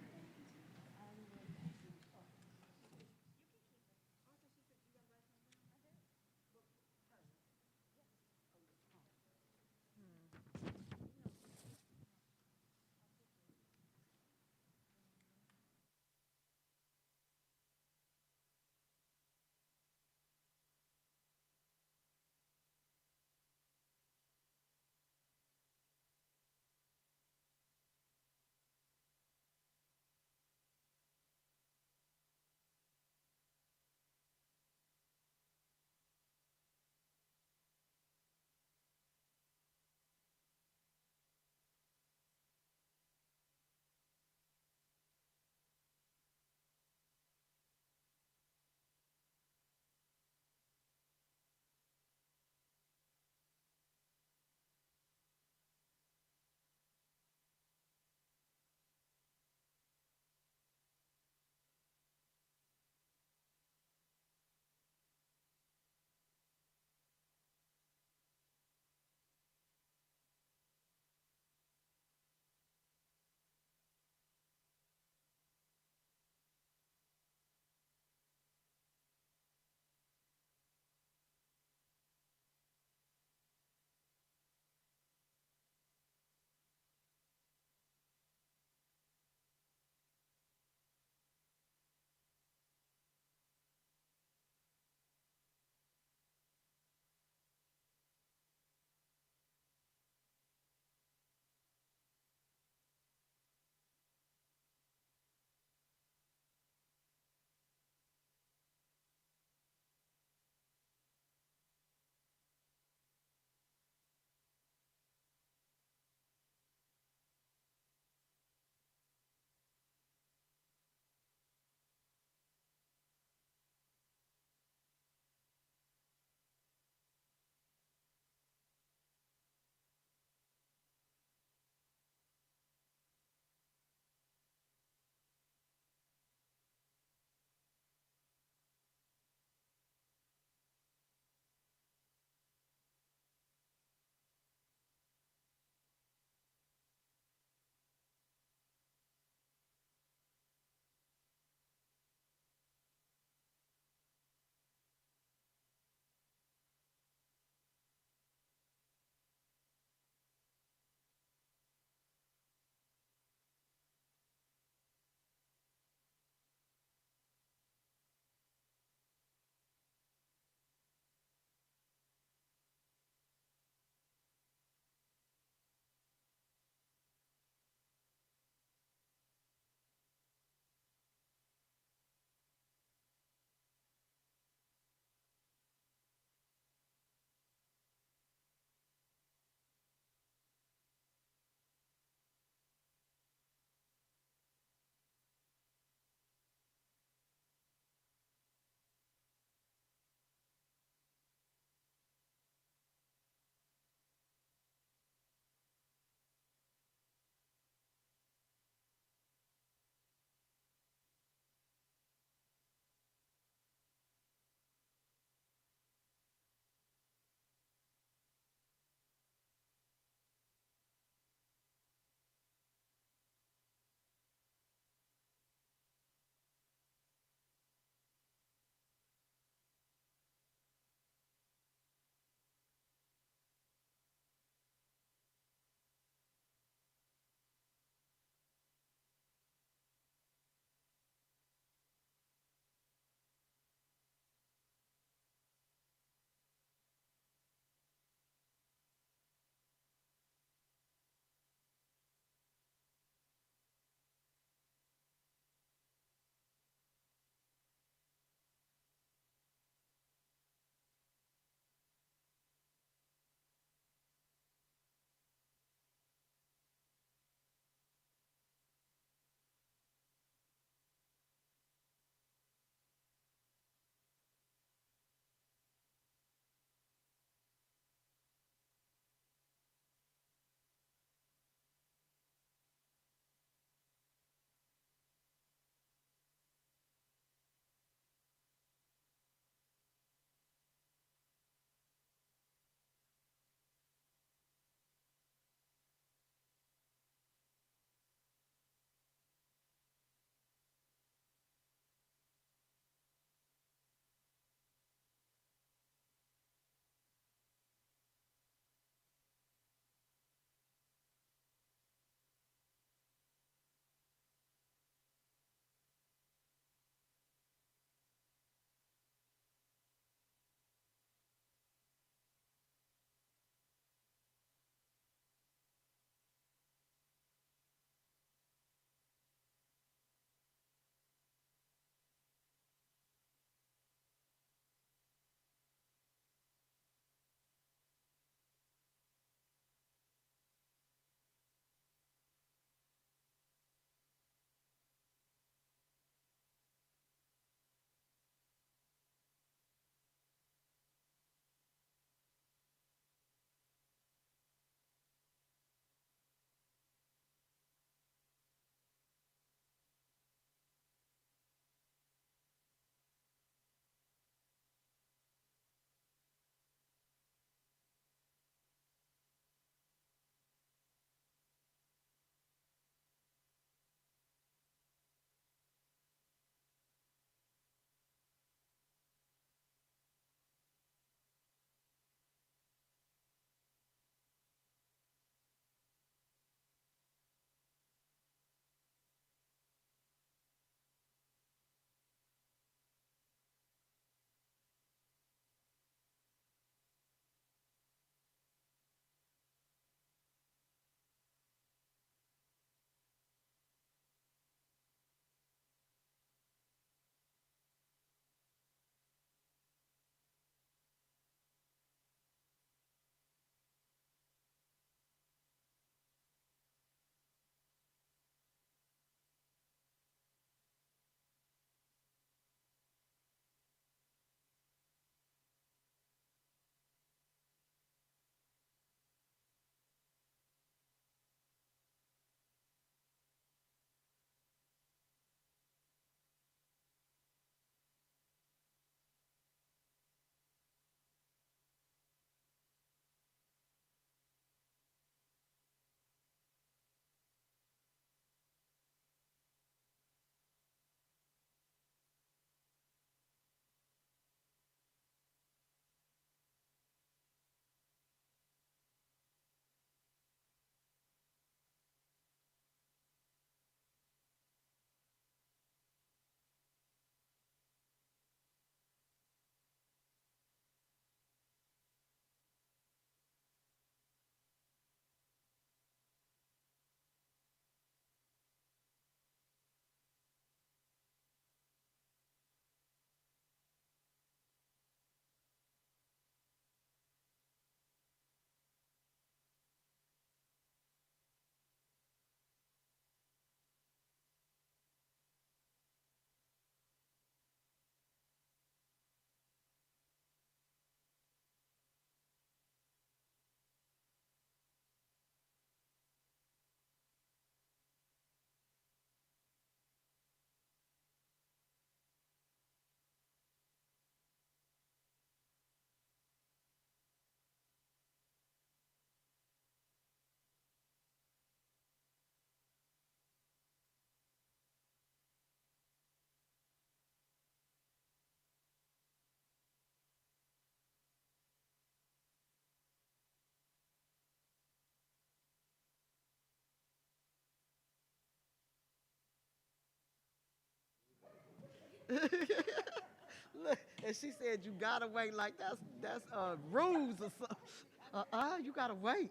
Look, and she said you gotta wait like that's rules or something. You gotta wait.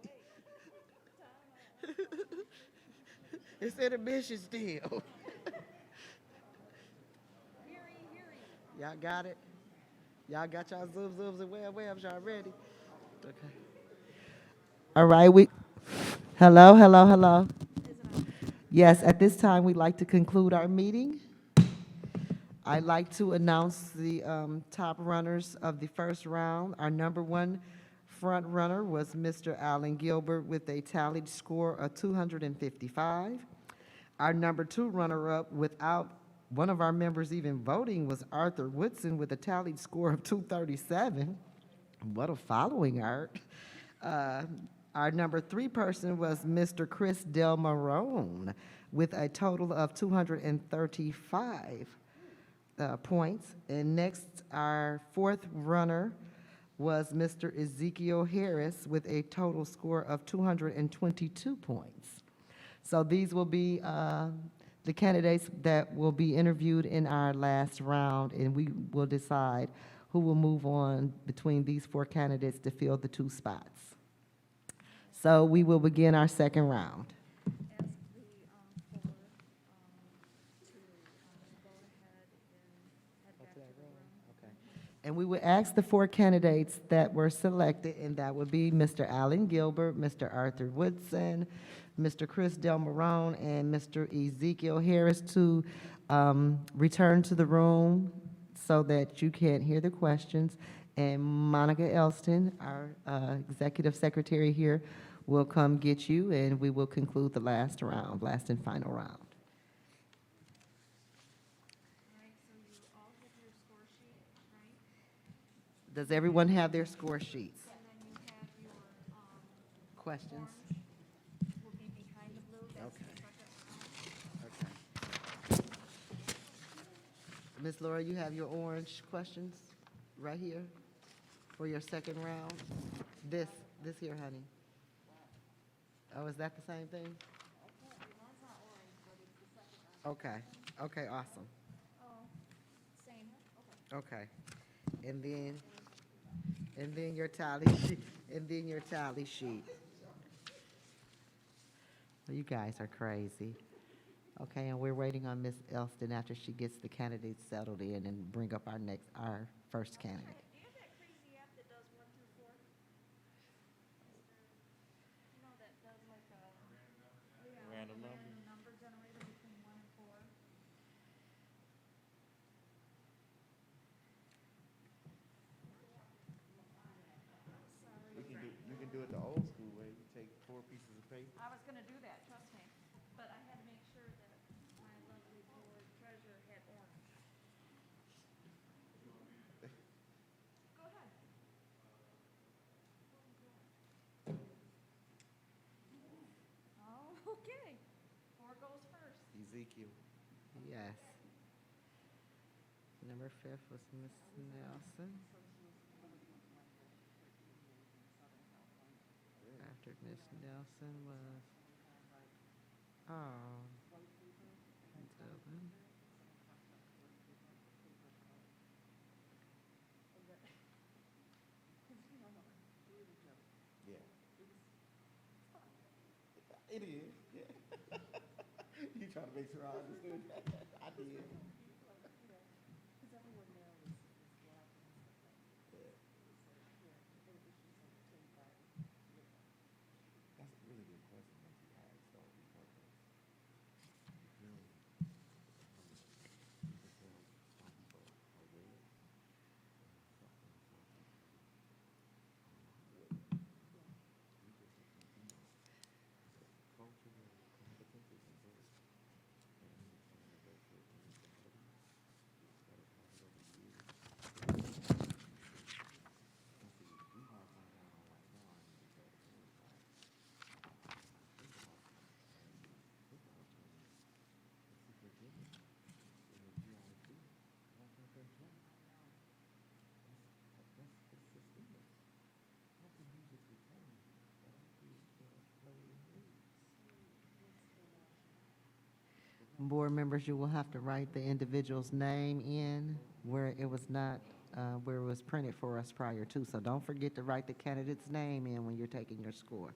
It's intermission still. Y'all got it? Y'all got y'all zooms and webs, y'all ready? Okay. All right, hello. Yes, at this time, we'd like to conclude our meeting. I'd like to announce the top runners of the first round. Our number one front runner was Mr. Allen Gilbert with a tallied score of 255. Our number two runner-up, without one of our members even voting, was Arthur Woodson with a tallied score of 237. What a following, Art. Our number three person was Mr. Chris Delmarone with a total of 235 points. And next, our fourth runner was Mr. Ezekiel Harris with a total score of 222 points. So these will be the candidates that will be interviewed in our last round, and we will decide who will move on between these four candidates to fill the 2 spots. So we will begin our second round. And we would ask the 4 candidates that were selected, and that would be Mr. Allen Gilbert, Mr. Arthur Woodson, Mr. Chris Delmarone, and Mr. Ezekiel Harris to return to the room so that you can hear the questions. And Monica Elston, our executive secretary here, will come get you, and we will conclude the last round, last and final round. Does everyone have their score sheets? Questions? Okay. Ms. Laura, you have your orange questions right here for your second round? This here, honey. Oh, is that the same thing? Okay, awesome. Okay, and then your tally sheet, Well, you guys are crazy. Okay, and we're waiting on Ms. Elston after she gets the candidates settled in and bring up our first candidate. Do you have that crazy app that does 1 through 4? You know, that does like a random number generator between 1 and 4? You can do it the old school way. You take 4 pieces of paper. I was gonna do that, trust me, but I had to make sure that my lovely board treasurer had orange. Go ahead. Oh, okay. 4 goes first. Ezekiel. Yes. Number 5 was Ms. Nelson. After Ms. Nelson was, Dylan. Yeah. It is, yeah. You trying to make sure I understood that? I did. That's a really good question that you asked, though, because really, cultural competencies. Board members, you will have to write the individual's name in where it was not, where it was printed for us prior to. So don't forget to write the candidate's name in when you're taking your score.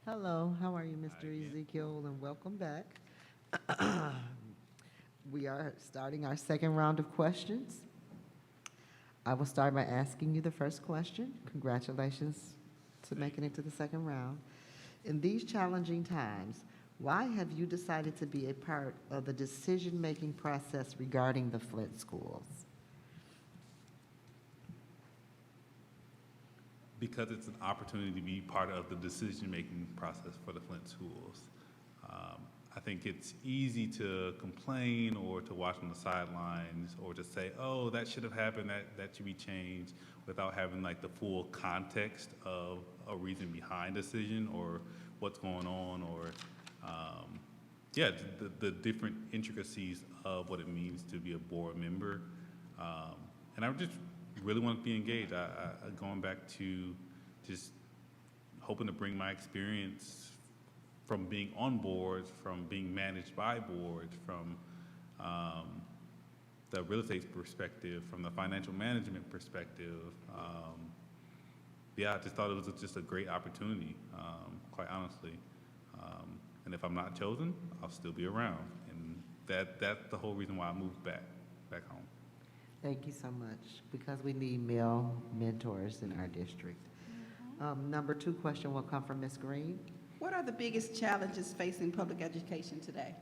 Hello, how are you, Mr. Ezekiel, and welcome back. We are starting our second round of questions. I will start by asking you the first question. Congratulations to making it to the second round. In these challenging times, why have you decided to be a part of the decision-making process regarding the Flint schools? Because it's an opportunity to be part of the decision-making process for the Flint schools. I think it's easy to complain or to watch on the sidelines or to say, oh, that should have happened, that should be changed, without having like the full context of a reason behind a decision or what's going on, or the different intricacies of what it means to be a board member. And I just really want to be engaged. Going back to just hoping to bring my experience from being on boards, from being managed by boards, from the real estate perspective, from the financial management perspective. I just thought it was just a great opportunity, quite honestly. And if I'm not chosen, I'll still be around. And that's the whole reason why I moved back home. Thank you so much, because we need male mentors in our district. Number 2 question will come from Ms. Green. What are the biggest challenges facing public education today?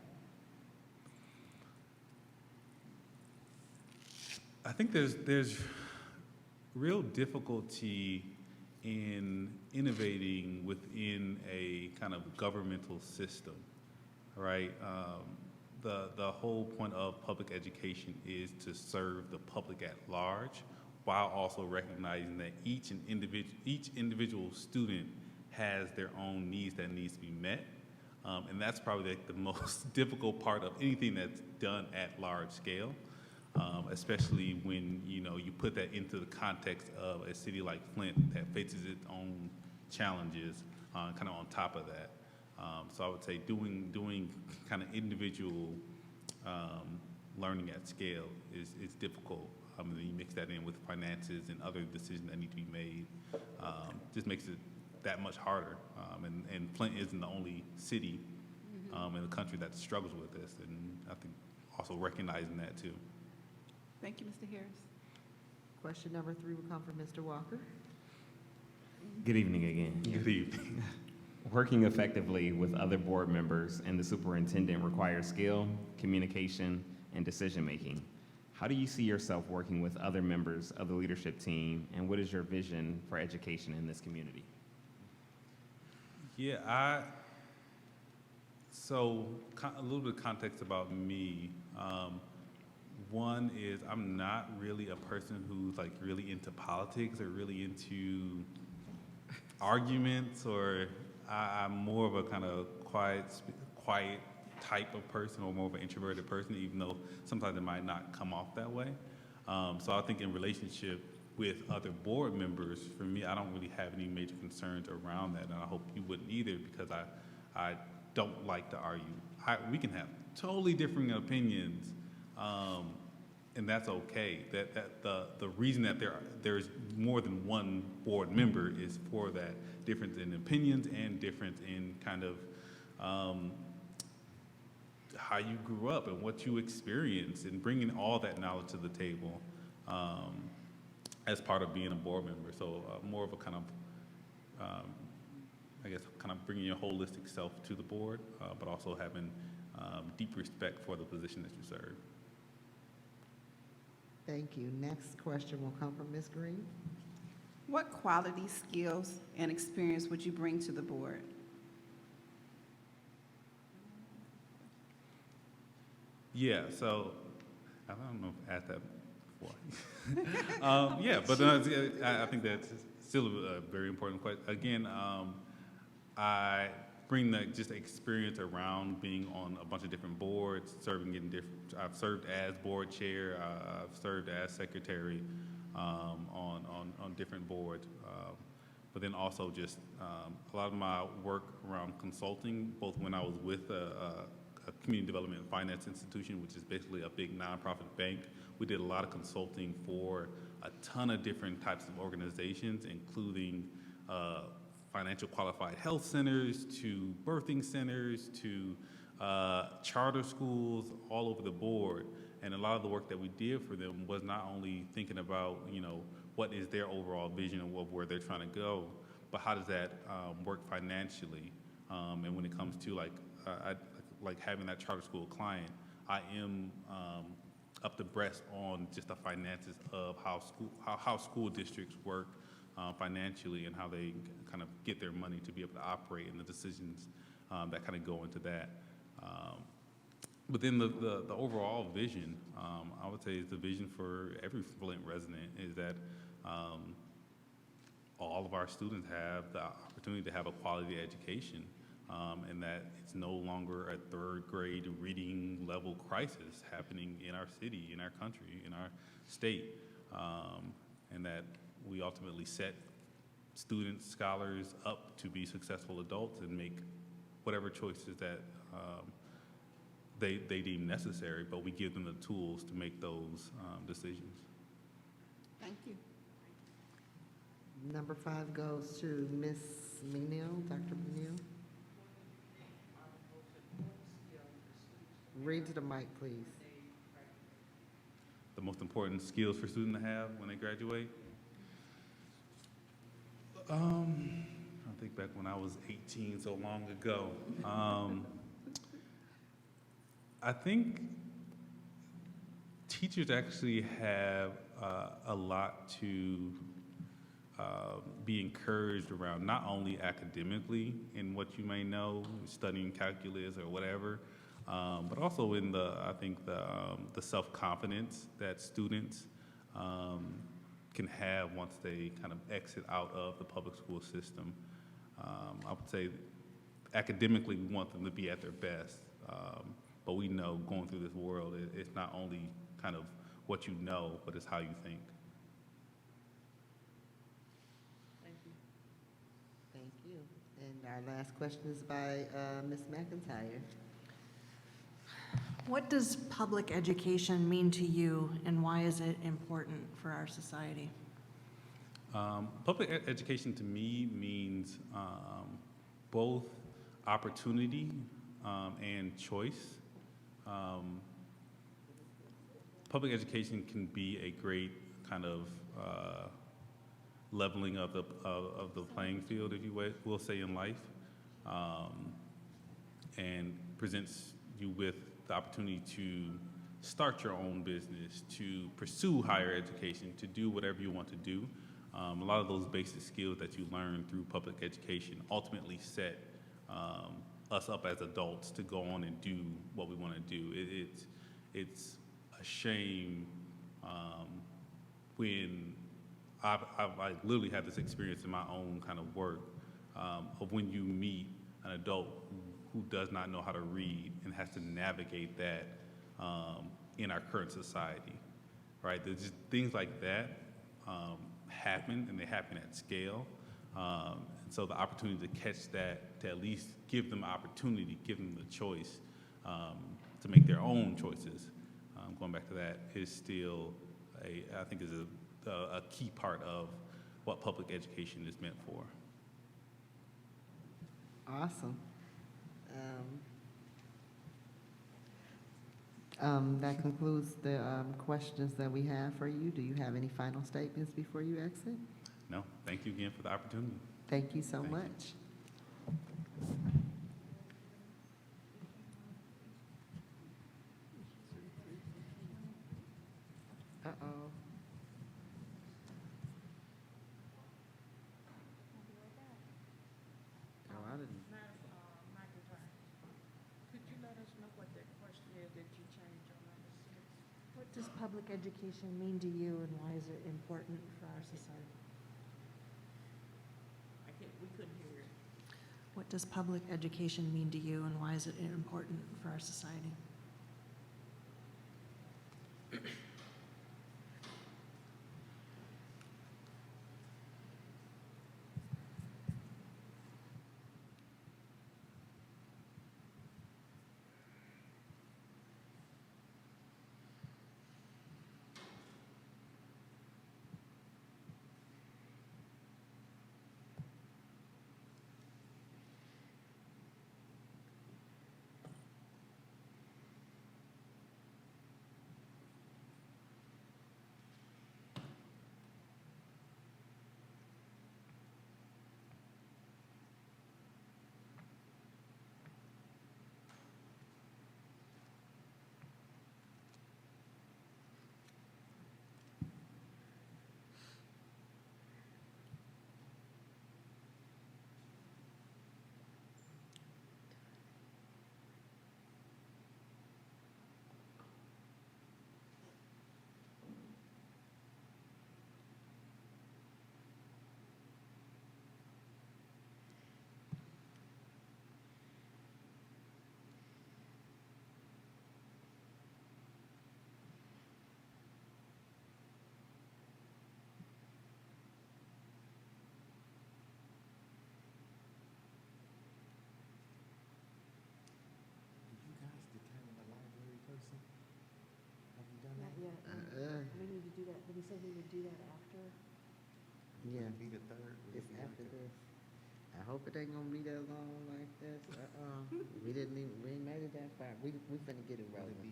I think there's real difficulty in innovating within a kind of governmental system, right? The whole point of public education is to serve the public at large, while also recognizing that each individual student has their own needs that needs to be met. And that's probably like the most difficult part of anything that's done at large scale, especially when you put that into the context of a city like Flint that faces its own challenges kind of on top of that. So I would say doing kind of individual learning at scale is difficult. And then you mix that in with finances and other decisions that need to be made. Just makes it that much harder. And Flint isn't the only city in the country that struggles with this. And I think also recognizing that too. Thank you, Mr. Harris. Question number 3 will come from Mr. Walker. Good evening again. Good evening. Working effectively with other board members and the superintendent requires skill, communication, and decision-making. How do you see yourself working with other members of the leadership team, and what is your vision for education in this community? Yeah, so a little bit of context about me. One is I'm not really a person who's like really into politics or really into arguments, or I'm more of a kind of quiet type of person, or more of an introverted person, even though sometimes it might not come off that way. So I think in relationship with other board members, for me, I don't really have any major concerns around that, and I hope you wouldn't either, because I don't like to argue. We can have totally differing opinions, and that's okay. The reason that there's more than one board member is for that difference in opinions and difference in kind of how you grew up and what you experienced, and bringing all that knowledge to the table as part of being a board member. So more of a kind of, I guess, kind of bringing your holistic self to the board, but also having deep respect for the position that you serve. Thank you. Next question will come from Ms. Green. What quality, skills, and experience would you bring to the board? Yeah, so, I don't know if I asked that before. Yeah, but I think that's still a very important question. Again, I bring just experience around being on a bunch of different boards, serving in different, I've served as board chair, I've served as secretary on different boards. But then also just a lot of my work around consulting, both when I was with a community development and finance institution, which is basically a big nonprofit bank. We did a lot of consulting for a ton of different types of organizations, including financial qualified health centers, to birthing centers, to charter schools, all over the board. And a lot of the work that we did for them was not only thinking about, what is their overall vision of where they're trying to go, but how does that work financially? And when it comes to like having that charter school client, I am up to breast on just the finances of how school districts work financially and how they kind of get their money to be able to operate and the decisions that kind of go into that. But then the overall vision, I would say is the vision for every Flint resident is that all of our students have the opportunity to have a quality education, and that it's no longer a third grade reading level crisis happening in our city, in our country, in our state, and that we ultimately set students, scholars up to be successful adults and make whatever choices that they deem necessary, but we give them the tools to make those decisions. Thank you. Number 5 goes to Ms. McNeil, Dr. McNeil. Read to the mic, please. The most important skills for students to have when they graduate? I think back when I was 18, so long ago. I think teachers actually have a lot to be encouraged around, not only academically in what you may know, studying calculus or whatever, but also in I think the self-confidence that students can have once they kind of exit out of the public school system. I would say academically we want them to be at their best, but we know going through this world, it's not only kind of what you know, but it's how you think. Thank you. And our last question is by Ms. McIntyre. What does public education mean to you, and why is it important for our society? Public education to me means both opportunity and choice. Public education can be a great kind of leveling of the playing field, if you will say, in life, and presents you with the opportunity to start your own business, to pursue higher education, to do whatever you want to do. A lot of those basic skills that you learn through public education ultimately set us up as adults to go on and do what we want to do. It's a shame when I literally had this experience in my own kind of work of when you meet an adult who does not know how to read and has to navigate that in our current society, right? There's just things like that happen, and they happen at scale. And so the opportunity to catch that, to at least give them opportunity, give them the choice to make their own choices, going back to that, is still I think is a key part of what public education is meant for. Awesome. That concludes the questions that we have for you. Do you have any final statements before you exit? No, thank you again for the opportunity. Thank you so much. Uh-oh. Oh, I didn't. Could you let us know what that question is that you changed your does public education mean to you, and why is it important for our society? We couldn't hear it. What does public education mean to you, and why is it important for our society? Not yet. We need to do that, but we said we would do that after. Yeah. It's after this. I hope it ain't gonna be that long like this. We ain't made it that far. We finna get it rolling.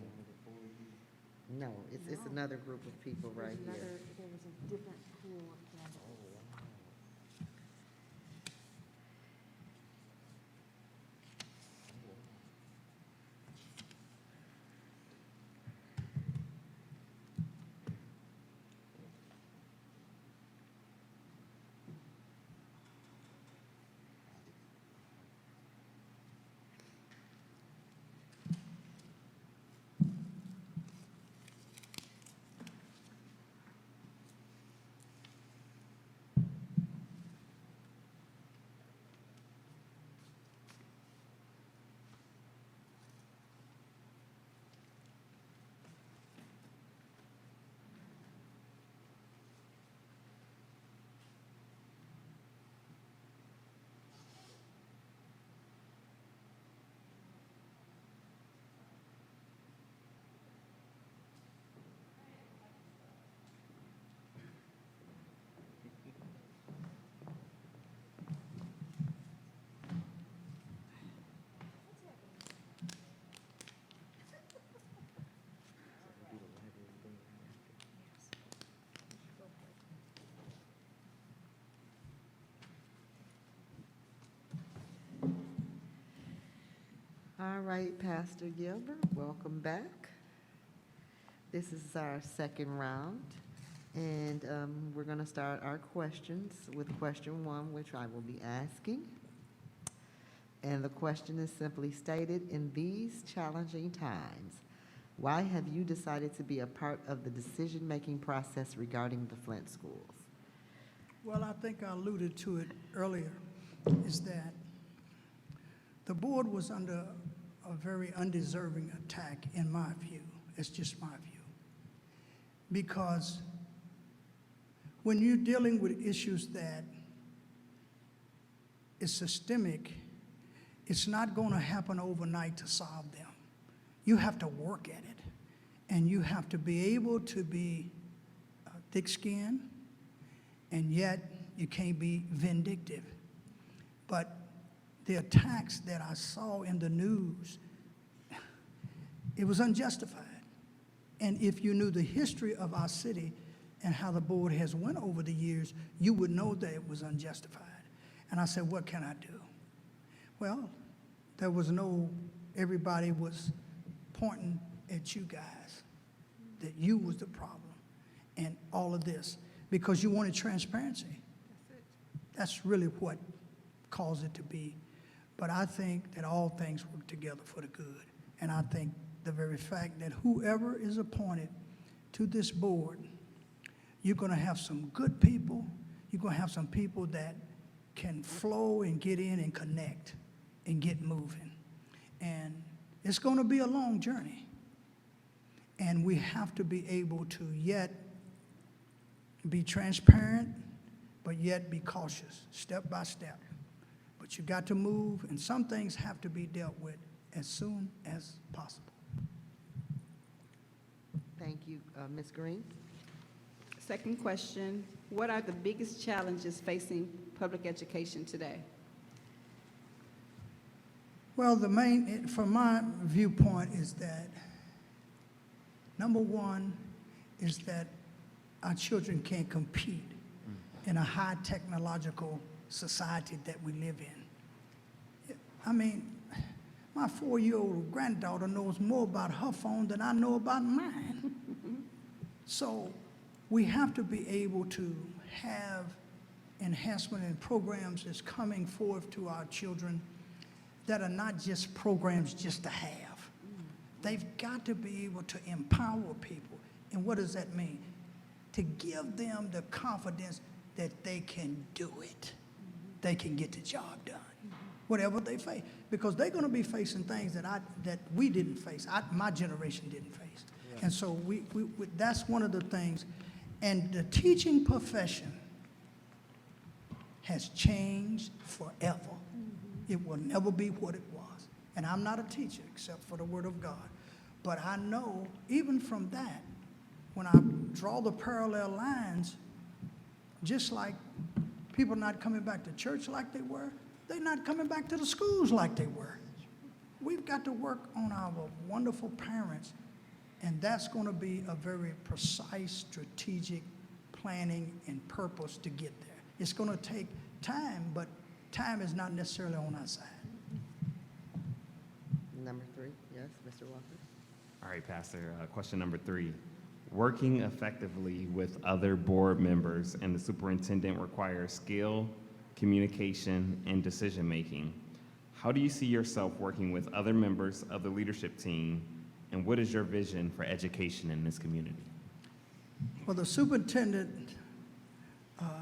No, it's another group of people right here. There was a different pool of candidates. All right, Pastor Gilbert, welcome back. This is our second round, and we're going to start our questions with question one, which I will be asking. And the question is simply stated, in these challenging times, why have you decided to be a part of the decision-making process regarding the Flint schools? Well, I think I alluded to it earlier, is that the board was under a very undeserving attack, in my view. It's just my view. Because when you're dealing with issues that is systemic, it's not going to happen overnight to solve them. You have to work at it, and you have to be able to be thick-skinned, and yet you can't be vindictive. But the attacks that I saw in the news, it was unjustified. And if you knew the history of our city and how the board has went over the years, you would know that it was unjustified. And I said, what can I do? Well, there was everybody was pointing at you guys, that you was the problem and all of this, because you wanted transparency. That's really what caused it to be. But I think that all things work together for the good. And I think the very fact that whoever is appointed to this board, you're going to have some good people. You're going to have some people that can flow and get in and connect and get moving. And it's going to be a long journey. And we have to be able to yet be transparent, but yet be cautious, step by step. But you got to move, and some things have to be dealt with as soon as possible. Thank you. Ms. Green? Second question, what are the biggest challenges facing public education today? Well, the main, from my viewpoint, is that, number one, is that our children can't compete in a high technological society that we live in. I mean, my 4-year-old granddaughter knows more about her phone than I know about mine. So we have to be able to have enhancement and programs that's coming forth to our children that are not just programs just to have. They've got to be able to empower people. And what does that mean? To give them the confidence that they can do it. They can get the job done, whatever they face. Because they're going to be facing things that we didn't face, my generation didn't face. Yeah. And so that's one of the things. And the teaching profession has changed forever. It will never be what it was. And I'm not a teacher except for the Word of God. But I know, even from that, when I draw the parallel lines, just like people not coming back to church like they were, they're not coming back to the schools like they were. We've got to work on our wonderful parents, and that's going to be a very precise, strategic planning and purpose to get there. It's going to take time, but time is not necessarily on our side. Number 3, yes, Mr. Walker. All right, Pastor, question number 3. Working effectively with other board members and the superintendent requires skill, communication, and decision-making. How do you see yourself working with other members of the leadership team, and what is your vision for education in this community? Well, the superintendent,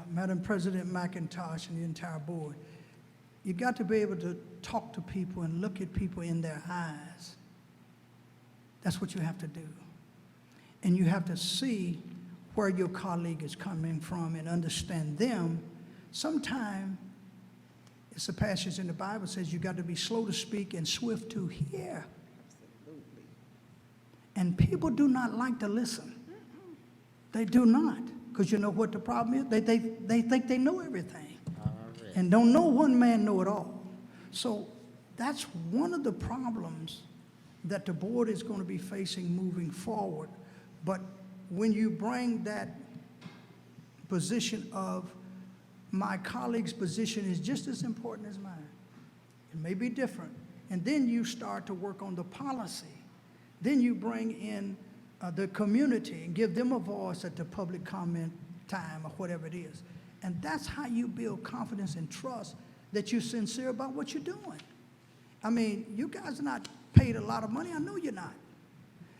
Madam President McIntosh, and the entire board, you got to be able to talk to people and look at people in their eyes. That's what you have to do. And you have to see where your colleague is coming from and understand them. Sometimes, it's a passage in the Bible says you got to be slow to speak and swift to hear. Absolutely. And people do not like to listen. They do not. Because you know what the problem is? They think they know everything. And don't know one man know it all. So that's one of the problems that the board is going to be facing moving forward. But when you bring that position of my colleague's position is just as important as mine, it may be different, and then you start to work on the policy. Then you bring in the community and give them a voice at the public comment time or whatever it is. And that's how you build confidence and trust that you're sincere about what you're doing. I mean, you guys are not paid a lot of money. I know you're not.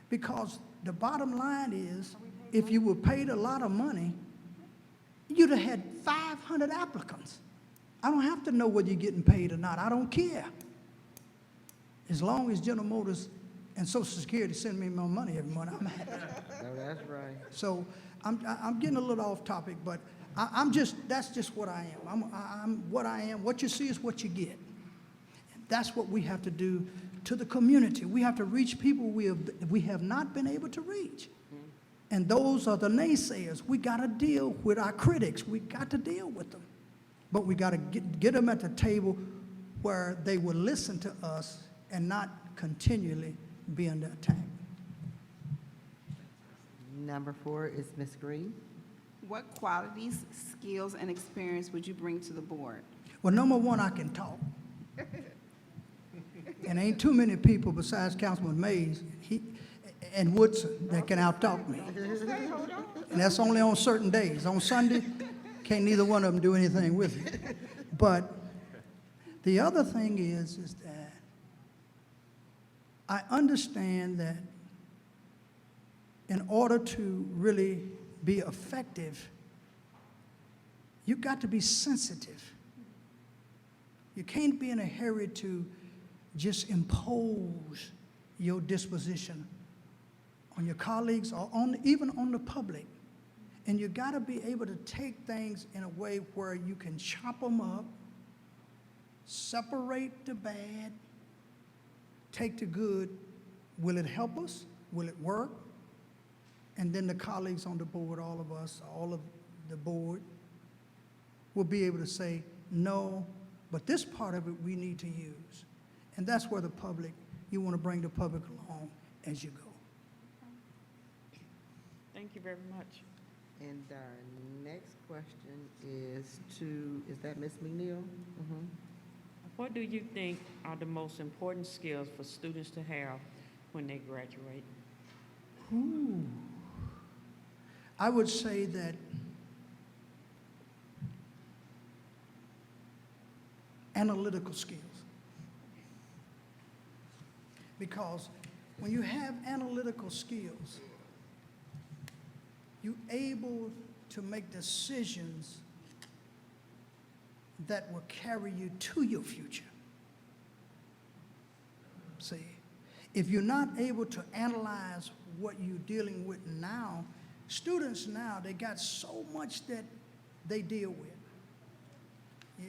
Because the bottom line is, if you were paid a lot of money, you'd have had 500 applicants. I don't have to know whether you're getting paid or not. I don't care. As long as General Motors and Social Security send me more money every month, I'm happy. No, that's right. So I'm getting a little off topic, but that's just what I am. I'm what I am. What you see is what you get. And that's what we have to do to the community. We have to reach people we have not been able to reach. And those are the naysayers. We got to deal with our critics. We got to deal with them. But we got to get them at the table where they will listen to us and not continually be under attack. Number 4 is Ms. Green. What qualities, skills, and experience would you bring to the board? Well, number one, I can talk. And ain't too many people besides Councilman Mays and Woodson that can out-talk me. And that's only on certain days. On Sunday, can't neither one of them do anything with me. But the other thing is that I understand that in order to really be effective, you got to be sensitive. You can't be in a hurry to just impose your disposition on your colleagues or even on the public. And you got to be able to take things in a way where you can chop them up, separate the bad, take the good. Will it help us? Will it work? And then the colleagues on the board, all of us, all of the board, will be able to say, no, but this part of it we need to use. And that's where the public, you want to bring the public along as you go. Thank you very much. And our next question is that Ms. McNeil? Mm-hmm. What do you think are the most important skills for students to have when they graduate? Ooh. I would say that analytical skills. Because when you have analytical skills, you're able to make decisions that will carry you to your future. See, if you're not able to analyze what you're dealing with now, students now, they got so much that they deal with.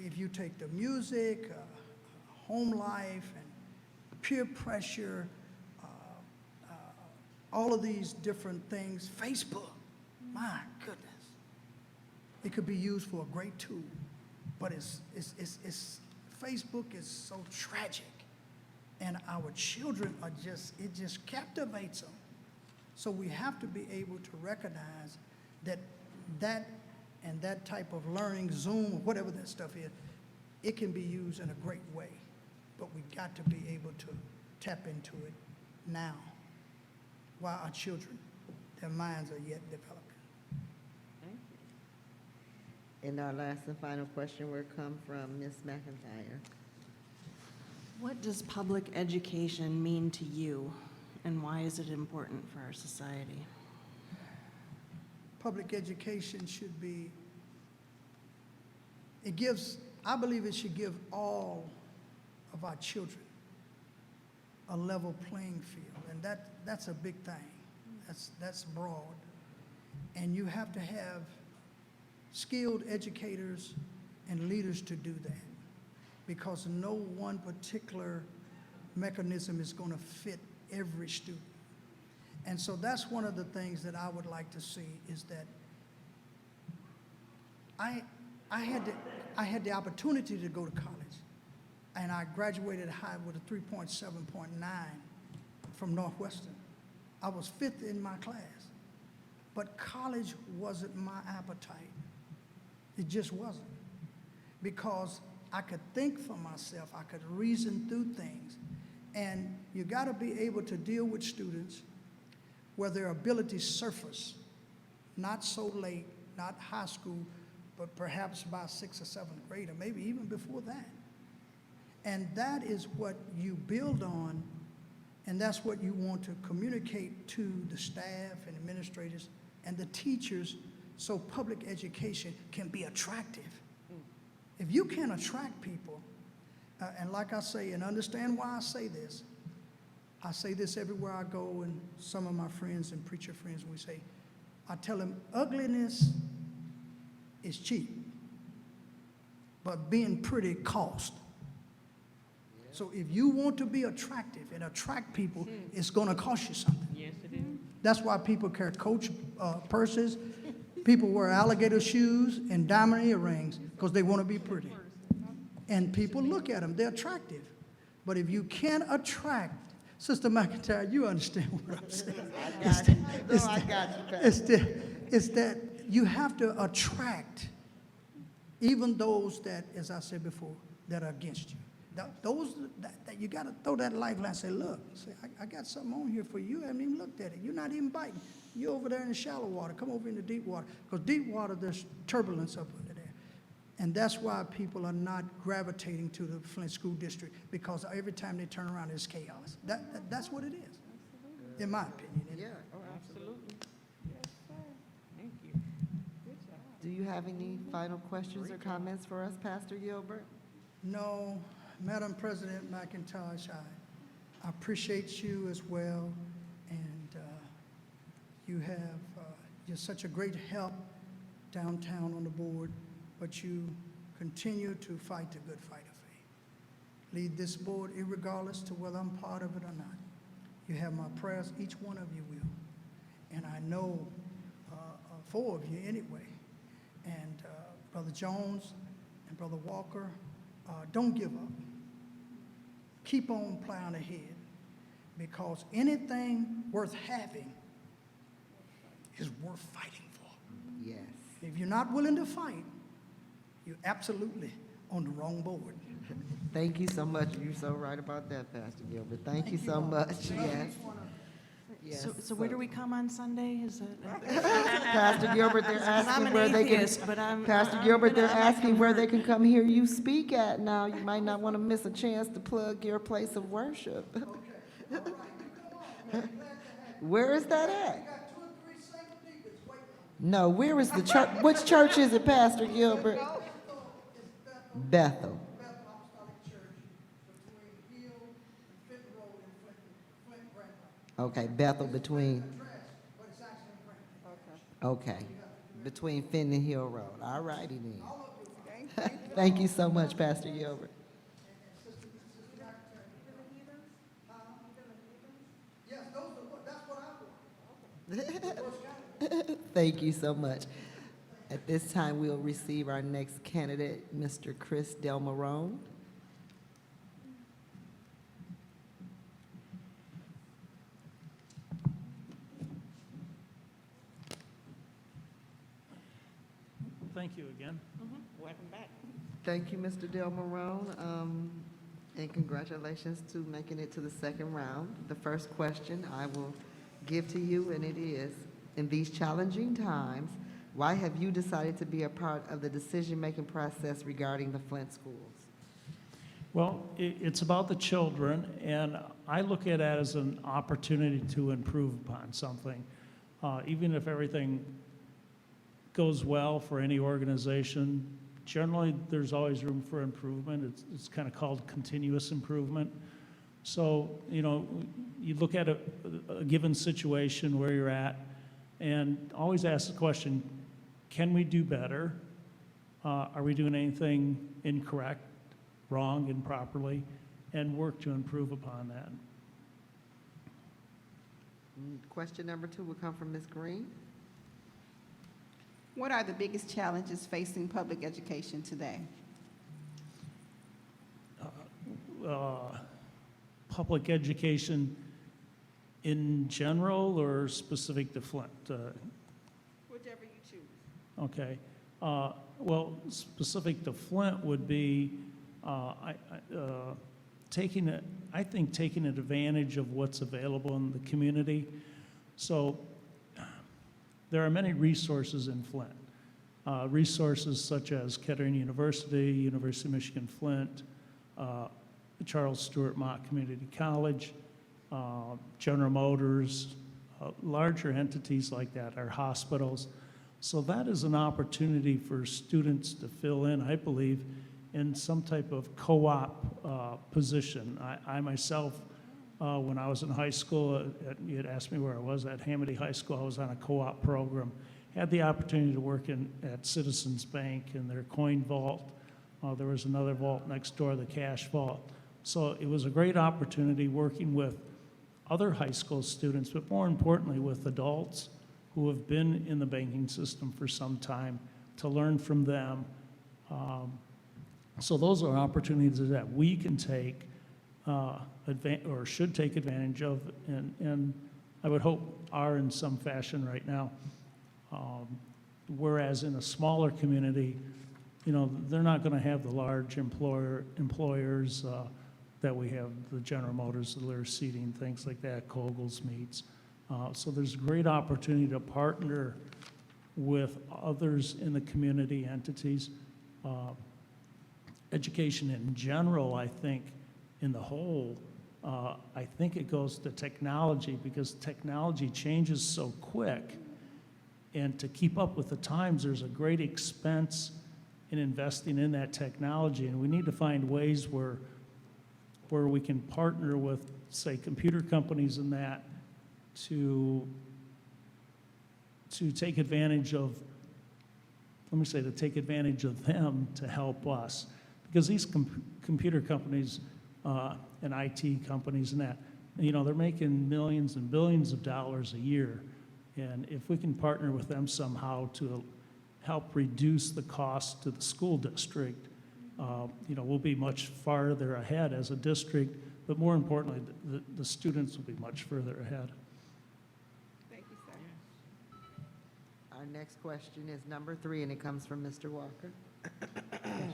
If you take the music, home life, and peer pressure, all of these different things, Facebook, my goodness. It could be used for a great tool, but Facebook is so tragic. And our children are it just captivates them. So we have to be able to recognize that type of learning, Zoom, or whatever that stuff is, it can be used in a great way. But we got to be able to tap into it now while our children, their minds are yet developing. Thank you. And our last and final question will come from Ms. McIntyre. What does public education mean to you, and why is it important for our society? Public education should be, I believe it should give all of our children a level playing field, and that's a big thing. That's broad. And you have to have skilled educators and leaders to do that, because no one particular mechanism is going to fit every student. And so that's one of the things that I would like to see, is that I had the opportunity to go to college, and I graduated high with a 3.7.9 from Northwestern. I was 5th in my class, but college wasn't my appetite. It just wasn't, because I could think for myself, I could reason through things, and you got to be able to deal with students where their abilities surface, not so late, not high school, but perhaps by 6th or 7th grade, or maybe even before that. And that is what you build on, and that's what you want to communicate to the staff and administrators and the teachers, so public education can be attractive. If you can attract people, and like I say, and understand why I say this everywhere I go, and some of my friends and preacher friends, I tell them, ugliness is cheap, but being pretty costs. So if you want to be attractive and attract people, it's going to cost you something. Yes, it is. That's why people carry Coach purses. People wear alligator shoes and diamond earrings, because they want to be pretty. And people look at them, they're attractive. But if you can't attract, Sister McIntyre, you understand what I'm saying. I got you. It's that you have to attract even those that, as I said before, that are against you. Those that you got to throw that lifeline and say, look, I got something on here for you. I haven't even looked at it. You're not even biting. You're over there in the shallow water. Come over in the deep water. Because deep water, there's turbulence up under there. And that's why people are not gravitating to the Flint School District, because every time they turn around, it's chaos. That's what it is, in my opinion. Yeah, oh, absolutely. Do you have any final questions or comments for us, Pastor Gilbert? No, Madam President McIntosh, I appreciate you as well, and you're such a great help downtown on the board, but you continue to fight the good fight of faith. Lead this board irregardless to whether I'm part of it or not. You have my prayers, each one of you will, and I know 4 of you anyway, and Brother Jones and Brother Walker, don't give up. Keep on plowing ahead, because anything worth having is worth fighting for. Yes. If you're not willing to fight, you're absolutely on the wrong board. Thank you so much. You're so right about that, Pastor Gilbert. Thank you so much. Yes. Yes. So where do we come on Sunday? Is it? Pastor Gilbert, they're I'm asking an where they atheist, can. but I'm. Pastor Gilbert, they're asking where they can come hear you speak at now. You might not want to miss a chance to plug your place of worship. Where is that at? No, where is the church? Which church is it, Pastor Gilbert? Bethel. Okay, Bethel between. Okay, between Fenton and Hill Road. All righty then. Thank you so much, Pastor Gilbert. Thank you so much. At this time, we'll receive our next candidate, Mr. Chris Delmarone. Thank you again. Welcome back. Thank you, Mr. Delmarone, and congratulations to making it to the second round. The first question I will give to you, and it is, in these challenging times, why have you decided to be a part of the decision-making process regarding the Flint schools? Well, it's about the children, and I look at it as an opportunity to improve upon something. Even if everything goes well for any organization, generally there's always room for improvement. It's kind of called continuous improvement. So, you know, you look at a given situation where you're at and always ask the question, can we do better? Are we doing anything incorrect, wrong, improperly? And work to improve upon that. Question number 2 will come from Ms. Green. What are the biggest challenges facing public education today? Public education in general or specific to Flint? Whichever you choose. Okay. Well, specific to Flint would be taking advantage of what's available in the community. So there are many resources in Flint. Resources such as Kettering University, University of Michigan Flint, Charles Stewart Mott Community College, General Motors, larger entities like that, our hospitals. So that is an opportunity for students to fill in, I believe, in some type of co-op position. I myself, when I was in high school, you had asked me where I was at Hamady High School, I was on a co-op program. Had the opportunity to work at Citizens Bank in their coin vault. There was another vault next door, the cash vault. So it was a great opportunity working with other high school students, but more importantly with adults who have been in the banking system for some time, to learn from them. So those are opportunities that we can take or should take advantage of, and I would hope are in some fashion right now. Whereas in a smaller community, you know, they're not going to have the large employers that we have, the General Motors, the Lear Seating, things like that, Kogel's Meats. So there's a great opportunity to partner with others in the community entities. Education in general, I think, in the whole, I think it goes to technology, because technology changes so quick. And to keep up with the times, there's a great expense in investing in that technology, and we need to find ways where we can partner with, say, computer companies and that to take advantage of, to take advantage of them to help us. Because these computer companies and IT companies and that, they're making millions and billions of dollars a year. And if we can partner with them somehow to help reduce the cost to the school district, we'll be much farther ahead as a district, but more importantly, the students will be much further ahead. Thank you, sir. Our next question is number 3, and it comes from Mr. Walker.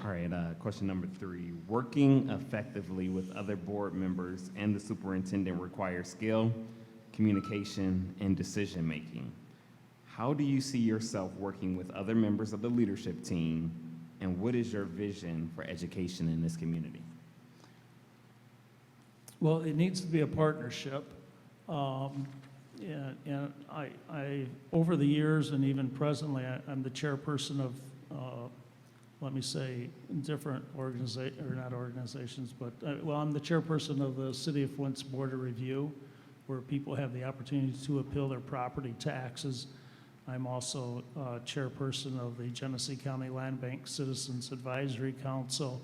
All right, question number 3. Working effectively with other board members and the superintendent requires skill, communication, and decision-making. How do you see yourself working with other members of the leadership team, and what is your vision for education in this community? Well, it needs to be a partnership. And I, over the years and even presently, I'm the chairperson of, different organizations, but, I'm the chairperson of the City of Flint's Board of Review, where people have the opportunity to appeal their property taxes. I'm also chairperson of the Genesee County Land Bank Citizens Advisory Council,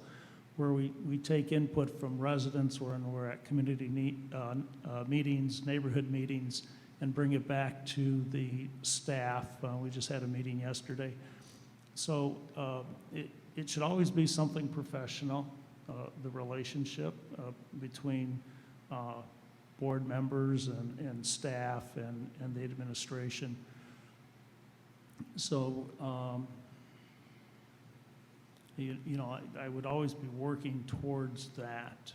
where we take input from residents when we're at community meetings, neighborhood meetings, and bring it back to the staff. We just had a meeting yesterday. So it should always be something professional, the relationship between board members and staff and the administration. So, I would always be working towards that.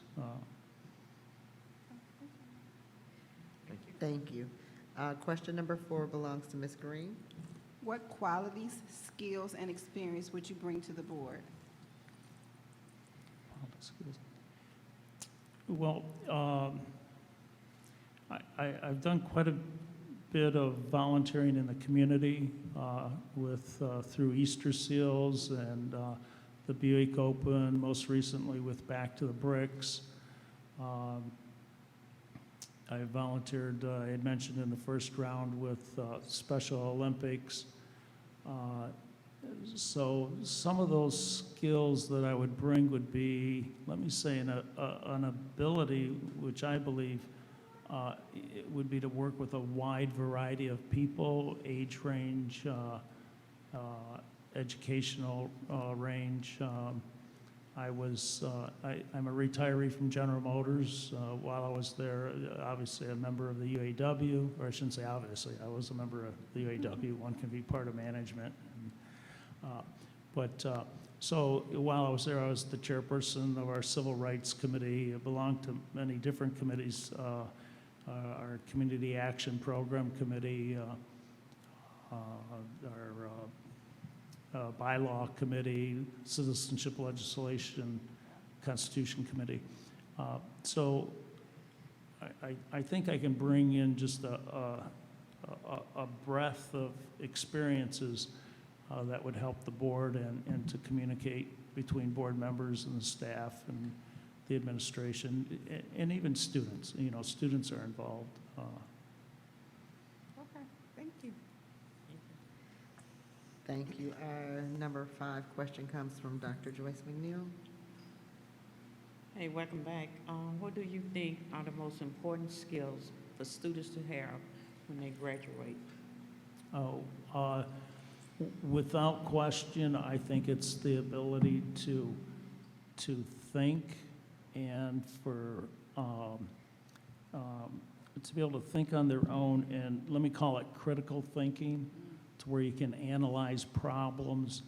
Thank you. Question number 4 belongs to Ms. Green. What qualities, skills, and experience would you bring to the board? Well, I've done quite a bit of volunteering in the community through Easter Seals and the Buick Open, most recently with Back to the Bricks. I volunteered, I had mentioned in the first round with Special Olympics. So some of those skills that I would bring would be, an ability, which I believe it would be to work with a wide variety of people, age range, educational range. I'm a retiree from General Motors. While I was there, obviously a member of the UAW, or I shouldn't say obviously, I was a member of the UAW. One can be part of management. So while I was there, I was the chairperson of our Civil Rights Committee. I belonged to many different committees, our Community Action Program Committee, our Bylaw Committee, Citizenship Legislation, Constitution Committee. So I think I can bring in just a breadth of experiences that would help the board and to communicate between board members and the staff and the administration and even students. Students are involved. Okay, thank you. Thank you. Our number 5 question comes from Dr. Joyce McNeil. Hey, welcome back. What do you think are the most important skills for students to have when they graduate? Without question, I think it's the ability to think and to be able to think on their own, and let me call it critical thinking, to where you can analyze problems.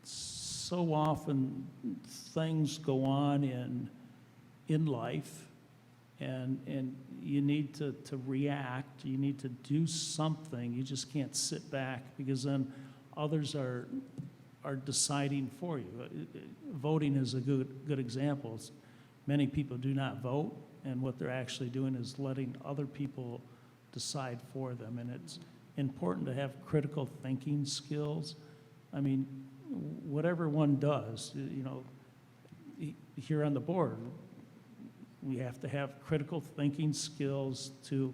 So often things go on in life, and you need to react, you need to do something. You just can't sit back, because then others are deciding for you. Voting is a good example. Many people do not vote, and what they're actually doing is letting other people decide for them, and important to have critical thinking skills. I mean, whatever one does, you know, here on the board, we have to have critical thinking skills to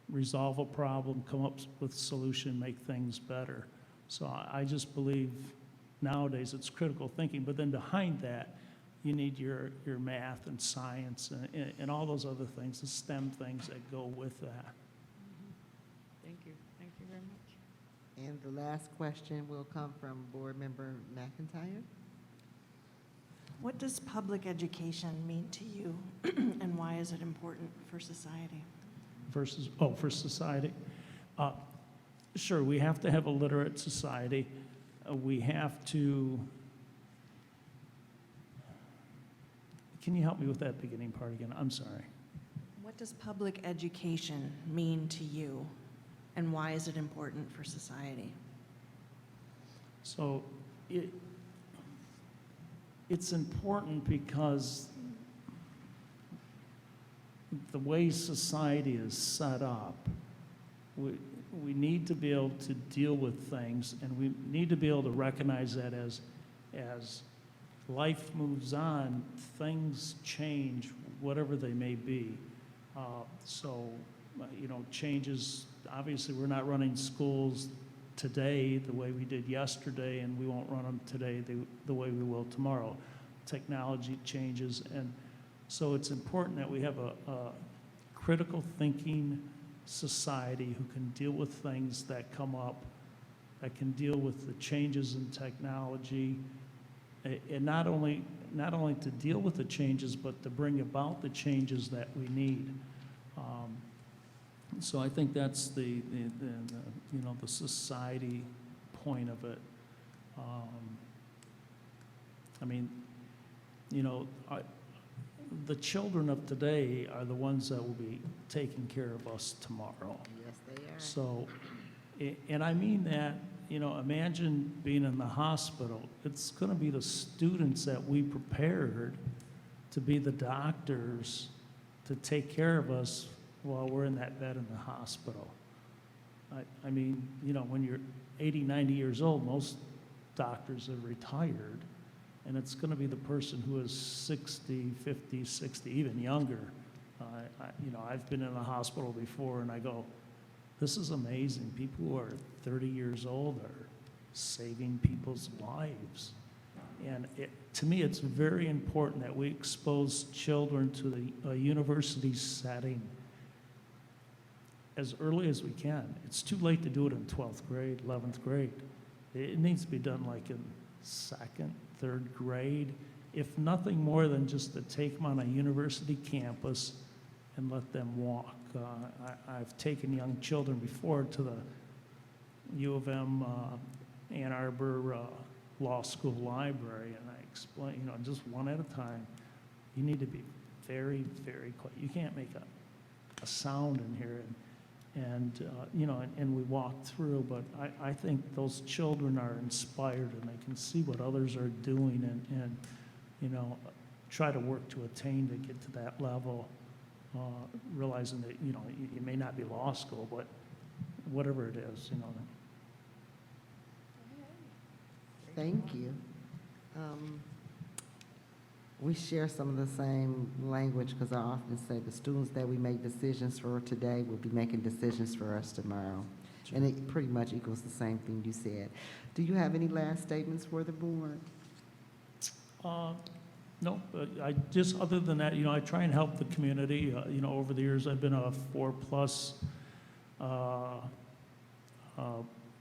resolve a problem, come up with a solution, make things better. So I just believe nowadays it's critical thinking, but then behind that, you need your math and science and all those other things, the STEM things that go with that. Thank you very much. And the last question will come from Board Member McIntyre. What does public education mean to you, and why is it important for society? For society? Sure, we have to have a literate society. We have to, can you help me with that beginning part again? I'm sorry. What does public education mean to you, and why is it important for society? So it's important because the way society is set up, we need to be able to deal with things, and we need to be able to recognize that as life moves on, things change, whatever they may be. You know, changes, obviously we're not running schools today the way we did yesterday, and we won't run them today the way we will tomorrow. Technology changes, and so it's important that we have a critical thinking society who can deal with things that come up, that can deal with the changes in technology, and not only to deal with the changes, but to bring about the changes that we need. So I think that's the you know, the society point of it. I mean, you know, the children of today are the ones that will be taking care of us tomorrow. Yes, they are. So, and I mean that, you know, imagine being in the hospital. It's going to be the students that we prepared to be the doctors to take care of us while we're in that bed in the hospital. I mean, you know, when you're 80, 90 years old, most doctors are retired, and it's going to be the person who is 60, 50, 60, even younger. You know, I've been in a hospital before, and I go, this is amazing. People who are 30 years old are saving people's lives. And to me, it's very important that we expose children to a university setting as early as we can. It's too late to do it in 12th grade, 11th grade. It needs to be done like in 2nd, 3rd grade, if nothing more than just to take them on a university campus and let them walk. I've taken young children before to the U of M Ann Arbor Law School Library, and I explain, you know, just one at a time, you need to be very, very quiet. You can't make a sound in here. And you know, and we walk through, but I think those children are inspired, and they can see what others are doing, and you know, try to work to attain to get to that level, realizing that, you know, it may not be law school, but whatever it is, you know. Thank you. We share some of the same language, because I often say the students that we make decisions for today will be making decisions for us tomorrow. Sure. And it pretty much equals the same thing you said. Do you have any last statements for the board? No, but I just, other than that, you know, I try and help the community. You know, over the years, I've been a 4+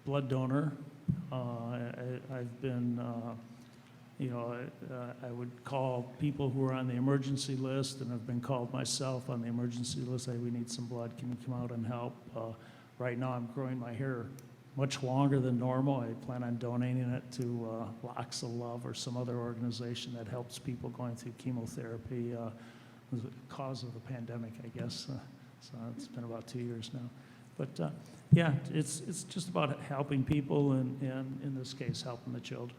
blood donor. I've been, you know, I would call people who are on the emergency list, and I've been called myself on the emergency list. Hey, we need some blood. Can you come out and help? Right now, I'm growing my hair much longer than normal. I plan on donating it to Locks of Love or some other organization that helps people going through chemotherapy. Was the cause of the pandemic, I guess. So it's been about 2 years now. But yeah, it's just about helping people, and in this case, helping the children.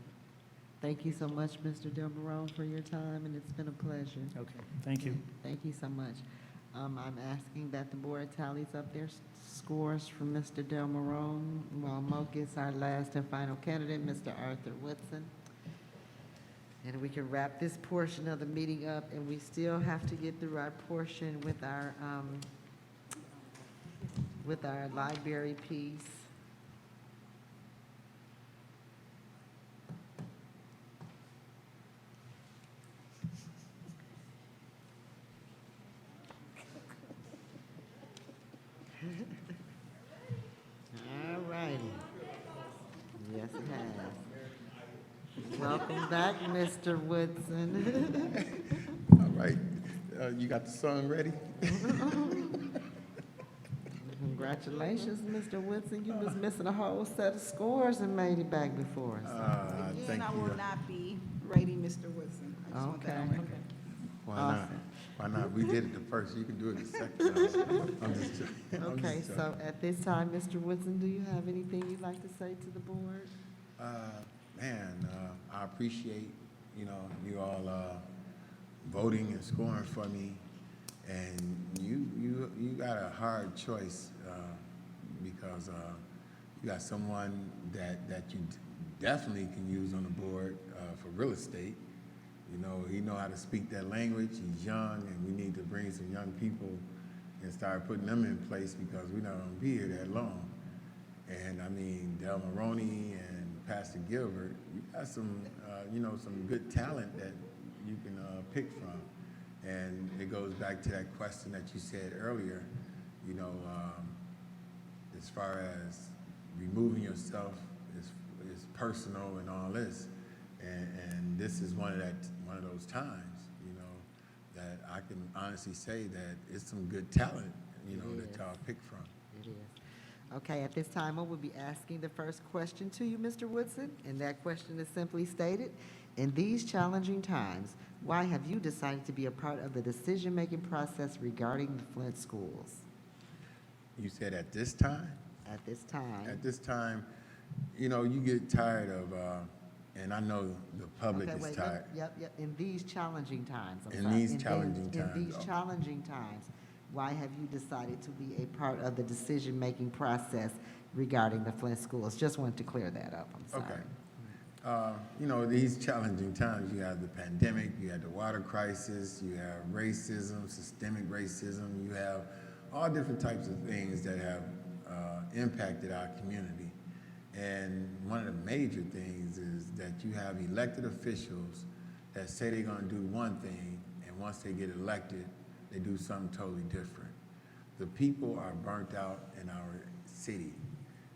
Thank you so much, Mr. Delmarone, for your time, and it's been a pleasure. Okay, thank you. Thank you so much. I'm asking that the board tallies up their scores from Mr. Delmarone while Mo gets our last and final candidate, Mr. Arthur Woodson. And we can wrap this portion of the meeting up, and we still have to get through our portion with our library piece. All righty. Yes, it has. Welcome back, Mr. Woodson. All right, you got the song ready? Congratulations, Mr. Woodson. You was missing a whole set of scores and made it back before us. Again, Thank I you. will not be rating Mr. Woodson. I just want that on Okay. record. Why not? Awesome. Why not? We did it the first, you can do it the second time. I'm just joking. I'm Okay, just so joking. at this time, Mr. Woodson, do you have anything you'd like to say to the board? Man, I appreciate, you all voting and scoring for me. And you got a hard choice because you got someone that you definitely can use on the board for real estate. He know how to speak that language. He's young, and we need to bring some young people and start putting them in place because we're not going to be here that long. And I mean, Delmarone and Pastor Gilbert, you got some, some good talent that you can pick from. And it goes back to that question that you said earlier, as far as removing yourself is personal and all this. And this is one of those times, that I can honestly say that it's some good talent, that y'all pick from. It is. Okay, at this time, I will be asking the first question to you, Mr. Woodson, and that question is simply stated: in these challenging times, why have you decided to be a part of the decision-making process regarding the Flint schools? You said at this time? At this time. At this time, you get tired of, and I know the public Okay, is wait, tired. Yep, in these challenging times. I'm In sorry. these challenging times, In these oh. challenging times, why have you decided to be a part of the decision-making process regarding the Flint schools? Just wanted to clear that up, I'm sorry. Okay. These challenging times, you have the pandemic, you have the water crisis, you have racism, systemic racism, you have all different types of things that have impacted our community. And one of the major things is that you have elected officials that say they're going to do one thing, and once they get elected, they do something totally different. The people are burnt out in our city.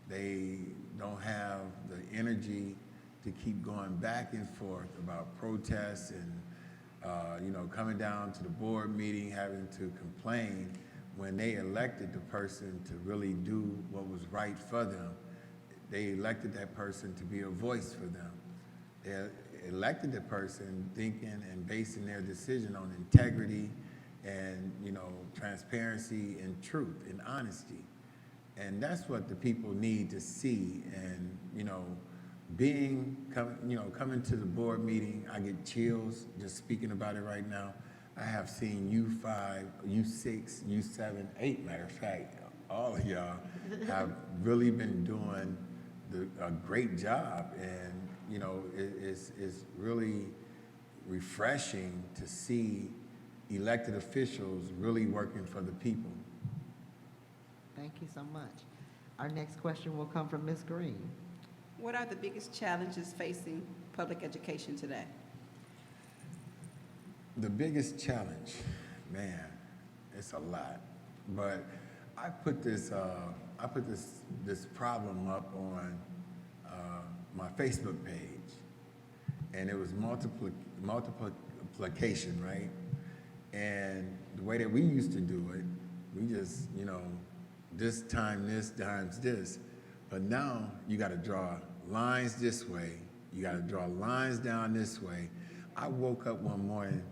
They don't have the energy to keep going back and forth about protests and, coming down to the board meeting, having to complain when they elected the person to really do what was right for them. They elected that person to be a voice for them. They elected the person thinking and basing their decision on integrity and, transparency and truth and honesty. And that's what the people need to see. And, coming to the board meeting, I get chills just speaking about it right now. I have seen U5, U6, U7, 8, matter of fact, all of y'all have really been doing a great job. And, it's really refreshing to see elected officials really working for the people. Thank you so much. Our next question will come from Ms. Green. What are the biggest challenges facing public education today? The biggest challenge, man, it's a lot. But I put this problem up on my Facebook page, and it was multiplication, right? And the way that we used to do it, we just, this times this. But now you got to draw lines this way. You got to draw lines down this way. I woke up one morning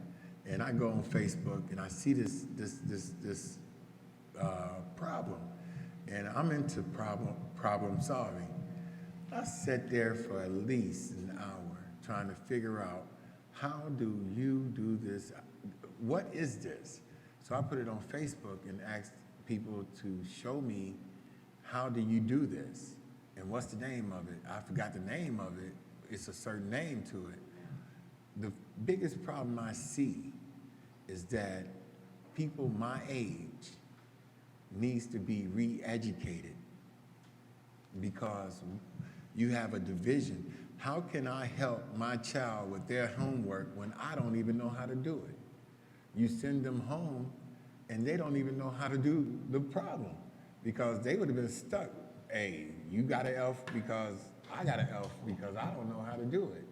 and I go on Facebook and I see this problem, and I'm into problem solving. I sat there for at least an hour trying to figure out, how do you do this? What is this? So I put it on Facebook and asked people to show me, how do you do this? And what's the name of it? I forgot the name of it. It's a certain name to it. The biggest problem I see is that people my age needs to be re-educated, because you have a division. How can I help my child with their homework when I don't even know how to do it? You send them home and they don't even know how to do the problem, because they would have been stuck. Hey, you got an F because I got an F because I don't know how to do it.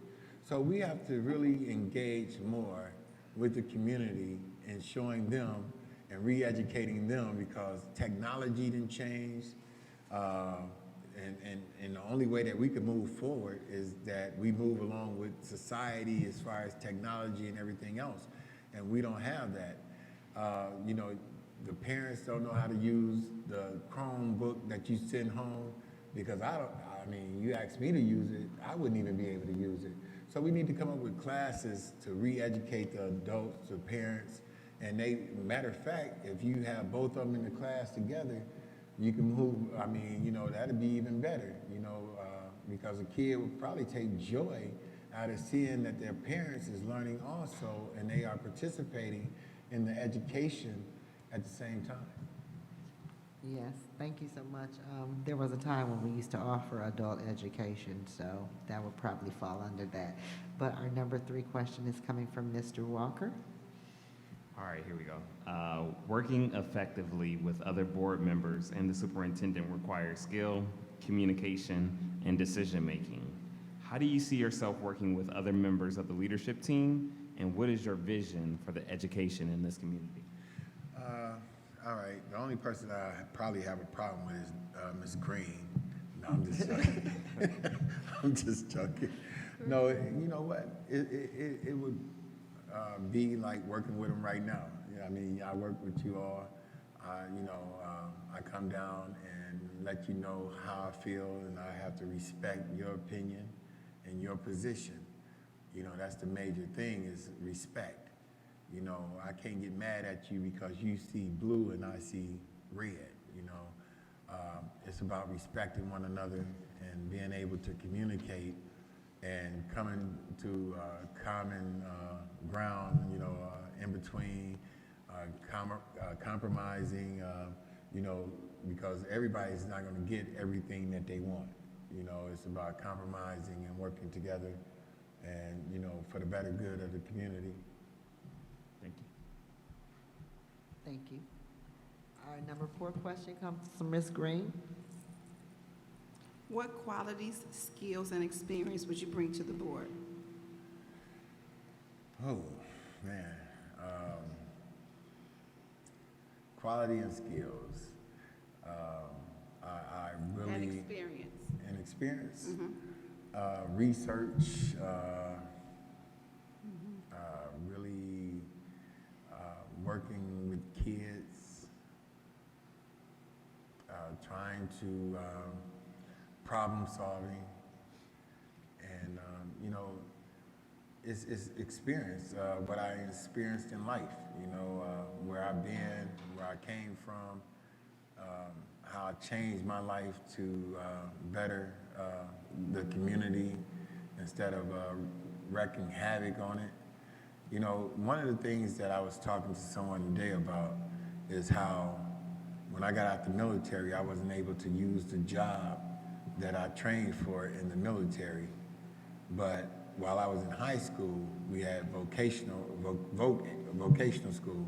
So we have to really engage more with the community and showing them and re-educating them, because technology didn't change. And the only way that we can move forward is that we move along with society as far as technology and everything else. And we don't have that. You know, the parents don't know how to use the Chromebook that you send home, because I mean, you asked me to use it, I wouldn't even be able to use it. So we need to come up with classes to re-educate the adults, the parents, and matter of fact, if you have both of them in the class together, you can move, I mean, you know, that'd be even better, you know, because a kid would probably take joy out of seeing that their parents is learning also, and they are participating in the education at the same time. Yes, thank you so much. There was a time when we used to offer adult education, so that would probably fall under that. But our number 3 question is coming from Mr. Walker. All right, here we go. Working effectively with other board members and the superintendent requires skill, communication, and decision-making. How do you see yourself working with other members of the leadership team, and what is your vision for the education in this community? All right, the only person I probably have a problem with is Ms. Green. No, I'm just joking. I'm just joking. No, you know what? It would be like working with them right now. You know, I mean, I work with you all. You know, I come down and let you know how I feel, and I have to respect your opinion and your position. You know, that's the major thing, is respect. You know, I can't get mad at you because you see blue and I see red, you know. It's about respecting one another and being able to communicate and coming to common ground, you know, in between, compromising, you know, because everybody's not going to get everything that they want. You know, it's about compromising and working together and, you know, for the better good of the community. Thank you. Thank you. Our number 4 question comes from Ms. Green. What qualities, skills, and experience would you bring to the board? Oh, man. Quality and skills. I really... And experience. And experience. Mm-hmm. Research, really working with kids, trying to problem solving, and you know, it's experience, what I experienced in life, you know, where I've been, where I came from, how I changed my life to better the community instead of wreaking havoc on it. You know, one of the things that I was talking to someone today about is how when I got out the military, I wasn't able to use the job that I trained for in the military. But while I was in high school, we had vocational school,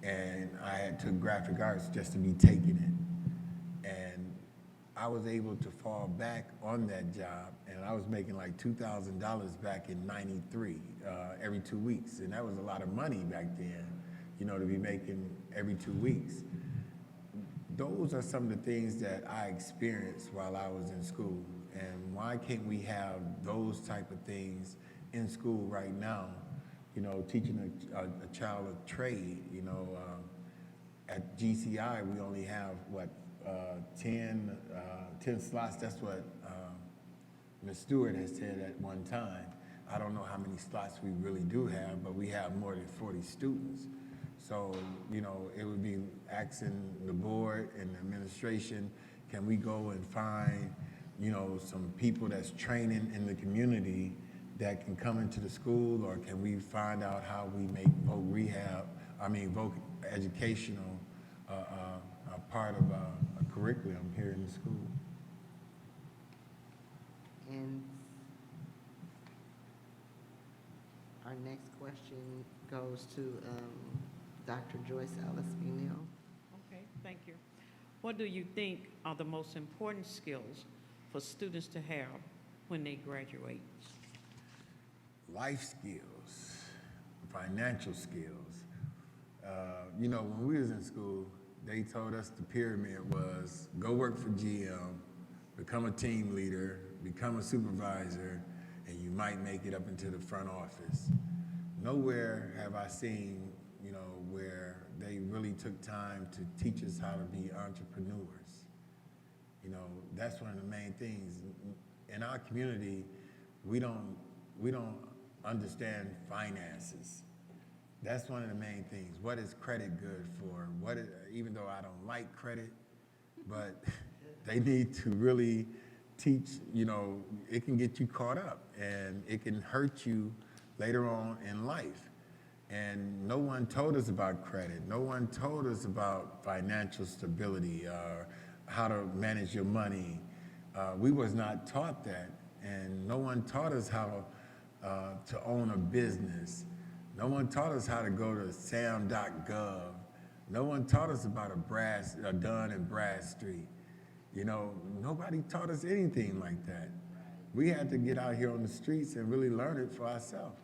and I had took graphic arts just to be taking it. And I was able to fall back on that job, and I was making like $2,000 back in '93, every 2 weeks. And that was a lot of money back then, you know, to be making every 2 weeks. Those are some of the things that I experienced while I was in school. And why can't we have those type of things in school right now? You know, teaching a child a trade, you know, at GCI, we only have, what, 10 slots. That's what Ms. Stewart has said at one time. I don't know how many slots we really do have, but we have more than 40 students. So, you know, it would be asking the board and the administration, can we go and find, you know, some people that's training in the community that can come into the school, or can we find out how we make voc educational a part of a curriculum here in the school? And our next question goes to Dr. Joyce Ellis Neal. Okay, thank you. What do you think are the most important skills for students to have when they graduate? Life skills, financial skills. You know, when we was in school, they told us the pyramid was go work for GM, become a team leader, become a supervisor, and you might make it up into the front office. Nowhere have I seen, you know, where they really took time to teach us how to be entrepreneurs. You know, that's one of the main things. In our community, we don't understand finances. That's one of the main things. What is credit good for? Even though I don't like credit, but they need to really teach, you know, it can get you caught up and it can hurt you later on in life. And no one told us about credit. No one told us about financial stability, how to manage your money. We was not taught that. And no one taught us how to own a business. No one taught us how to go to sam.gov. No one taught us about a Dunn and Bradstreet. You know, nobody taught us anything like that. We had to get out here on the streets and really learn it for ourselves.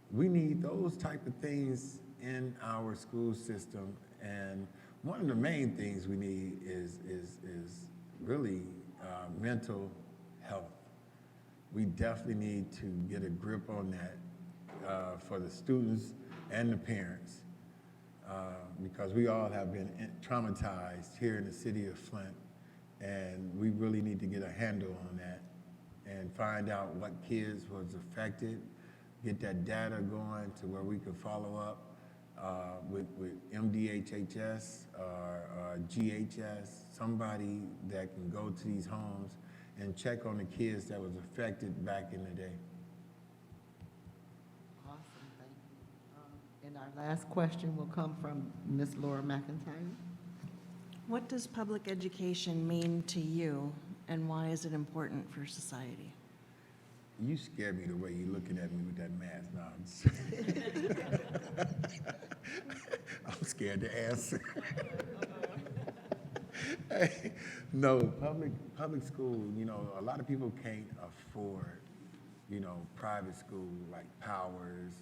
We need those type of things in our school system. And one of the main things we need is really mental health. We definitely need to get a grip on that for the students and the parents, because we all have been traumatized here in the city of Flint, and we really need to get a handle on that and find out what kids was affected, get that data going to where we can follow up with MDHHS or GHS, somebody that can go to these homes and check on the kids that was affected back in the day. Awesome, thank you. And our last question will come from Ms. Laura McIntyre. What does public education mean to you, and why is it important for society? You scare me the way you're looking at me with that mask. No, I'm scared to answer. No, public school, you know, a lot of people can't afford, you know, private school like Powers,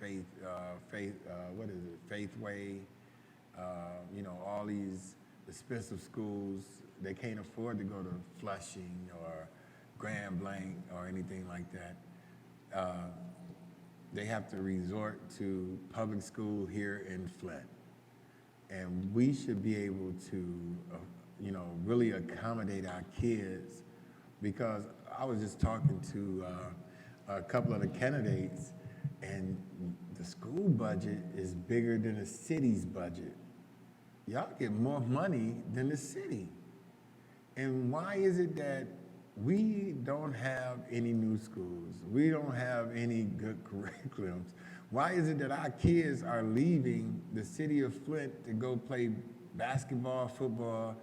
Faithway, you know, all these expensive schools. They can't afford to go to Flushing or Grand Blanc or anything like that. They have to resort to public school here in Flint. And we should be able to, you know, really accommodate our kids, because I was just talking to a couple of the candidates, and the school budget is bigger than the city's budget. Y'all get more money than the city. And why is it that we don't have any new schools? We don't have any good curriculums. Why is it that our kids are leaving the city of Flint to go play basketball, football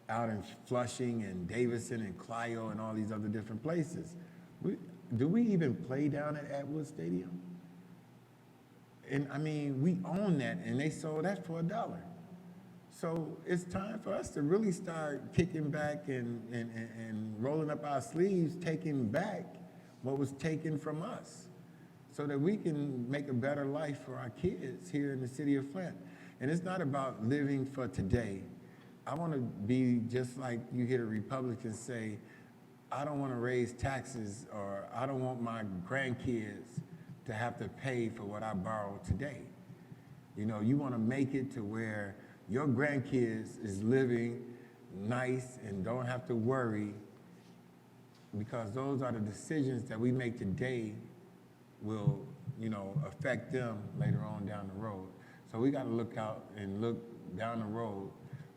out in Flushing and Davison and Clio and all these other different places? Do we even play down at Atwood Stadium? And I mean, we own that, and they sold that for $1. So it's time for us to really start kicking back and rolling up our sleeves, taking back what was taken from us, so that we can make a better life for our kids here in the city of Flint. And it's not about living for today. I want to be just like you hear the Republicans say, I don't want to raise taxes, or I don't want my grandkids to have to pay for what I borrow today. You know, you want to make it to where your grandkids is living nice and don't have to worry, because those are the decisions that we make today will, you know, affect them later on down the road. So we got to look out and look down the road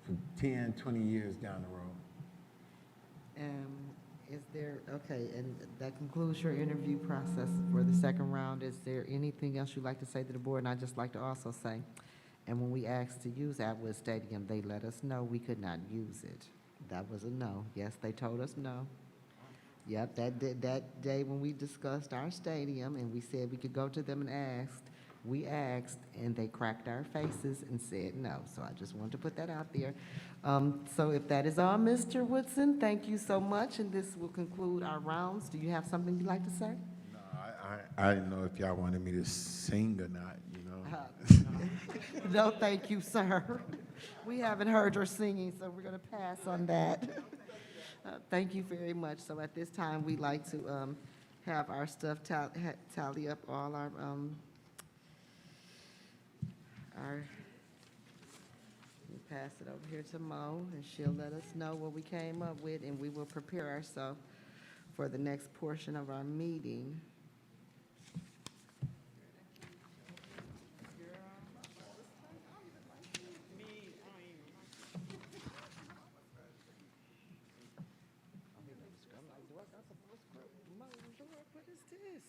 for 10, 20 years down the road. Is there, okay, and that concludes your interview process for the second round. Is there anything else you'd like to say to the board? And I'd just like to also say, and when we asked to use Atwood Stadium, they let us know we could not use it. That was a no. Yes, they told us no. Yep, that day when we discussed our stadium and we said we could go to them and we asked, and they cracked our faces and said no. So I just wanted to put that out there. So if that is all, Mr. Woodson, thank you so much, and this will conclude our rounds. Do you have something you'd like to say? No, I didn't know if y'all wanted me to sing or not, you know. No, thank you, sir. We haven't heard your singing, so we're going to pass on that. Thank you very much. So at this time, we'd like to have our stuff tally up all our we'll pass it over here to Mo, and she'll let us know what we came up with, and we will prepare ourselves for the next portion of our meeting. What is this?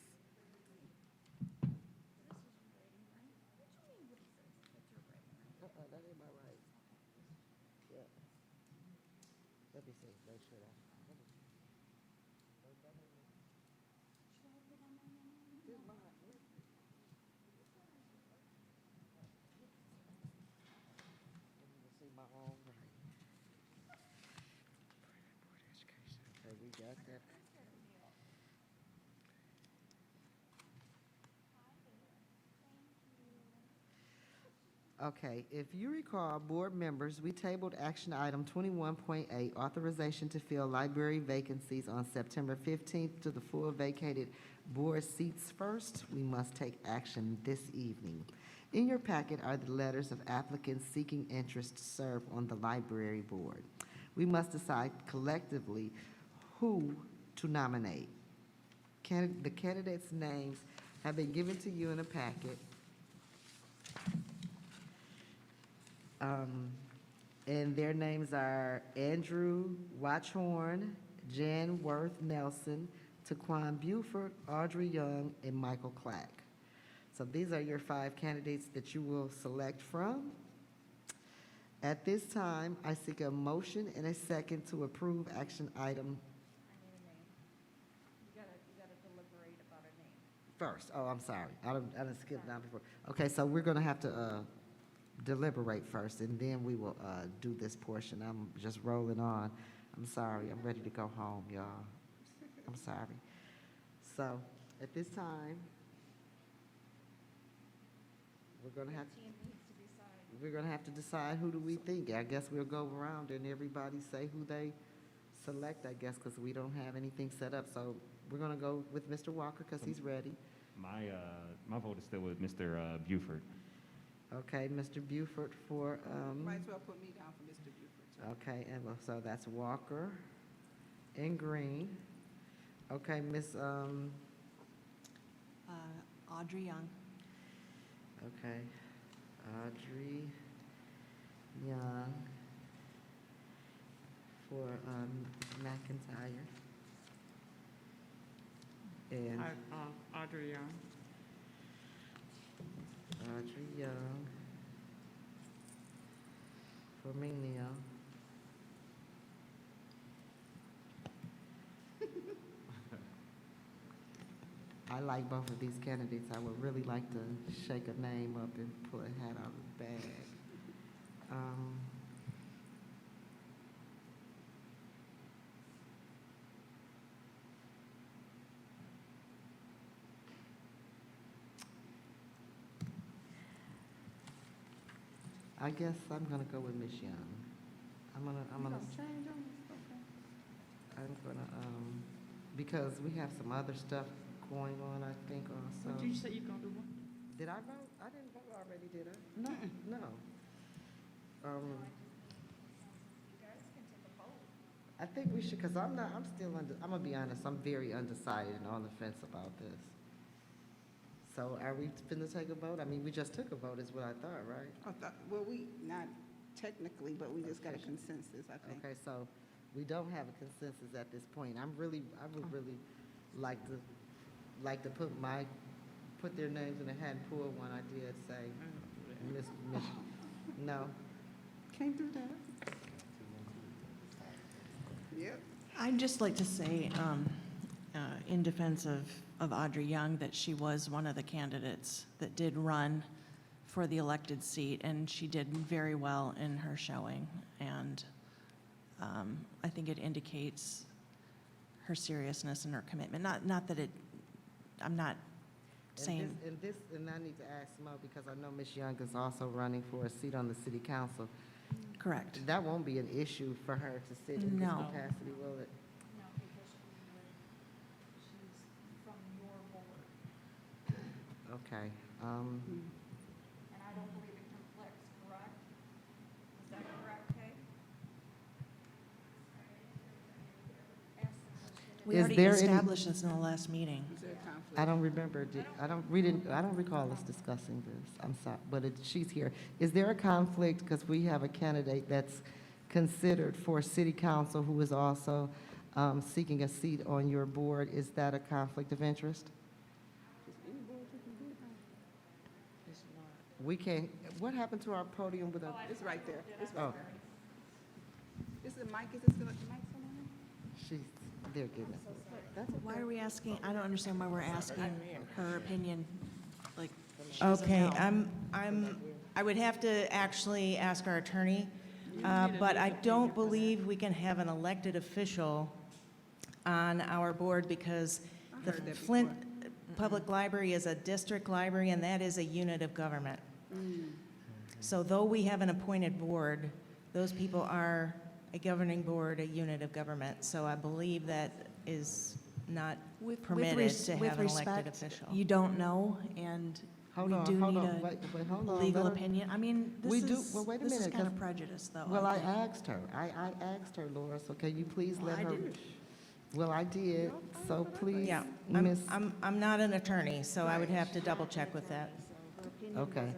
That ain't my right. Yeah. Let me see, make sure that. This mine. Let me see my own right. Board education. Okay, we got that. Okay, if you recall, board members, we tabled action item 21.8, authorization to fill library vacancies on September 15th to the full vacated board seats first. We must take action this evening. In your packet are the letters of applicants seeking interest to serve on the library board. We must decide collectively who to nominate. The candidates' names have been given to you in a packet. And their names are Andrew Watchhorn, Jan Worth Nelson, Taquan Buford, Audrey Young, and Michael Clack. So these are your 5 candidates that you will select from. At this time, I seek a motion and a second to approve action item. You gotta deliberate about a name. First. Oh, I'm sorry. I didn't skip down before. Okay, so we're gonna have to deliberate first, and then we will do this portion. I'm just rolling on. I'm sorry. I'm ready to go home, y'all. I'm sorry. So at this time, we're gonna have to decide who do we think. I guess we'll go around and everybody say who they select, I guess, because we don't have anything set up. So we're gonna go with Mr. Walker because he's ready. My vote is still with Mr. Buford. Okay, Mr. Buford for, Might as well put me down for Mr. Buford, too. okay, and so that's Walker and Green. Okay, Miss, Audrey Young. okay, Audrey Young for, McIntyre. And Audrey Young. Audrey Young for McNeil. I like both of these candidates. I would really like to shake a name up and pull a hat out of the bag. I guess I'm gonna go with Miss Young. I'm gonna, because we have some other stuff going on, I think, also. Did you say you're gonna do one? Did I vote? I didn't vote already, did I? No. I think we should, because I'm gonna be honest, I'm very undecided and on the fence about this. So are we finna take a vote? I mean, we just took a vote is what I thought, right? I thought, well, we, not technically, but we just got a consensus, I think. Okay, so we don't have a consensus at this point. I would really like to put their names in a hat and pull one. I did say, no. Can't do that. Yep. I'd just like to say, in defense of Audrey Young, that she was one of the candidates that did run for the elected seat, and she did very well in her showing. And I think it indicates her seriousness and her commitment. Not that it, I'm not saying. And I need to ask Mo, because I know Ms. Young is also running for a seat on the city council. Correct. That won't be an issue for her to sit in this No. capacity, will it? No, because she's from your board. Okay. And I don't believe it conflicts, correct? Is that correct, Kay? We Is already there any- established this in the last meeting. Is there a conflict? I don't remember, I don't recall us discussing this, I'm sorry, but she's here. Is there a conflict, because we have a candidate that's considered for city council who is also seeking a seat on your board? Is that a conflict of interest? We can't, what happened to our podium with a? It's right there. It's Oh. right there. Is the mic, is this the mic on? She's, they're getting it. That's okay. Why are we asking, I don't understand why we're asking her opinion, like, she doesn't Okay, know. I would have to actually ask our attorney, but I don't believe we can have an elected official on our board because the heard that Flint Public Library is a district library, and that is a unit of government. So though we have an appointed board, those people are a governing board, a unit of government. So I believe that is not permitted to have an elected official. You don't know, and Hold we on, do hold need on, wait, hold a on. legal let her- opinion. I mean, We do, this well, wait a is minute, kind of 'cause- prejudice, though. Well, I think. asked her, I asked her, Laura, so can you please let I her? didn't. Well, I did, so please, Yeah, Miss, I'm not an attorney, so I would have to double check with that. okay.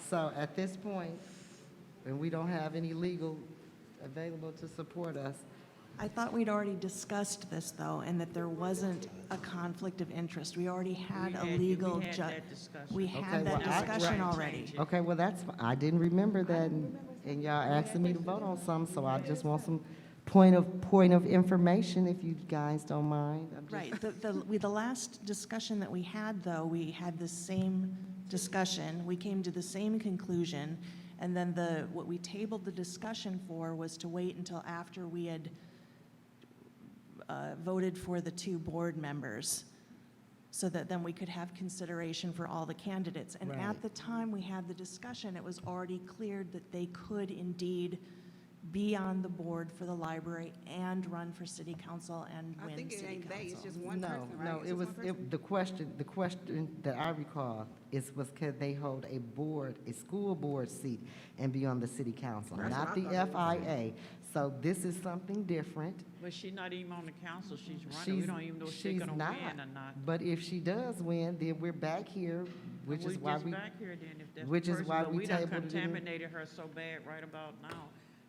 So at this point, and we don't have any legal available to support us, I thought we'd already discussed this, though, and that there wasn't a conflict of interest. We already had a legal We had ju- that discussion. We Okay, had that well, I- discussion right. already. okay, well, that's, I didn't remember that, and y'all asking me to vote on something, so I just want some point of information, if you guys don't mind. I'm just- Right. The last discussion that we had, though, we had the same discussion. We came to the same conclusion, and then what we tabled the discussion for was to wait until after we had voted for the 2 board members, so that then we could have consideration for all the candidates. And Right. at the time we had the discussion, it was already cleared that they could indeed be on the board for the library and run for city council and I win think it city ain't they, it's council. just one person, right? No, It's it just was, one person? the question that I recall was could they hold a school board seat and be on the city council, That's not what the I thought it FIA. So this is something different. But she's not even on the council, she's running. We She's- don't even know if she's she's gonna not. win or not. But if she does win, then we're back here, which is why We're we, just back here then, if that's the which is person, why but we we done tabled it in- contaminated her so bad right about now.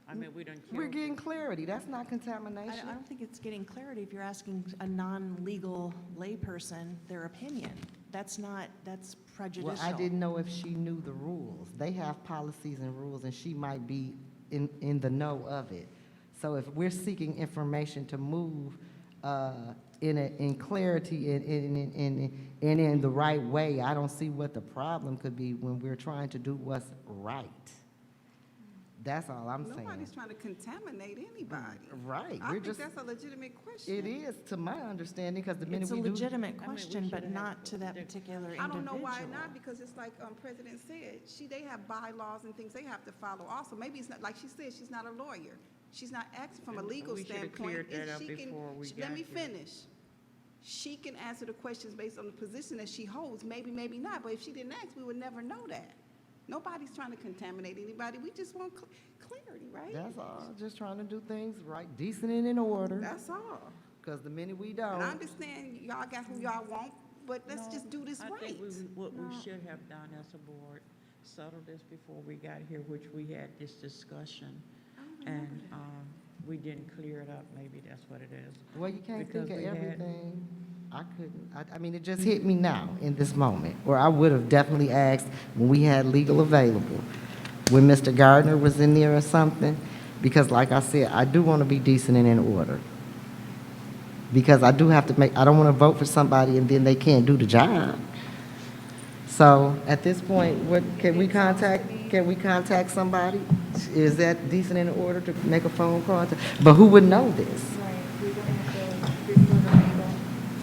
I mean, we done killed. we're getting clarity. That's not I contamination. don't think it's getting clarity if you're asking a non-legal layperson their opinion. That's prejudicial. Well, I didn't know if she knew the rules. They have policies and rules, and she might be in the know of it. So if we're seeking information to move in clarity and in the right way, I don't see what the problem could be when we're trying to do what's right. That's all I'm saying. Nobody's trying to contaminate anybody. Right. I We're think just, that's a legitimate question. it is, to my understanding, because the minute It's a we do. legitimate we question, should but have not to that particular I individual. don't know why not, because it's like President said, they have bylaws and things they have to follow also. Maybe it's not, like she said, she's not a lawyer. She's not acting from a And legal we should have standpoint. cleared that If up she can- before we Let got me here. finish. She can answer the questions based on the position that she holds, maybe, maybe not, but if she didn't ask, we would never know that. Nobody's trying to contaminate anybody, we just want clarity, right? That's all, just trying to do things right, decent and in order. That's all. Because the minute we And I don't, understand y'all got who y'all want, but let's just do this I right. think what we should have done as a board, settle this before we got here, which we had this discussion. And, we didn't clear it up, maybe that's what it is. Well, you can't Because think of we had- everything. I couldn't, I mean, it just hit me now in this moment, or I would have definitely asked when we had legal available, when Mr. Gardner was in there or something, because like I said, I do want to be decent and in order. Because I do have to I don't want to vote for somebody and then they can't do the job. So at this point, can we contact somebody? Is that decent and in order to make a phone call? But who would know this? Right, we're gonna have to refer to legal.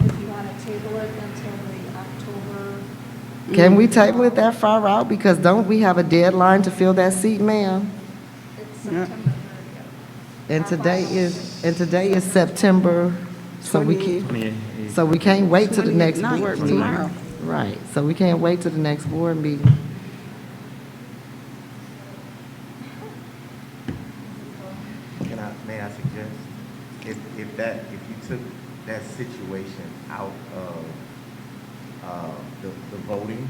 If you wanna table it until the October. Can we table it that far out? Because don't we have a deadline to fill that seat, ma'am? It's September 30th. And today is September, so we can't wait till the next board meeting. tomorrow. Right, so we can't wait till the next board meeting. May I suggest, if you took that situation out of the voting,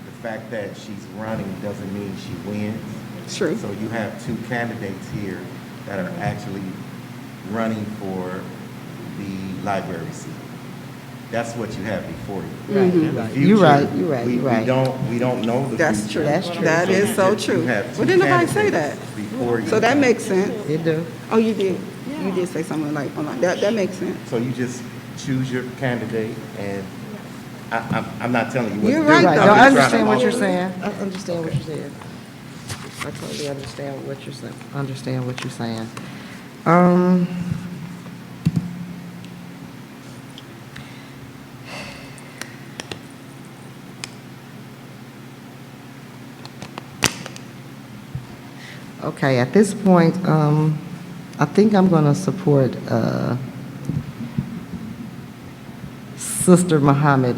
the fact that she's running doesn't mean she wins. True. So you have two candidates here that are actually running for the library seat. That's what you have before you. Right, In the right. future, You're right, you're right, we- you're right. We don't know the That's future. true. That's true. That is so true. You have Well, two didn't nobody say that? candidates before you. So that makes sense. It do. Oh, you did? You did say something like, that makes sense. So you just choose your candidate, and I'm not telling you what to do. You're right, Right, though. no, I I'm just understand trying to what you're offer. saying. I understand what you're saying. I totally understand what you're saying, understand what you're saying. Okay, at this point, I think I'm going to support Sister Muhammad,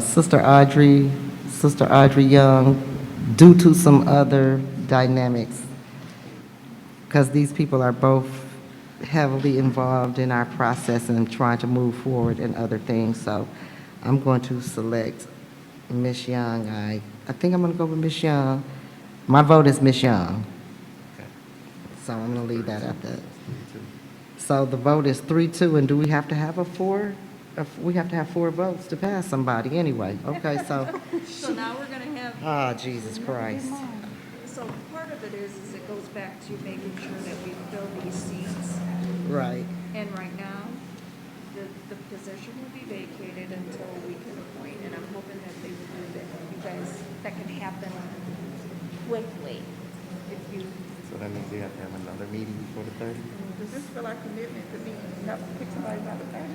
Sister Audrey Young, due to some other dynamics, because these people are both heavily involved in our process and trying to move forward and other things. So I'm going to select Ms. Young. I think I'm going to go with Ms. Young. My vote is Ms. Young. So I'm going to leave that at that. So the vote is 3-2, and do we have to have a 4? We have to have 4 votes to pass somebody anyway. Okay, so, So now we're gonna have, Jesus Christ. so part of it is it goes back to making sure that we fill these seats. Right. And right now, the position will be vacated until we can appoint, and I'm hoping that they will do that. You guys, that can happen quickly. If you, So that means they have to have another meeting before the 30th? Does this feel like commitment to me, not to pick somebody by the back?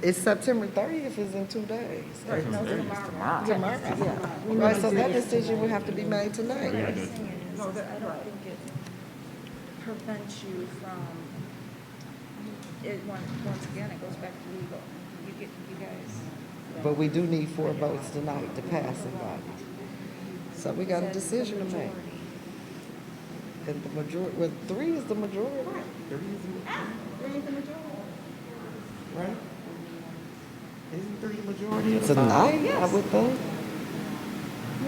It's September 30th is in 2 days. Right, no, tomorrow. Tomorrow. Right, so that decision will have to be made tonight. no, I don't think it prevents you from, once again, it goes back to legal. You guys. But we do need 4 votes tonight to pass somebody. So we got a decision to make. And the majority, well, 3 is the majority. 3 is the majority. Right? Isn't 3 the majority? Tonight, I would think.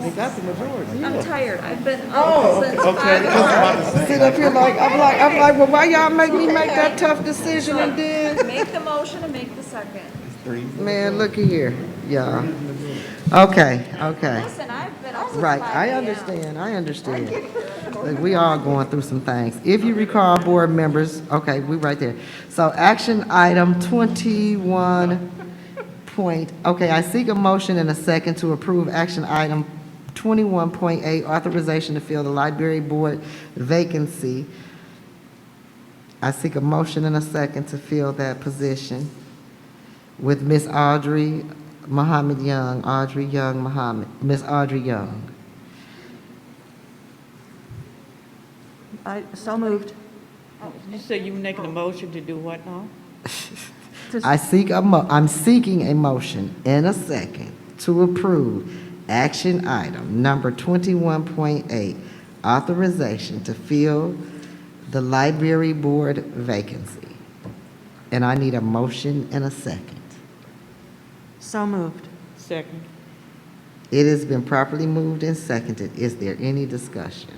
They got the majority. I'm tired. I've been Oh, up since okay. 5 Sit up here like, I'm like, well, why y'all make me make that tough decision and then? Make the motion and make the second. Man, looky here, y'all. Okay. Listen, I've been up since Right, 5 I a.m. understand. Look, we all going through some things. If you recall, board members, okay, we right there. So action item 21 okay, I seek a motion and a second to approve action item 21.8, authorization to fill the library board vacancy. I seek a motion and a second to fill that position with Miss Audrey Muhammad Young, Miss Audrey Young. So moved. You said you were making a motion to do what now? I'm seeking a motion and a second to approve action item number 21.8, authorization to fill the library board vacancy. And I need a motion and a second. So moved. Second. It has been properly moved and seconded. Is there any discussion?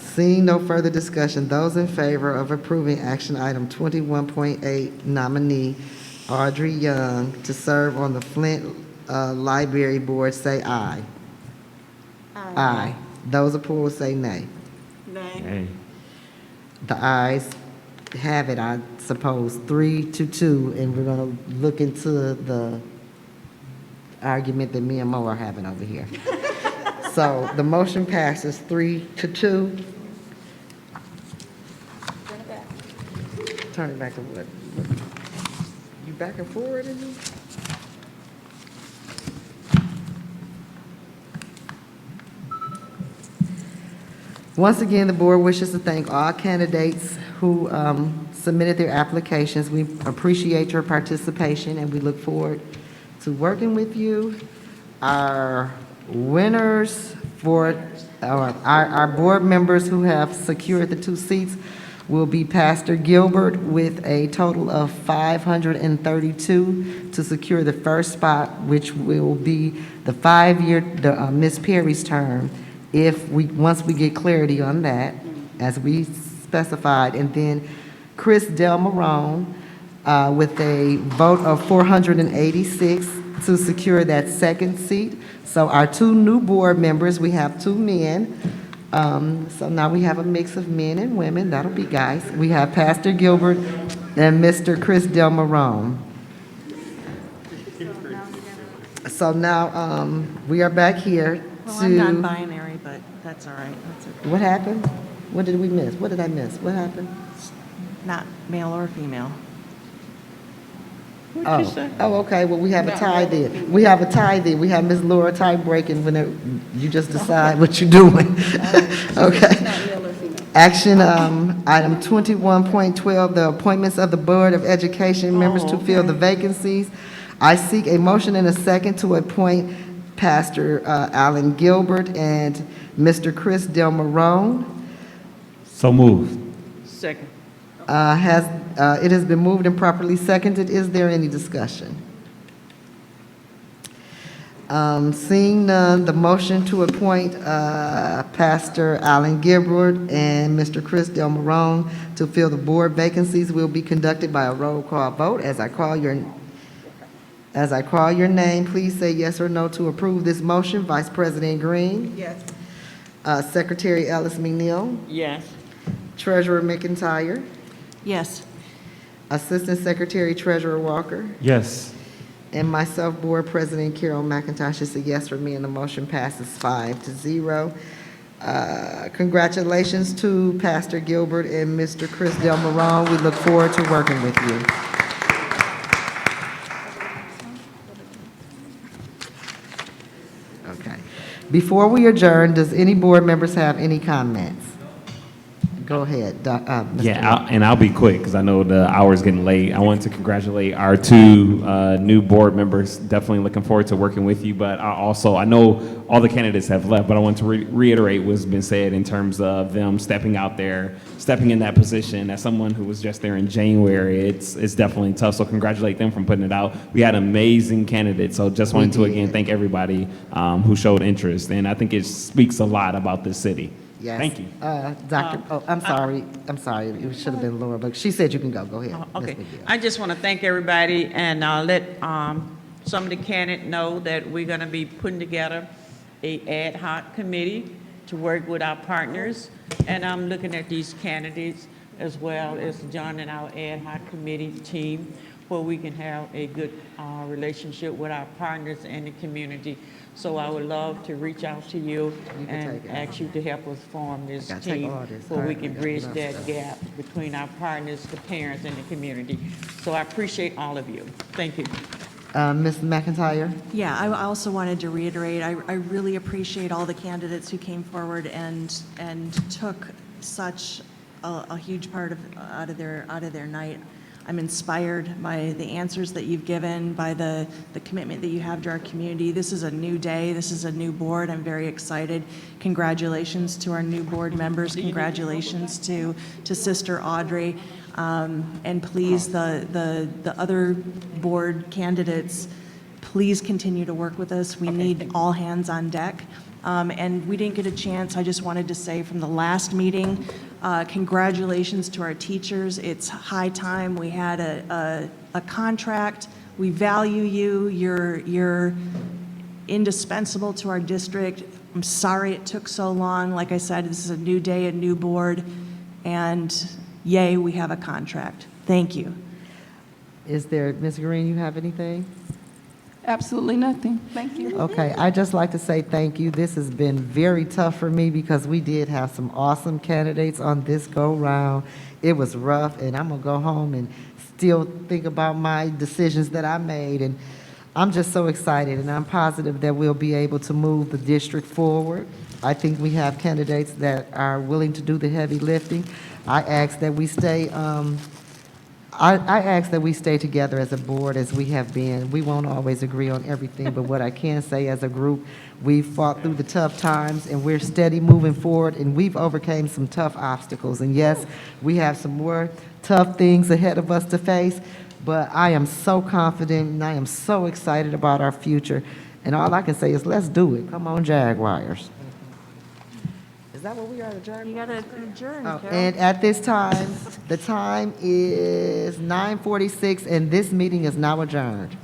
Seeing no further discussion, those in favor of approving action item 21.8 nominee Audrey Young to serve on the Flint Library Board, say aye. Aye. Those opposed, say nay. Nay. The ayes have it, I suppose, 3-2, and we're gonna look into the argument that me and Mo are having over here. So the motion passes 3-2. Turn it back to what? You back and forward in this? Once again, the board wishes to thank all candidates who submitted their applications. We appreciate your participation, and we look forward to working with you. Our winners for our board members who have secured the 2 seats will be Pastor Gilbert with a total of 532 to secure the first spot, which will be the 5-year Miss Perry's term, once we get clarity on that, as we specified. And then Chris Delmarone with a vote of 486 to secure that 2nd seat. So our 2 new board members, we have 2 men. So now we have a mix of men and women. That'll be guys. We have Pastor Gilbert and Mr. Chris Delmarone. So now we are back here Well, to. I'm non-binary, but that's all right. That's okay. What happened? What did we miss? What did I miss? What happened? Not male or female. What'd you say? Oh, okay. Well, we have a tie there. We have a tie there. We have Ms. Laura tie breaking when you just decide what you're doing. Okay. Action item 21.12, the appointments of the Board of Education members to fill the vacancies. I seek a motion and a second to appoint Pastor Alan Gilbert and Mr. Chris Delmarone. So moved. Second. It has been moved and properly seconded. Is there any discussion? Seeing none, the motion to appoint Pastor Alan Gilbert and Mr. Chris Delmarone to fill the board vacancies will be conducted by a roll call vote. As I call your name, please say yes or no to approve this motion. Vice President Green? Yes. Secretary Ellis McNeil? Yes. Treasurer McIntyre? Yes. Assistant Secretary Treasurer Walker? Yes. And myself, Board President Carol McIntosh, is a yes for me, and the motion passes 5-0. Congratulations to Pastor Gilbert and Mr. Chris Delmarone. We look forward to working with you. Okay. Before we adjourn, does any board members have any comments? Go ahead, Mr. Yeah, and I'll be quick because I know the hour's getting late. I want to congratulate our 2 new board members. Definitely looking forward to working with you. But I know all the candidates have left, but I want to reiterate what's been said in terms of them stepping out there, stepping in that position. As someone who was just there in January, it's definitely tough. So congratulate them from putting it out. We had amazing candidates. So just wanted to again thank everybody who showed interest, and I think it speaks a lot about this city. Yes. Thank you. I'm sorry. It should have been Laura, but she said you can go. Go ahead. Okay. I just want to thank everybody and let some of the candidates know that we're going to be putting together a ad hoc committee to work with our partners. And I'm looking at these candidates as well as joining our ad hoc committee team where we can have a good relationship with our partners and the community. So I would love to reach out to you and ask you to help us form this team where we can bridge that gap between our partners, the parents, and the community. So I appreciate all of you. Thank you. Ms. McIntyre? Yeah, I also wanted to reiterate, I really appreciate all the candidates who came forward and took such a huge part out of their night. I'm inspired by the answers that you've given, by the commitment that you have to our community. This is a new day. This is a new board. I'm very excited. Congratulations to our new board members. Congratulations to Sister Audrey. And please, the other board candidates, please continue to work with us. We need all hands on deck. And we didn't get a chance, I just wanted to say from the last meeting, congratulations to our teachers. It's high time. We had a contract. We value you. You're indispensable to our district. I'm sorry it took so long. Like I said, this is a new day, a new board, and yay, we have a contract. Thank you. Is there, Ms. Green, you have anything? Absolutely nothing. Thank you. Okay, I'd just like to say thank you. This has been very tough for me because we did have some awesome candidates on this go-round. It was rough, and I'm gonna go home and still think about my decisions that I made. And I'm just so excited, and I'm positive that we'll be able to move the district forward. I think we have candidates that are willing to do the heavy lifting. I ask that we stay I ask that we stay together as a board as we have been. We won't always agree on everything, but what I can say as a group, we've fought through the tough times and we're steady moving forward, and we've overcame some tough obstacles. And yes, we have some more tough things ahead of us to face, but I am so confident and I am so excited about our future. And all I can say is let's do it. Come on, Jaguars. Is that what we are, the Jaguars? You gotta adjourn, Oh, Carol. and at this time, the time is 9:46, and this meeting is now adjourned.